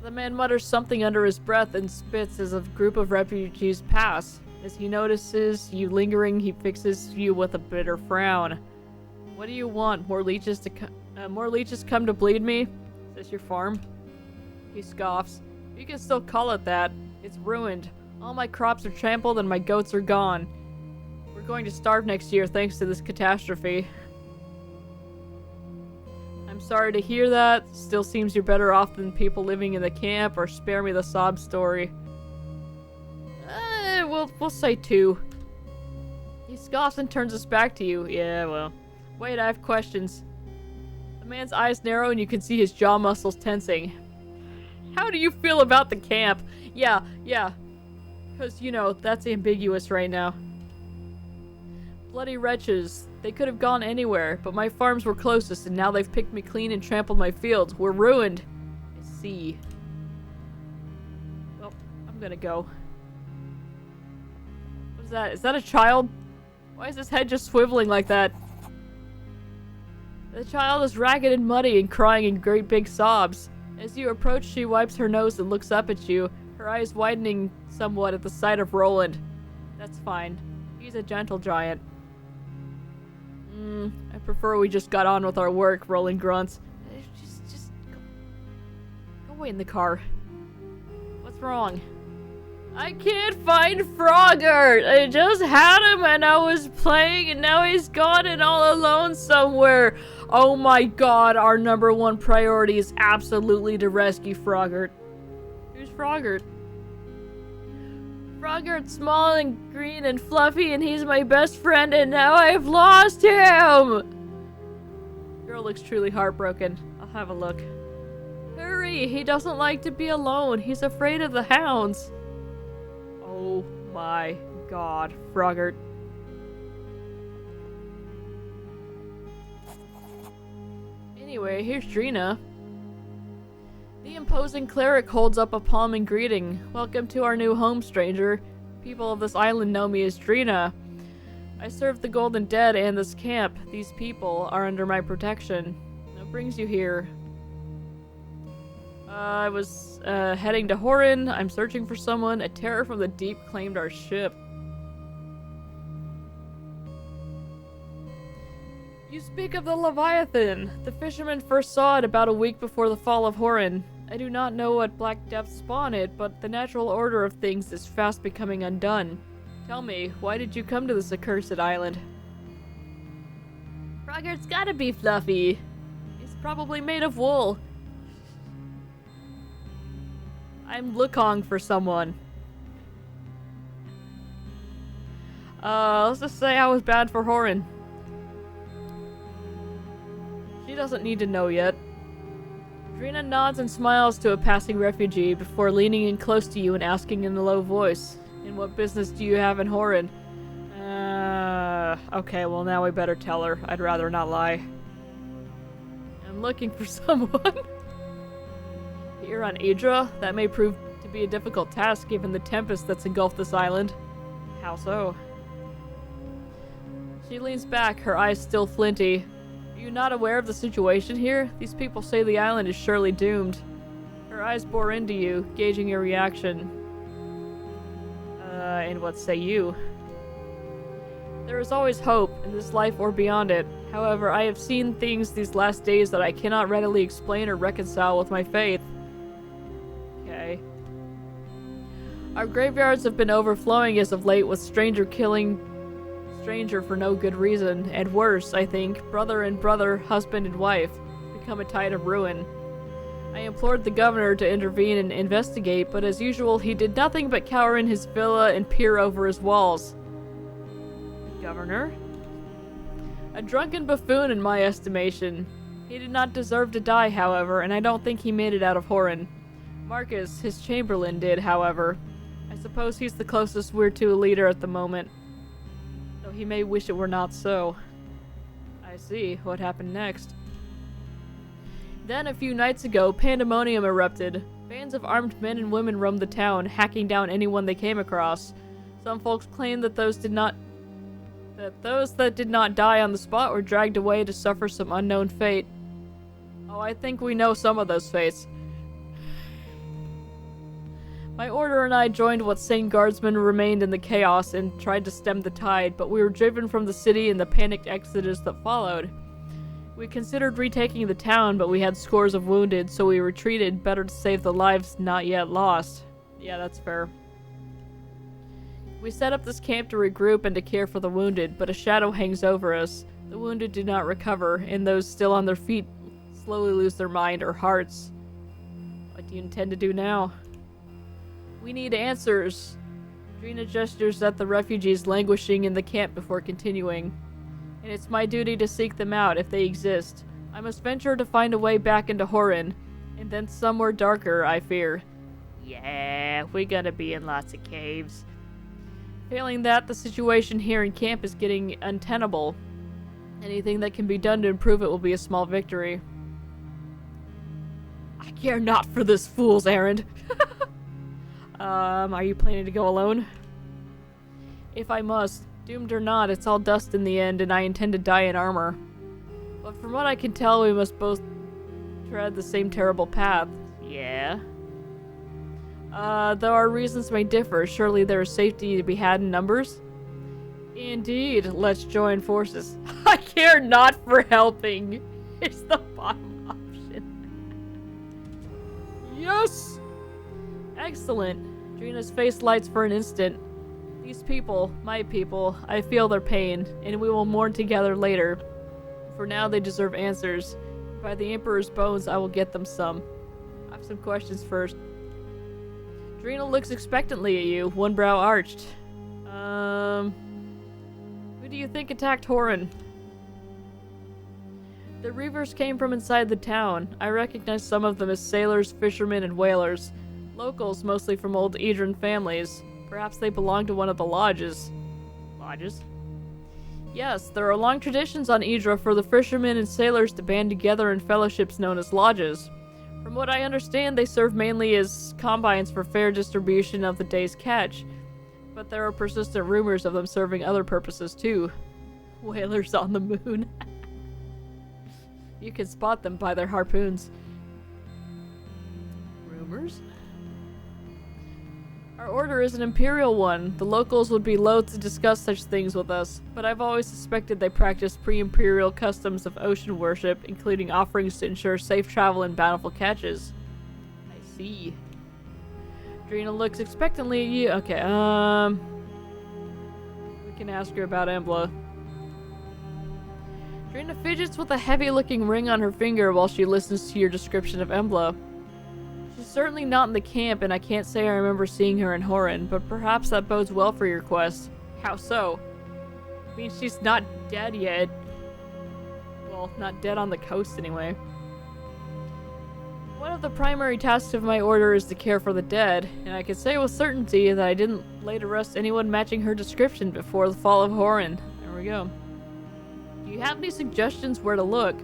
The man mutters something under his breath and spits as a group of refugees pass. As he notices you lingering, he fixes you with a bitter frown. What do you want? More leeches come to bleed me? Is this your farm? He scoffs. You can still call it that. It's ruined. All my crops are trampled and my goats are gone. We're going to starve next year thanks to this catastrophe. I'm sorry to hear that. Still seems you're better off than people living in the camp, or spare me the sob story. we'll say 2. He scoffs and turns his back to you. Yeah, well. Wait, I have questions. The man's eyes narrow and you can see his jaw muscles tensing. How do you feel about the camp? Yeah. Because, you know, that's ambiguous right now. Bloody wretches. They could have gone anywhere, but my farms were closest and now they've picked me clean and trampled my fields. We're ruined. I see. Well, I'm gonna go. What is that? Is that a child? Why is his head just swiveling like that? The child is ragged and muddy and crying in great big sobs. As you approach, she wipes her nose and looks up at you, her eyes widening somewhat at the sight of Roland. That's fine. He's a gentle giant. I prefer we just got on with our work, Roland grunts. Just go wait in the car. What's wrong? I can't find Frogger! I just had him and I was playing and now he's gone and all alone somewhere. Oh my god, our #1 priority is absolutely to rescue Froggert. Who's Froggert? Froggert's small and green and fluffy and he's my best friend and now I've lost him! Girl looks truly heartbroken. I'll have a look. Hurry! He doesn't like to be alone. He's afraid of the hounds. Oh my god, Froggert. Anyway, here's Drina. The imposing cleric holds up a palm in greeting. Welcome to our new home, stranger. People of this island know me as Drina. I serve the Golden Dead and this camp. These people are under my protection. What brings you here? I was heading to Horin. I'm searching for someone. A terror from the deep claimed our ship. You speak of the Leviathan. The fishermen first saw it about a week before the fall of Horin. I do not know what black depths spawn it, but the natural order of things is fast becoming undone. Tell me, why did you come to this accursed island? Froggert's gotta be fluffy. He's probably made of wool. I'm looking for someone. Let's just say I was bad for Horin. She doesn't need to know yet. Drina nods and smiles to a passing refugee before leaning in close to you and asking in a low voice, "And what business do you have in Horin?" Okay, well now we better tell her. I'd rather not lie. I'm looking for someone. Here on Adra, that may prove to be a difficult task given the tempest that's engulfed this island. How so? She leans back, her eyes still flinty. Are you not aware of the situation here? These people say the island is surely doomed. Her eyes bore into you, gauging your reaction. And what say you? There is always hope, in this life or beyond it. However, I have seen things these last days that I cannot readily explain or reconcile with my faith. Okay. Our graveyards have been overflowing as of late with stranger killing stranger for no good reason, and worse, I think, brother and brother, husband and wife, become a tide of ruin. I implored the governor to intervene and investigate, but as usual, he did nothing but cower in his villa and peer over his walls. The governor? A drunken buffoon in my estimation. He did not deserve to die, however, and I don't think he made it out of Horin. Marcus, his chamberlain, did, however. I suppose he's the closest we're to a leader at the moment. Though he may wish it were not so. I see. What happened next? Then, a few nights ago, pandemonium erupted. Bands of armed men and women roamed the town, hacking down anyone they came across. Some folks claim that those that did not die on the spot were dragged away to suffer some unknown fate. Oh, I think we know some of those fates. My order and I joined what sane guardsmen remained in the chaos and tried to stem the tide, but we were driven from the city in the panicked exodus that followed. We considered retaking the town, but we had scores of wounded, so we retreated, better to save the lives not yet lost. Yeah, that's fair. We set up this camp to regroup and to care for the wounded, but a shadow hangs over us. The wounded do not recover, and those still on their feet slowly lose their mind or hearts. What do you intend to do now? We need answers. Drina gestures at the refugees languishing in the camp before continuing. And it's my duty to seek them out if they exist. I must venture to find a way back into Horin, and then somewhere darker, I fear. Yeah, we're gonna be in lots of caves. Failing that, the situation here in camp is getting untenable. Anything that can be done to improve it will be a small victory. I care not for this fool's errand. Are you planning to go alone? If I must. Doomed or not, it's all dust in the end, and I intend to die in armor. But from what I can tell, we must both tread the same terrible path. Yeah? Though our reasons may differ, surely there is safety to be had in numbers? Indeed, let's join forces. I care not for helping. It's the bottom option. Yes! Excellent. Drina's face lights for an instant. These people, my people, I feel their pain, and we will mourn together later. For now, they deserve answers. By the Emperor's bones, I will get them some. I have some questions first. Drina looks expectantly at you, one brow arched. Who do you think attacked Horin? The Reavers came from inside the town. I recognize some of them as sailors, fishermen, and whalers. Locals, mostly from old Idran families. Perhaps they belong to one of the lodges. Lodges? Yes, there are long traditions on Idra for the fishermen and sailors to band together in fellowships known as lodges. From what I understand, they serve mainly as combines for fair distribution of the day's catch. But there are persistent rumors of them serving other purposes too. Whalers on the moon. You can spot them by their harpoons. Rumors? Our order is an imperial one. The locals would be loath to discuss such things with us, but I've always suspected they practice pre-imperial customs of ocean worship, including offerings to ensure safe travel and bountiful catches. I see. Drina looks expectantly at you. Okay, we can ask her about Embla. Drina fidgets with a heavy-looking ring on her finger while she listens to your description of Embla. She's certainly not in the camp, and I can't say I remember seeing her in Horin, but perhaps that bodes well for your quest. How so? I mean, she's not dead yet. Well, not dead on the coast anyway. One of the primary tasks of my order is to care for the dead, and I can say with certainty that I didn't lay to rest anyone matching her description before the fall of Horin. There we go. Do you have any suggestions where to look?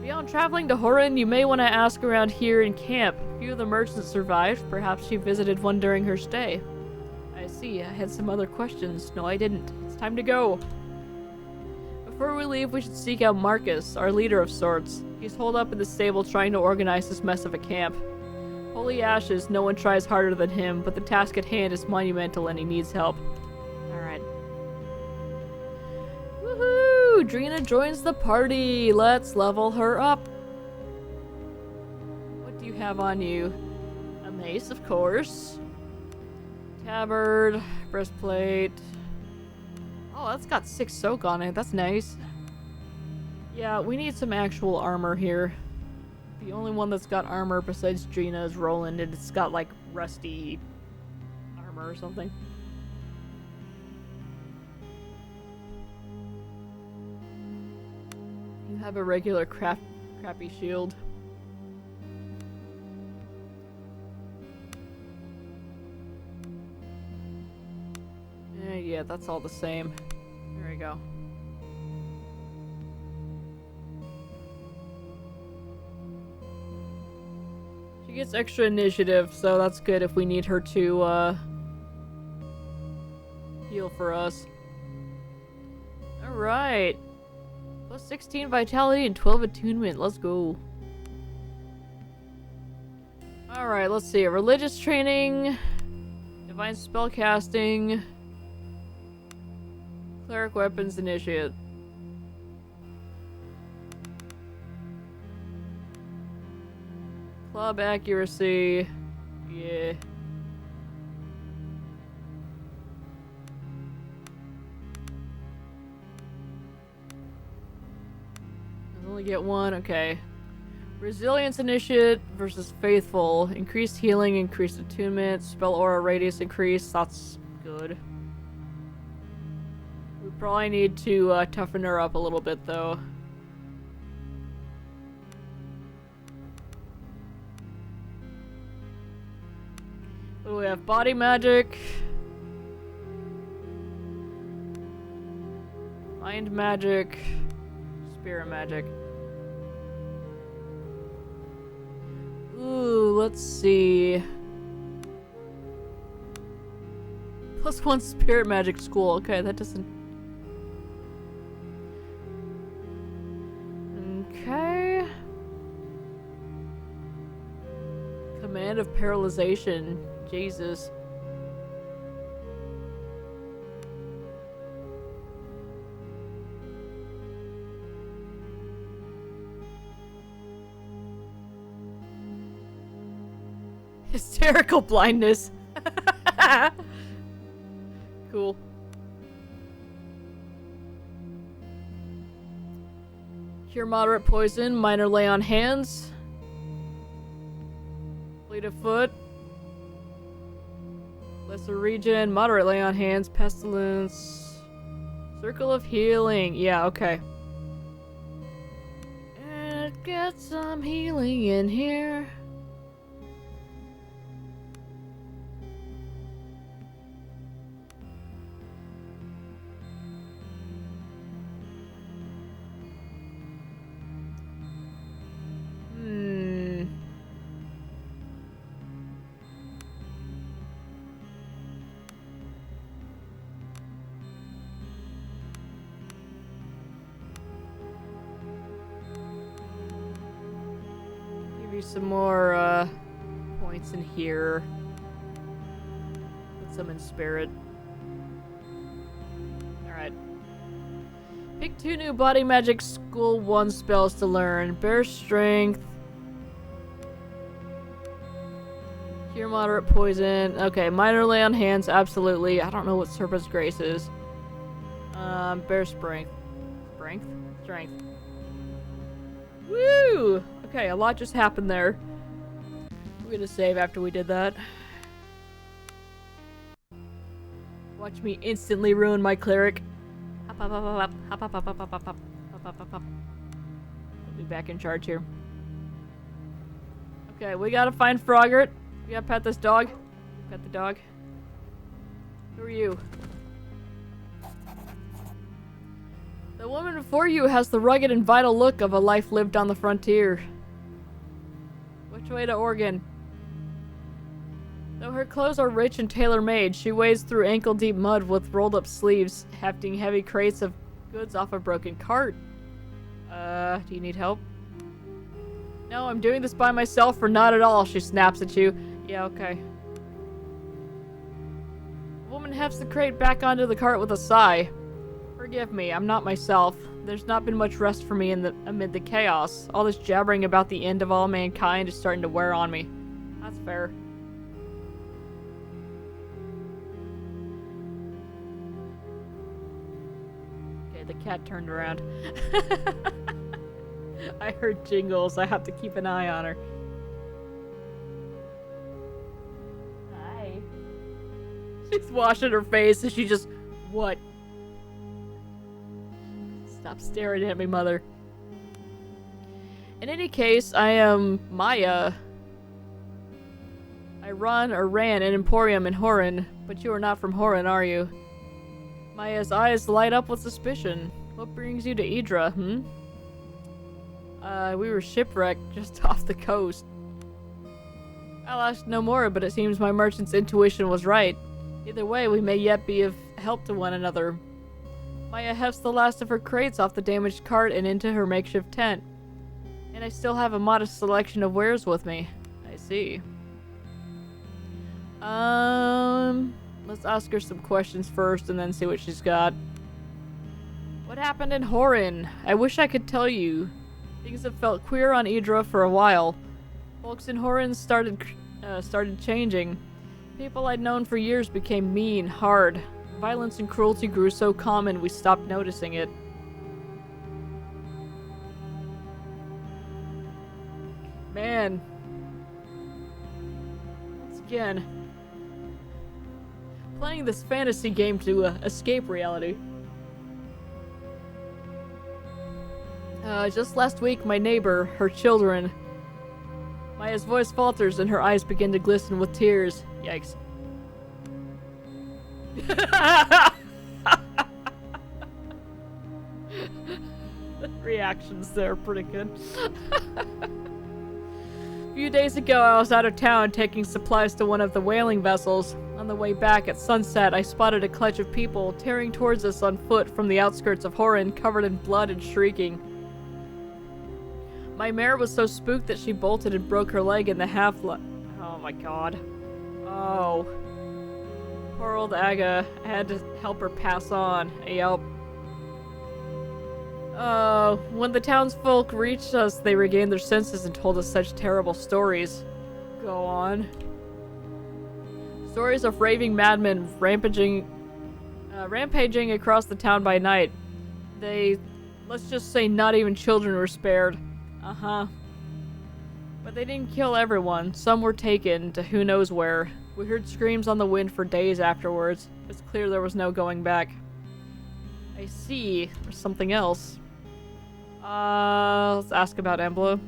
Beyond traveling to Horin, you may want to ask around here in camp. A few of the merchants survived. Perhaps she visited one during her stay. I see. I had some other questions. No, I didn't. It's time to go. Before we leave, we should seek out Marcus, our leader of sorts. He's holed up in the stable trying to organize this mess of a camp. Holy ashes, no one tries harder than him, but the task at hand is monumental and he needs help. Alright. Woohoo! Drina joins the party! Let's level her up! What do you have on you? A mace, of course. Tabard, breastplate. Oh, that's got 6 soak on it. That's nice. Yeah, we need some actual armor here. The only one that's got armor besides Drina is Roland, and it's got, like, rusty armor or something. You have a regular crappy shield. Yeah, that's all the same. There we go. She gets extra initiative, so that's good if we need her to, heal for us. Alright. Plus 16 vitality and 12 attunement. Let's go. Alright, let's see. Religious training. Divine spellcasting. Cleric weapons initiate. Club accuracy. Yeah. I only get one, okay. Resilience Initiate versus Faithful. Increased healing, increased attunement, spell aura radius increase. That's good. We probably need to toughen her up a little bit, though. What do we have? Body magic. Mind magic. Spirit magic. Ooh, let's see. +1 spirit magic school. Okay, that doesn't... Okay. Command of paralyzation. Jesus. Hysterical blindness. Cool. Cure moderate poison, minor lay on hands. Fleet of foot. Lesser regen, moderate lay on hands, pestilence. Circle of healing. Yeah, okay. And get some healing in here. Some more points in here. Put some in spirit. Alright. Pick 2 new body magic school 1 spells to learn. Bear strength. Cure moderate poison. Okay, minor lay on hands, absolutely. I don't know what Serpent's Grace is. Bear strength. Strength? Strength. Woo! Okay, a lot just happened there. We're gonna save after we did that. Watch me instantly ruin my cleric. Hop, hop, hop, hop, hop, hop, hop, hop, hop, hop, hop, hop, hop. I'll be back in charge here. Okay, we gotta find Frogert. We gotta pet this dog. Pet the dog. Who are you? The woman before you has the rugged and vital look of a life lived on the frontier. Which way to Oregon? Though her clothes are rich and tailor-made, she wades through ankle-deep mud with rolled-up sleeves, hefting heavy crates of goods off a broken cart. Do you need help? No, I'm doing this by myself or not at all, she snaps at you. Yeah, okay. The woman hefts the crate back onto the cart with a sigh. Forgive me, I'm not myself. There's not been much rest for me amid the chaos. All this jabbering about the end of all mankind is starting to wear on me. That's fair. Okay, the cat turned around. I heard jingles. I have to keep an eye on her. Hi. She's washing her face and she just... What? Stop staring at me, mother. In any case, I am Maya. I ran an emporium in Horan, but you are not from Horan, are you? Maya's eyes light up with suspicion. What brings you to Idra, we were shipwrecked just off the coast. I'll ask no more, but it seems my merchant's intuition was right. Either way, we may yet be of help to one another. Maya hefts the last of her crates off the damaged cart and into her makeshift tent. And I still have a modest selection of wares with me. I see. Let's ask her some questions first and then see what she's got. What happened in Horan? I wish I could tell you. Things have felt queer on Idra for a while. Folks in Horan started changing. People I'd known for years became mean, hard. Violence and cruelty grew so common we stopped noticing it. Man. Once again. Playing this fantasy game to escape reality. Just last week, my neighbor, her children... Maya's voice falters and her eyes begin to glisten with tears. Yikes. The reactions there are pretty good. A few days ago, I was out of town taking supplies to one of the whaling vessels. On the way back at sunset, I spotted a clutch of people tearing towards us on foot from the outskirts of Horin, covered in blood and shrieking. My mare was so spooked that she bolted and broke her leg in the Oh my god. Oh. Poor old Aga. I had to help her pass on. Yelp. When the townsfolk reached us, they regained their senses and told us such terrible stories. Go on. Stories of raving madmen rampaging across the town by night. Let's just say not even children were spared. Uh-huh. But they didn't kill everyone. Some were taken to who knows where. We heard screams on the wind for days afterwards. It's clear there was no going back. I see. There's something else. Let's ask about Embla.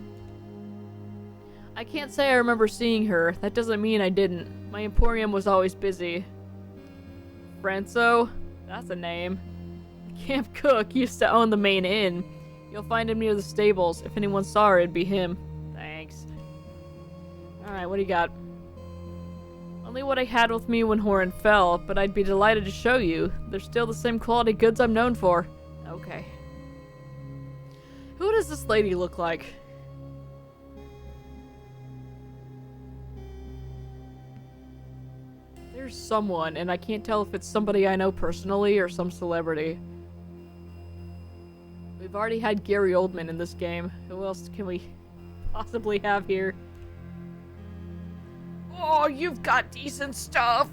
I can't say I remember seeing her. That doesn't mean I didn't. My emporium was always busy. Franzo? That's a name. Camp Cook used to own the main inn. You'll find him near the stables. If anyone saw her, it'd be him. Thanks. Alright, what do you got? Only what I had with me when Horin fell, but I'd be delighted to show you. They're still the same quality goods I'm known for. Okay. Who does this lady look like? There's someone, and I can't tell if it's somebody I know personally or some celebrity. We've already had Gary Oldman in this game. Who else can we possibly have here? Oh, you've got decent stuff!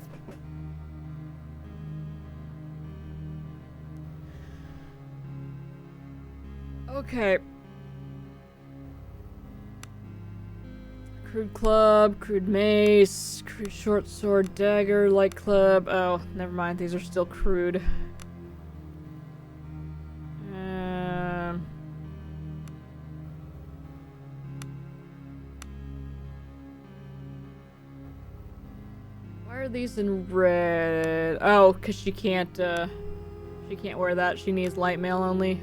Okay. Crude club, crude mace, crude short sword, dagger, light club. Oh, never mind. These are still crude. Why are these in red? Oh, because she can't wear that. She needs light mail only.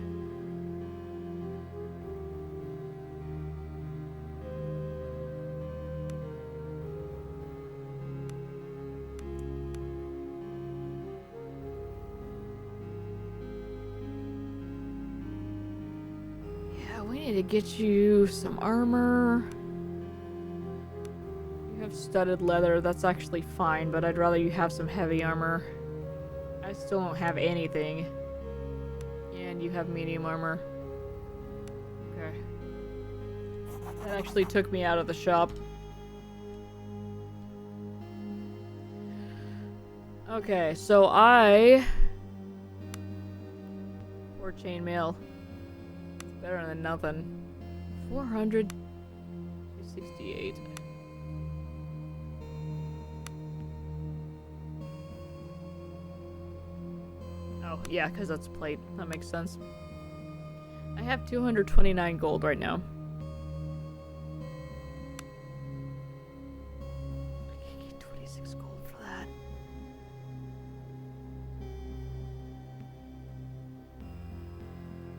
To get you some armor. You have studded leather, that's actually fine, but I'd rather you have some heavy armor. I still don't have anything. And you have medium armor. Okay. That actually took me out of the shop. Okay, so Poor chainmail. Better than nothing. 400. 268. Oh, yeah, because that's plate. That makes sense. I have 229 gold right now. I can get 26 gold for that.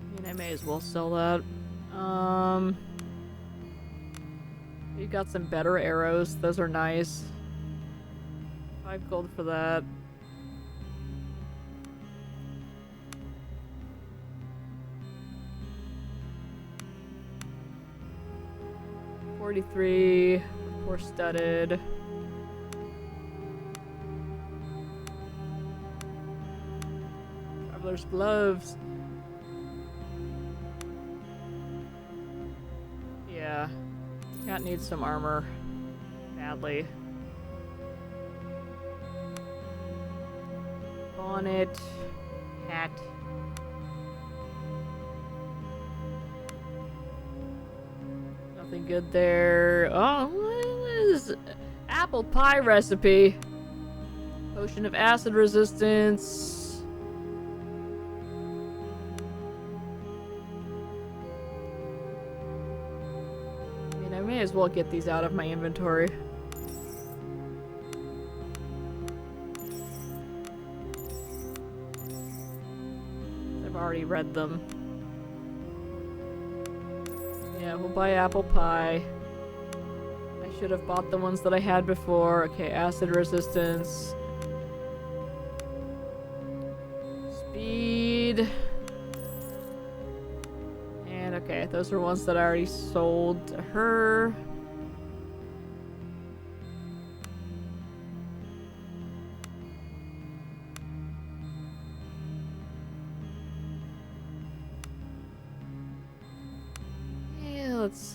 I mean, I may as well sell that. You got some better arrows. Those are nice. 5 gold for that. $43. 4 studded. Traveler's gloves. Yeah. Cat needs some armor. Badly. Bonnet. Hat. Nothing good there. Oh, what is apple pie recipe? Potion of acid resistance. I mean, I may as well get these out of my inventory. I've already read them. Yeah, we'll buy apple pie. I should have bought the ones that I had before. Okay, acid resistance. Speed. And okay, those are ones that I already sold to her. Yeah, let's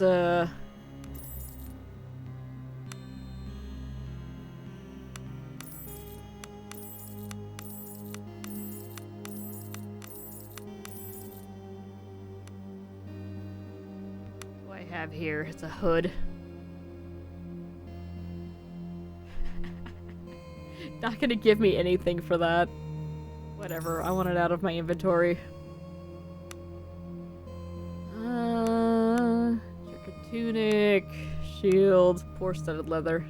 have here. It's a hood. Not gonna give me anything for that. Whatever, I want it out of my inventory. Check a tunic, shield, poor studded leather.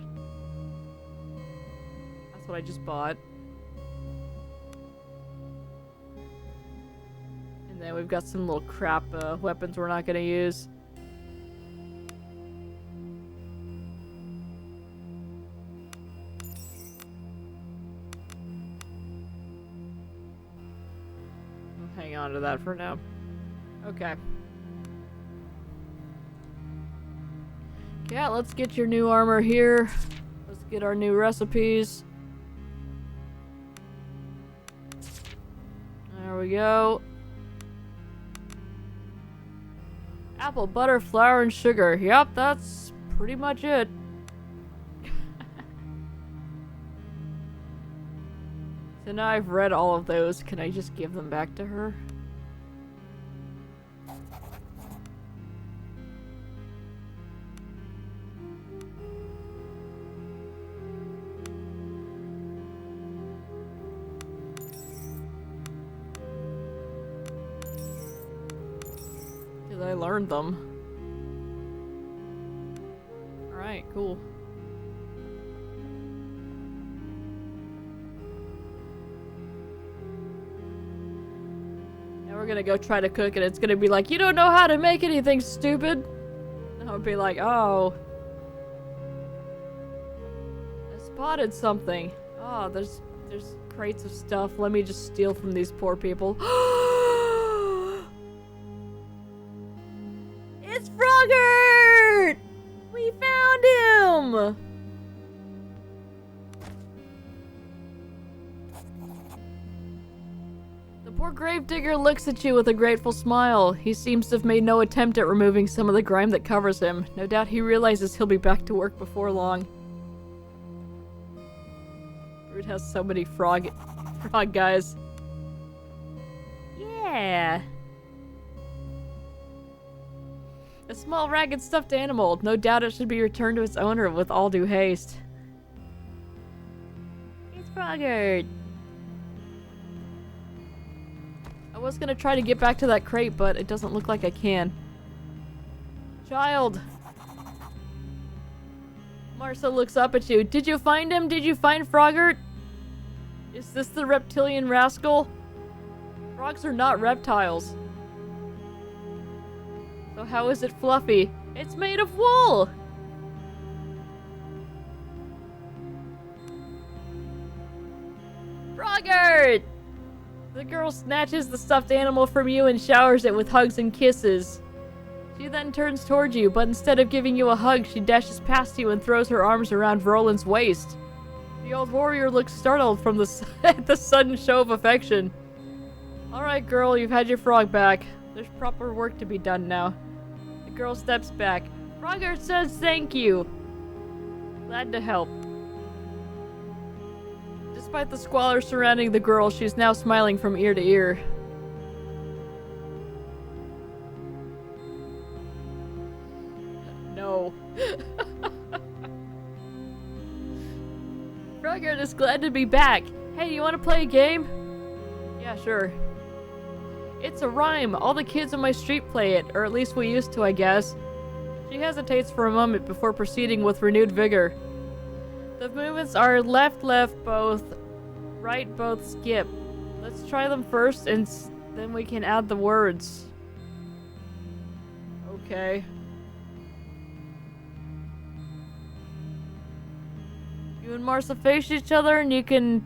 That's what I just bought. And then we've got some little crap weapons we're not gonna use. Hang on to that for now. Okay. Yeah, let's get your new armor here. Let's get our new recipes. There we go. Apple, butter, flour, and sugar. Yep, that's pretty much it. So now I've read all of those. Can I just give them back to her? Because I learned them. Alright, cool. We're gonna go try to cook and it's gonna be like, you don't know how to make anything, stupid. And I'll be like, oh. I spotted something. Oh, there's crates of stuff. Let me just steal from these poor people. It's Frogert! We found him! Poor gravedigger looks at you with a grateful smile. He seems to have made no attempt at removing some of the grime that covers him. No doubt he realizes he'll be back to work before long. Brood has so many frog guys. Yeah. A small ragged stuffed animal. No doubt it should be returned to its owner with all due haste. It's Frogert. I was gonna try to get back to that crate, but it doesn't look like I can. Child! Marsa looks up at you. Did you find him? Did you find Frogert? Is this the reptilian rascal? Frogs are not reptiles. So how is it fluffy? It's made of wool! Frogert! The girl snatches the stuffed animal from you and showers it with hugs and kisses. She then turns towards you, but instead of giving you a hug, she dashes past you and throws her arms around Roland's waist. The old warrior looks startled from the sudden show of affection. Alright, girl, you've had your frog back. There's proper work to be done now. The girl steps back. Frogert says thank you. Glad to help. Despite the squalor surrounding the girl, she's now smiling from ear to ear. no. Frogger is glad to be back. Hey, you want to play a game? Yeah, sure. It's a rhyme. All the kids on my street play it, or at least we used to, I guess. She hesitates for a moment before proceeding with renewed vigor. The movements are left, both, right, both, skip. Let's try them first, and then we can add the words. Okay. You and Martha face each other, and you can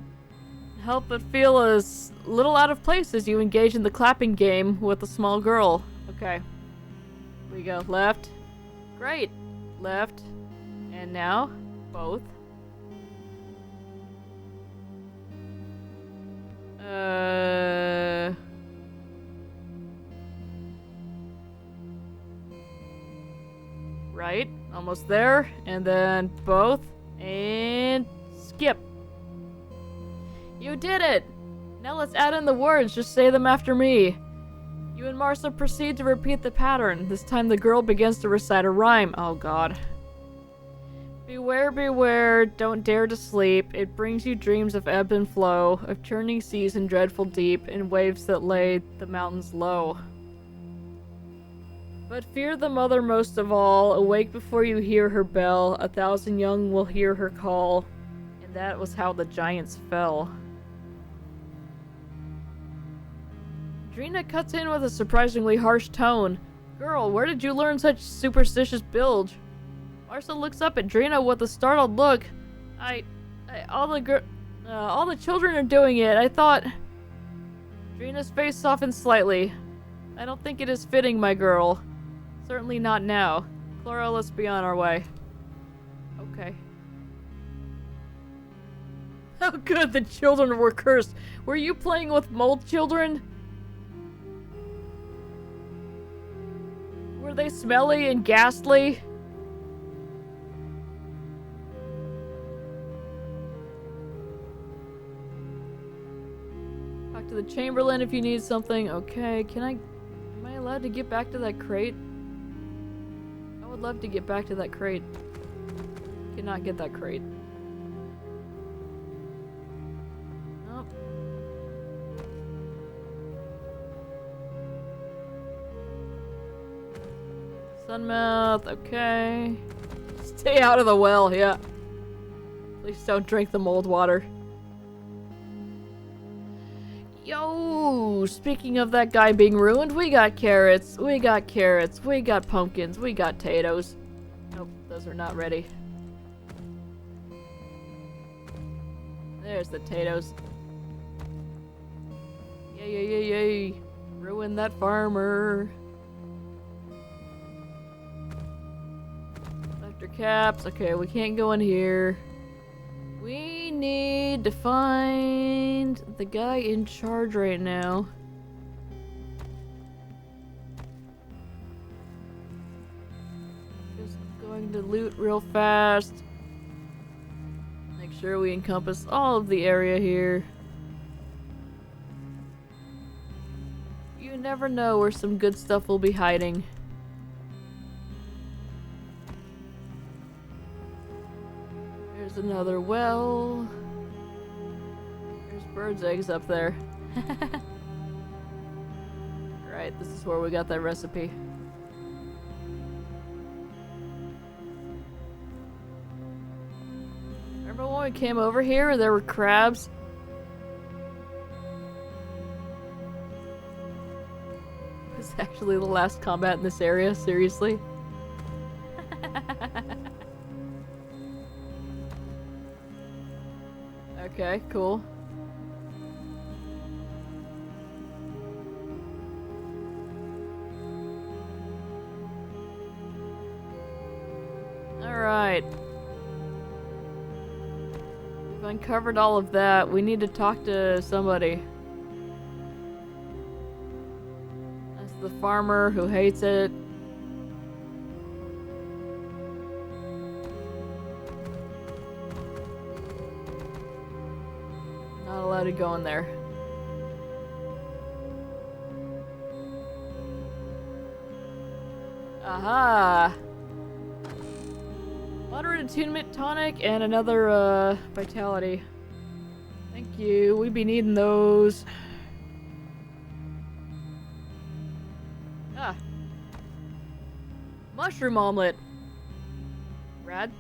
help but feel a little out of place as you engage in the clapping game with a small girl. Okay. We go left. Great. Left. And now, both. Right. Almost there. And then both. And skip. You did it! Now let's add in the words. Just say them after me. You and Martha proceed to repeat the pattern. This time the girl begins to recite a rhyme. Oh god. Beware, beware, don't dare to sleep. It brings you dreams of ebb and flow, of churning seas and dreadful deep, and waves that lay the mountains low. But fear the mother most of all. Awake before you hear her bell. 1,000 young will hear her call. And that was how the giants fell. Drina cuts in with a surprisingly harsh tone. Girl, where did you learn such superstitious bilge? Martha looks up at Drina with a startled look. All the children are doing it. I thought... Drina's face softens slightly. I don't think it is fitting, my girl. Certainly not now. Clara, let's be on our way. Okay. Oh good, the children were cursed. Were you playing with mold children? Were they smelly and ghastly? Talk to the Chamberlain if you need something. Okay, am I allowed to get back to that crate? I would love to get back to that crate. Cannot get that crate. Nope. Sunmouth, okay. Stay out of the well, yeah. Please don't drink the mold water. Yo, speaking of that guy being ruined, we got carrots, we got pumpkins, we got potatoes. Nope, those are not ready. There's the potatoes. Yay. Ruin that farmer. After caps. Okay, we can't go in here. We need to find the guy in charge right now. Just going to loot real fast. Make sure we encompass all of the area here. You never know where some good stuff will be hiding. There's another well. There's birds' eggs up there. Right, this is where we got that recipe. Remember when we came over here and there were crabs? This is actually the last combat in this area, seriously? Okay, cool. Alright. We've uncovered all of that. We need to talk to somebody. That's the farmer who hates it. Not allowed to go in there. Aha! Moderate attunement tonic and another, vitality. Thank you. We be needing those. Ah. Mushroom omelet. Rad.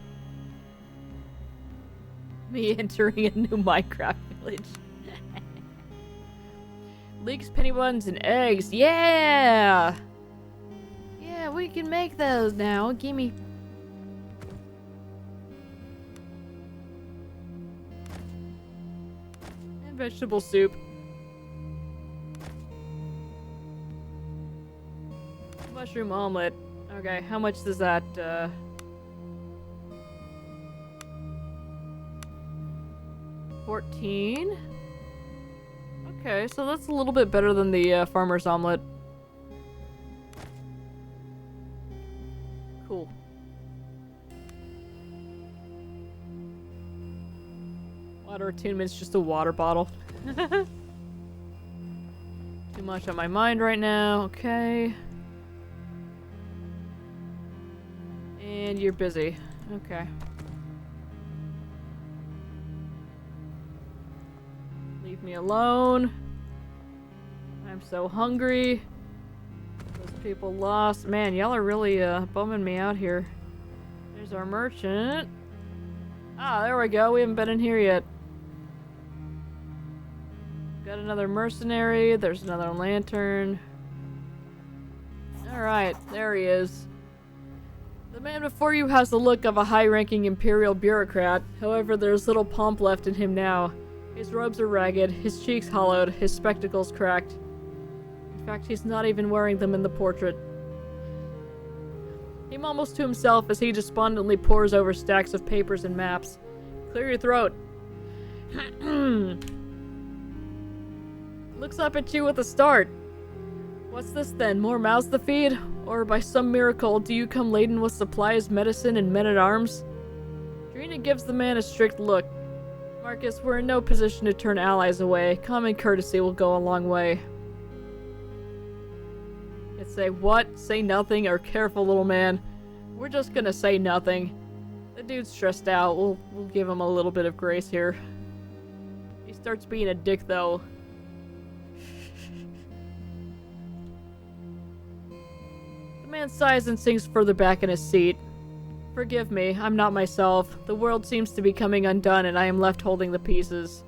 Me entering a new Minecraft village. Leeks, penny buns, and eggs. Yeah! Yeah, we can make those now. Gimme. And vegetable soup. Mushroom omelet. Okay, how much does that, 14? Okay, so that's a little bit better than the farmer's omelet. Cool. Water attunement's just a water bottle. Too much on my mind right now. Okay. And you're busy. Okay. Leave me alone. I'm so hungry. Those people lost. Man, y'all are really bumming me out here. There's our merchant. Ah, there we go. We haven't been in here yet. Got another mercenary. There's another lantern. Alright, there he is. The man before you has the look of a high-ranking imperial bureaucrat. However, there's little pomp left in him now. His robes are ragged, his cheeks hollowed, his spectacles cracked. In fact, he's not even wearing them in the portrait. He mumbles to himself as he despondently pores over stacks of papers and maps. Clear your throat. Looks up at you with a start. What's this then? More mouths to feed? Or by some miracle, do you come laden with supplies, medicine, and men-at-arms? Drina gives the man a strict look. Marcus, we're in no position to turn allies away. Common courtesy will go a long way. It's say what? Say nothing, or careful, little man. We're just gonna say nothing. The dude's stressed out. We'll give him a little bit of grace here. He starts being a dick, though. The man sighs and sinks further back in his seat. Forgive me, I'm not myself. The world seems to be coming undone and I am left holding the pieces.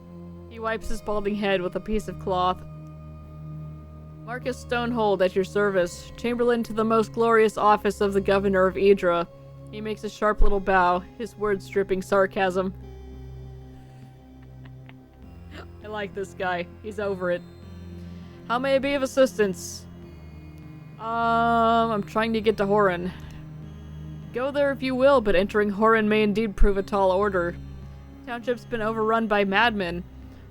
He wipes his balding head with a piece of cloth. Marcus Stonehold at your service, Chamberlain to the most glorious office of the Governor of Idra. He makes a sharp little bow, his words dripping sarcasm. I like this guy. He's over it. How may I be of assistance? I'm trying to get to Horan. Go there if you will, but entering Horan may indeed prove a tall order. The township's been overrun by madmen.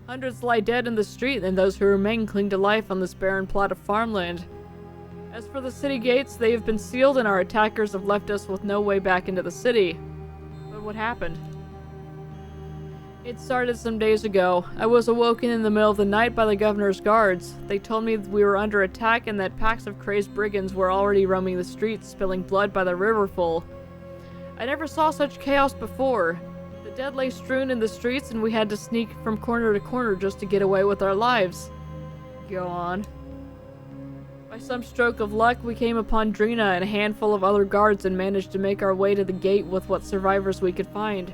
Hundreds lie dead in the street, and those who remain cling to life on this barren plot of farmland. As for the city gates, they have been sealed and our attackers have left us with no way back into the city. But what happened? It started some days ago. I was awoken in the middle of the night by the governor's guards. They told me we were under attack and that packs of crazed brigands were already roaming the streets, spilling blood by the riverful. I never saw such chaos before. The dead lay strewn in the streets and we had to sneak from corner to corner just to get away with our lives. Go on. By some stroke of luck, we came upon Drina and a handful of other guards and managed to make our way to the gate with what survivors we could find.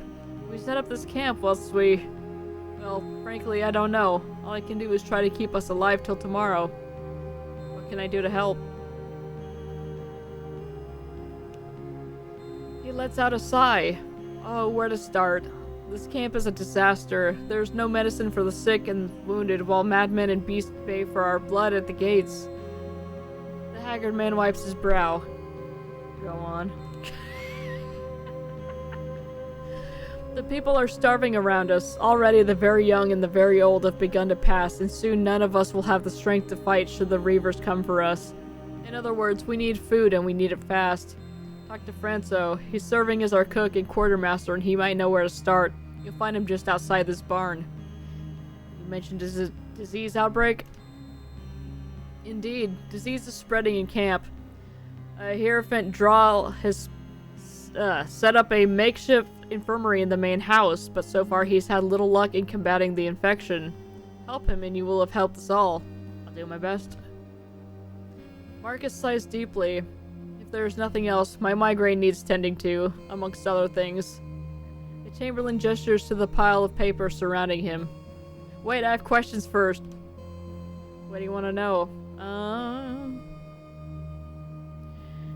We set up this camp whilst we... Well, frankly, I don't know. All I can do is try to keep us alive till tomorrow. What can I do to help? He lets out a sigh. Oh, where to start? This camp is a disaster. There's no medicine for the sick and wounded, while madmen and beasts bay for our blood at the gates. The haggard man wipes his brow. Go on. The people are starving around us. Already the very young and the very old have begun to pass, and soon none of us will have the strength to fight should the reavers come for us. In other words, we need food and we need it fast. Talk to Franco. He's serving as our cook and quartermaster and he might know where to start. You'll find him just outside this barn. You mentioned disease outbreak? Indeed, disease is spreading in camp. A Hierophant Drawl has set up a makeshift infirmary in the main house, but so far he's had little luck in combating the infection. Help him and you will have helped us all. I'll do my best. Marcus sighs deeply. If there's nothing else, my migraine needs tending to, amongst other things. The Chamberlain gestures to the pile of paper surrounding him. Wait, I have questions first. What do you want to know?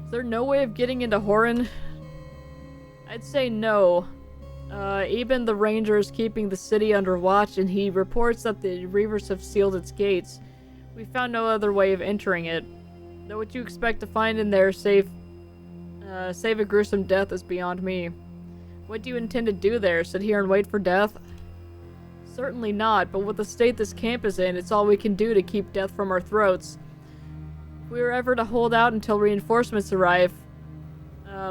Is there no way of getting into Horan? I'd say no. Even the ranger is keeping the city under watch, and he reports that the Reavers have sealed its gates. We found no other way of entering it. Though what you expect to find in there, save a gruesome death, is beyond me. What do you intend to do there? Sit here and wait for death? Certainly not, but with the state this camp is in, it's all we can do to keep death from our throats. If we were ever to hold out until reinforcements arrive,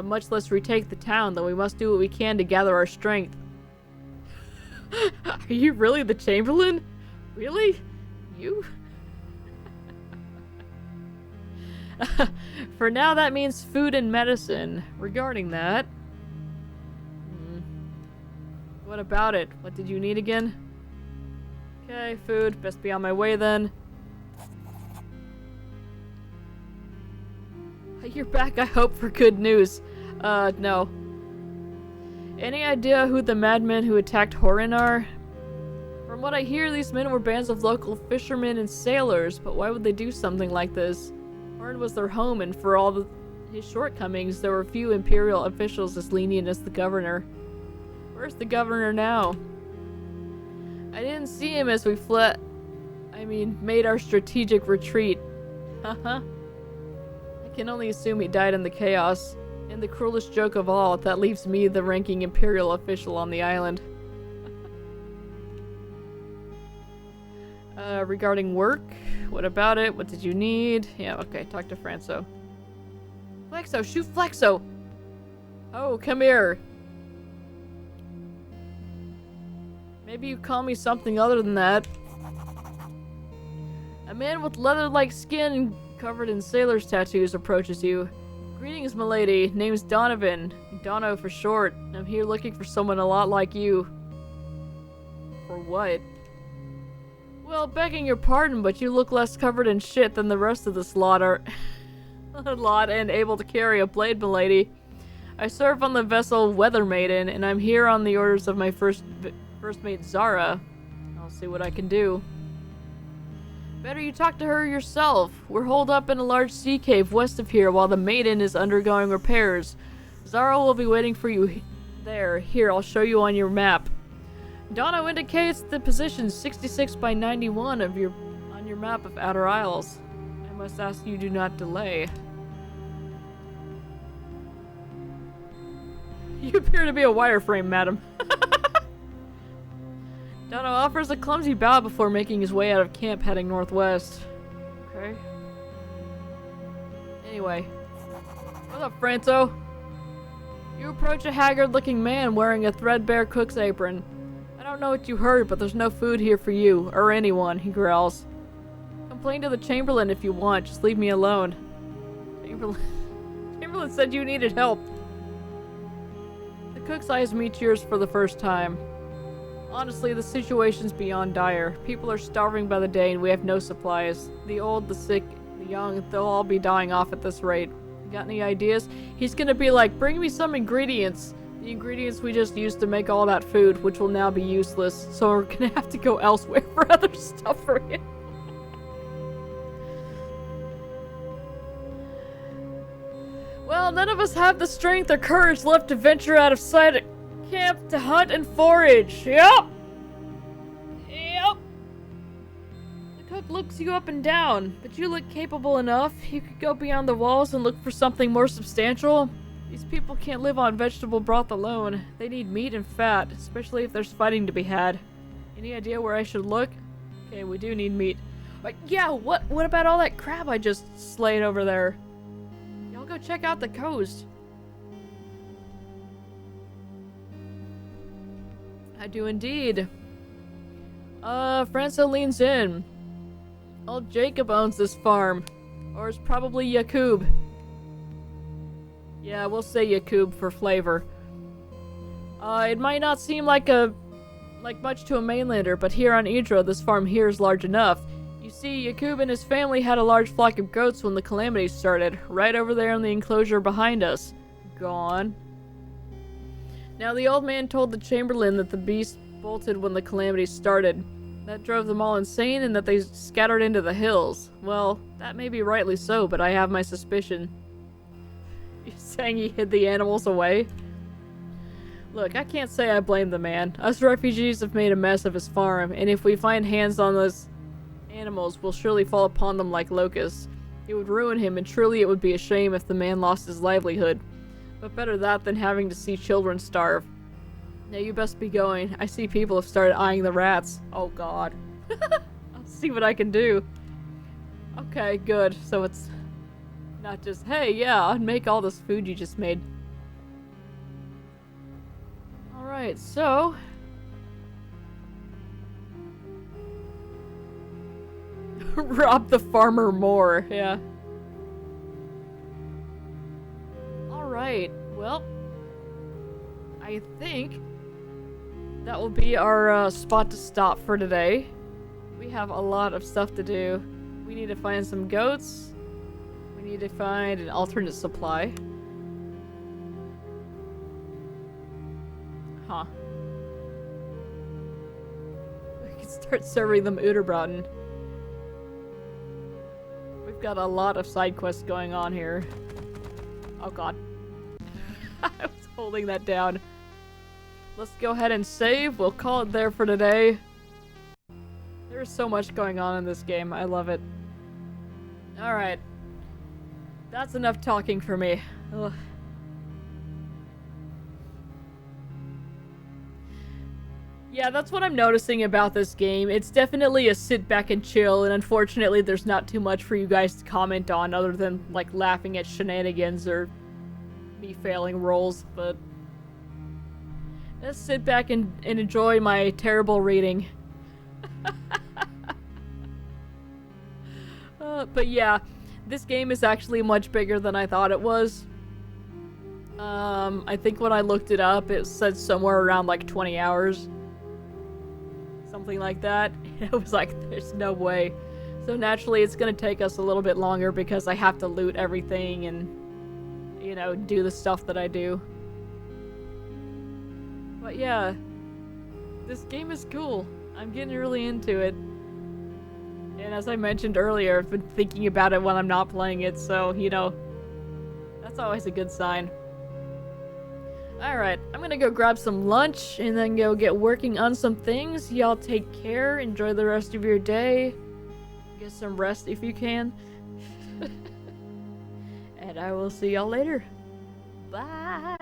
much less retake the town, then we must do what we can to gather our strength. Are you really the Chamberlain? Really? You? For now, that means food and medicine. Regarding that... What about it? What did you need again? Okay, food. Best be on my way then. You're back, I hope, for good news. No. Any idea who the madmen who attacked Horan are? From what I hear, these men were bands of local fishermen and sailors, but why would they do something like this? Horan was their home, and for all his shortcomings, there were few imperial officials as lenient as the governor. Where's the governor now? I didn't see him as we made our strategic retreat. Haha. I can only assume he died in the chaos. And the cruelest joke of all, that leaves me the ranking imperial official on the island. Regarding work? What about it? What did you need? Yeah, okay, talk to Franco. Flexo, shoot Flexo! Oh, come here. Maybe you call me something other than that. A man with leather-like skin covered in sailor's tattoos approaches you. Greetings, milady. Name's Donovan. Dono for short. I'm here looking for someone a lot like you. For what? Well, begging your pardon, but you look less covered in shit than the rest of this lot are... and able to carry a blade, milady. I serve on the vessel Weather Maiden, and I'm here on the orders of my first mate Zara. I'll see what I can do. Better you talk to her yourself. We're holed up in a large sea cave west of here while the Maiden is undergoing repairs. Zara will be waiting for you there. Here, I'll show you on your map. Dono indicates the position 66 by 91 on your map of Outer Isles. I must ask you do not delay. You appear to be a wireframe, madam. Dono offers a clumsy bow before making his way out of camp heading northwest. Okay. Anyway. What's up, Franco? You approach a haggard-looking man wearing a threadbare cook's apron. I don't know what you heard, but there's no food here for you, or anyone, he growls. Complain to the Chamberlain if you want, just leave me alone. Chamberlain said you needed help. The cook's eyes meet yours for the first time. Honestly, the situation's beyond dire. People are starving by the day and we have no supplies. The old, the sick, the young, they'll all be dying off at this rate. Got any ideas? He's gonna be like, bring me some ingredients. The ingredients we just used to make all that food, which will now be useless. So we're gonna have to go elsewhere for other stuff for him. Well, none of us have the strength or courage left to venture out of sight of camp to hunt and forage. Yep. The cook looks you up and down, but you look capable enough. You could go beyond the walls and look for something more substantial. These people can't live on vegetable broth alone. They need meat and fat, especially if there's fighting to be had. Any idea where I should look? Okay, we do need meat. But yeah, what about all that crab I just slayed over there? Y'all go check out the coast. I do indeed. Franco leans in. Old Jacob owns this farm. Or it's probably Yakub. Yeah, we'll say Yakub for flavor. It might not seem like much to a mainlander, but here on Idra, this farm here is large enough. You see, Yakub and his family had a large flock of goats when the calamity started, right over there in the enclosure behind us. Gone. Now, the old man told the Chamberlain that the beast bolted when the calamity started. That drove them all insane and that they scattered into the hills. Well, that may be rightly so, but I have my suspicion. You're saying he hid the animals away? Look, I can't say I blame the man. Us refugees have made a mess of his farm, and if we find hands on those animals, we'll surely fall upon them like locusts. It would ruin him, and truly it would be a shame if the man lost his livelihood. But better that than having to see children starve. Now you best be going. I see people have started eyeing the rats. Oh god. I'll see what I can do. Okay, good. So it's not just, hey, yeah, I'll make all this food you just made. Alright, so... rob the farmer more, yeah. Alright, well... I think... that will be our spot to stop for today. We have a lot of stuff to do. We need to find some goats. We need to find an alternate supply. Huh. We can start serving them Uterbraten. We've got a lot of side quests going on here. Oh god. I was holding that down. Let's go ahead and save. We'll call it there for today. There's so much going on in this game. I love it. Alright. That's enough talking for me. Ugh. Yeah, that's what I'm noticing about this game. It's definitely a sit back and chill, and unfortunately there's not too much for you guys to comment on other than, like, laughing at shenanigans or me failing rolls, but... let's sit back and enjoy my terrible reading. But yeah, this game is actually much bigger than I thought it was. I think when I looked it up, it said somewhere around like 20 hours. Something like that. It was like, there's no way. So naturally, it's gonna take us a little bit longer because I have to loot everything and, you know, do the stuff that I do. But yeah, this game is cool. I'm getting really into it. And as I mentioned earlier, I've been thinking about it when I'm not playing it, so, you know, that's always a good sign. Alright, I'm gonna go grab some lunch and then go get working on some things. Y'all take care, enjoy the rest of your day. Get some rest if you can. And I will see y'all later. Bye!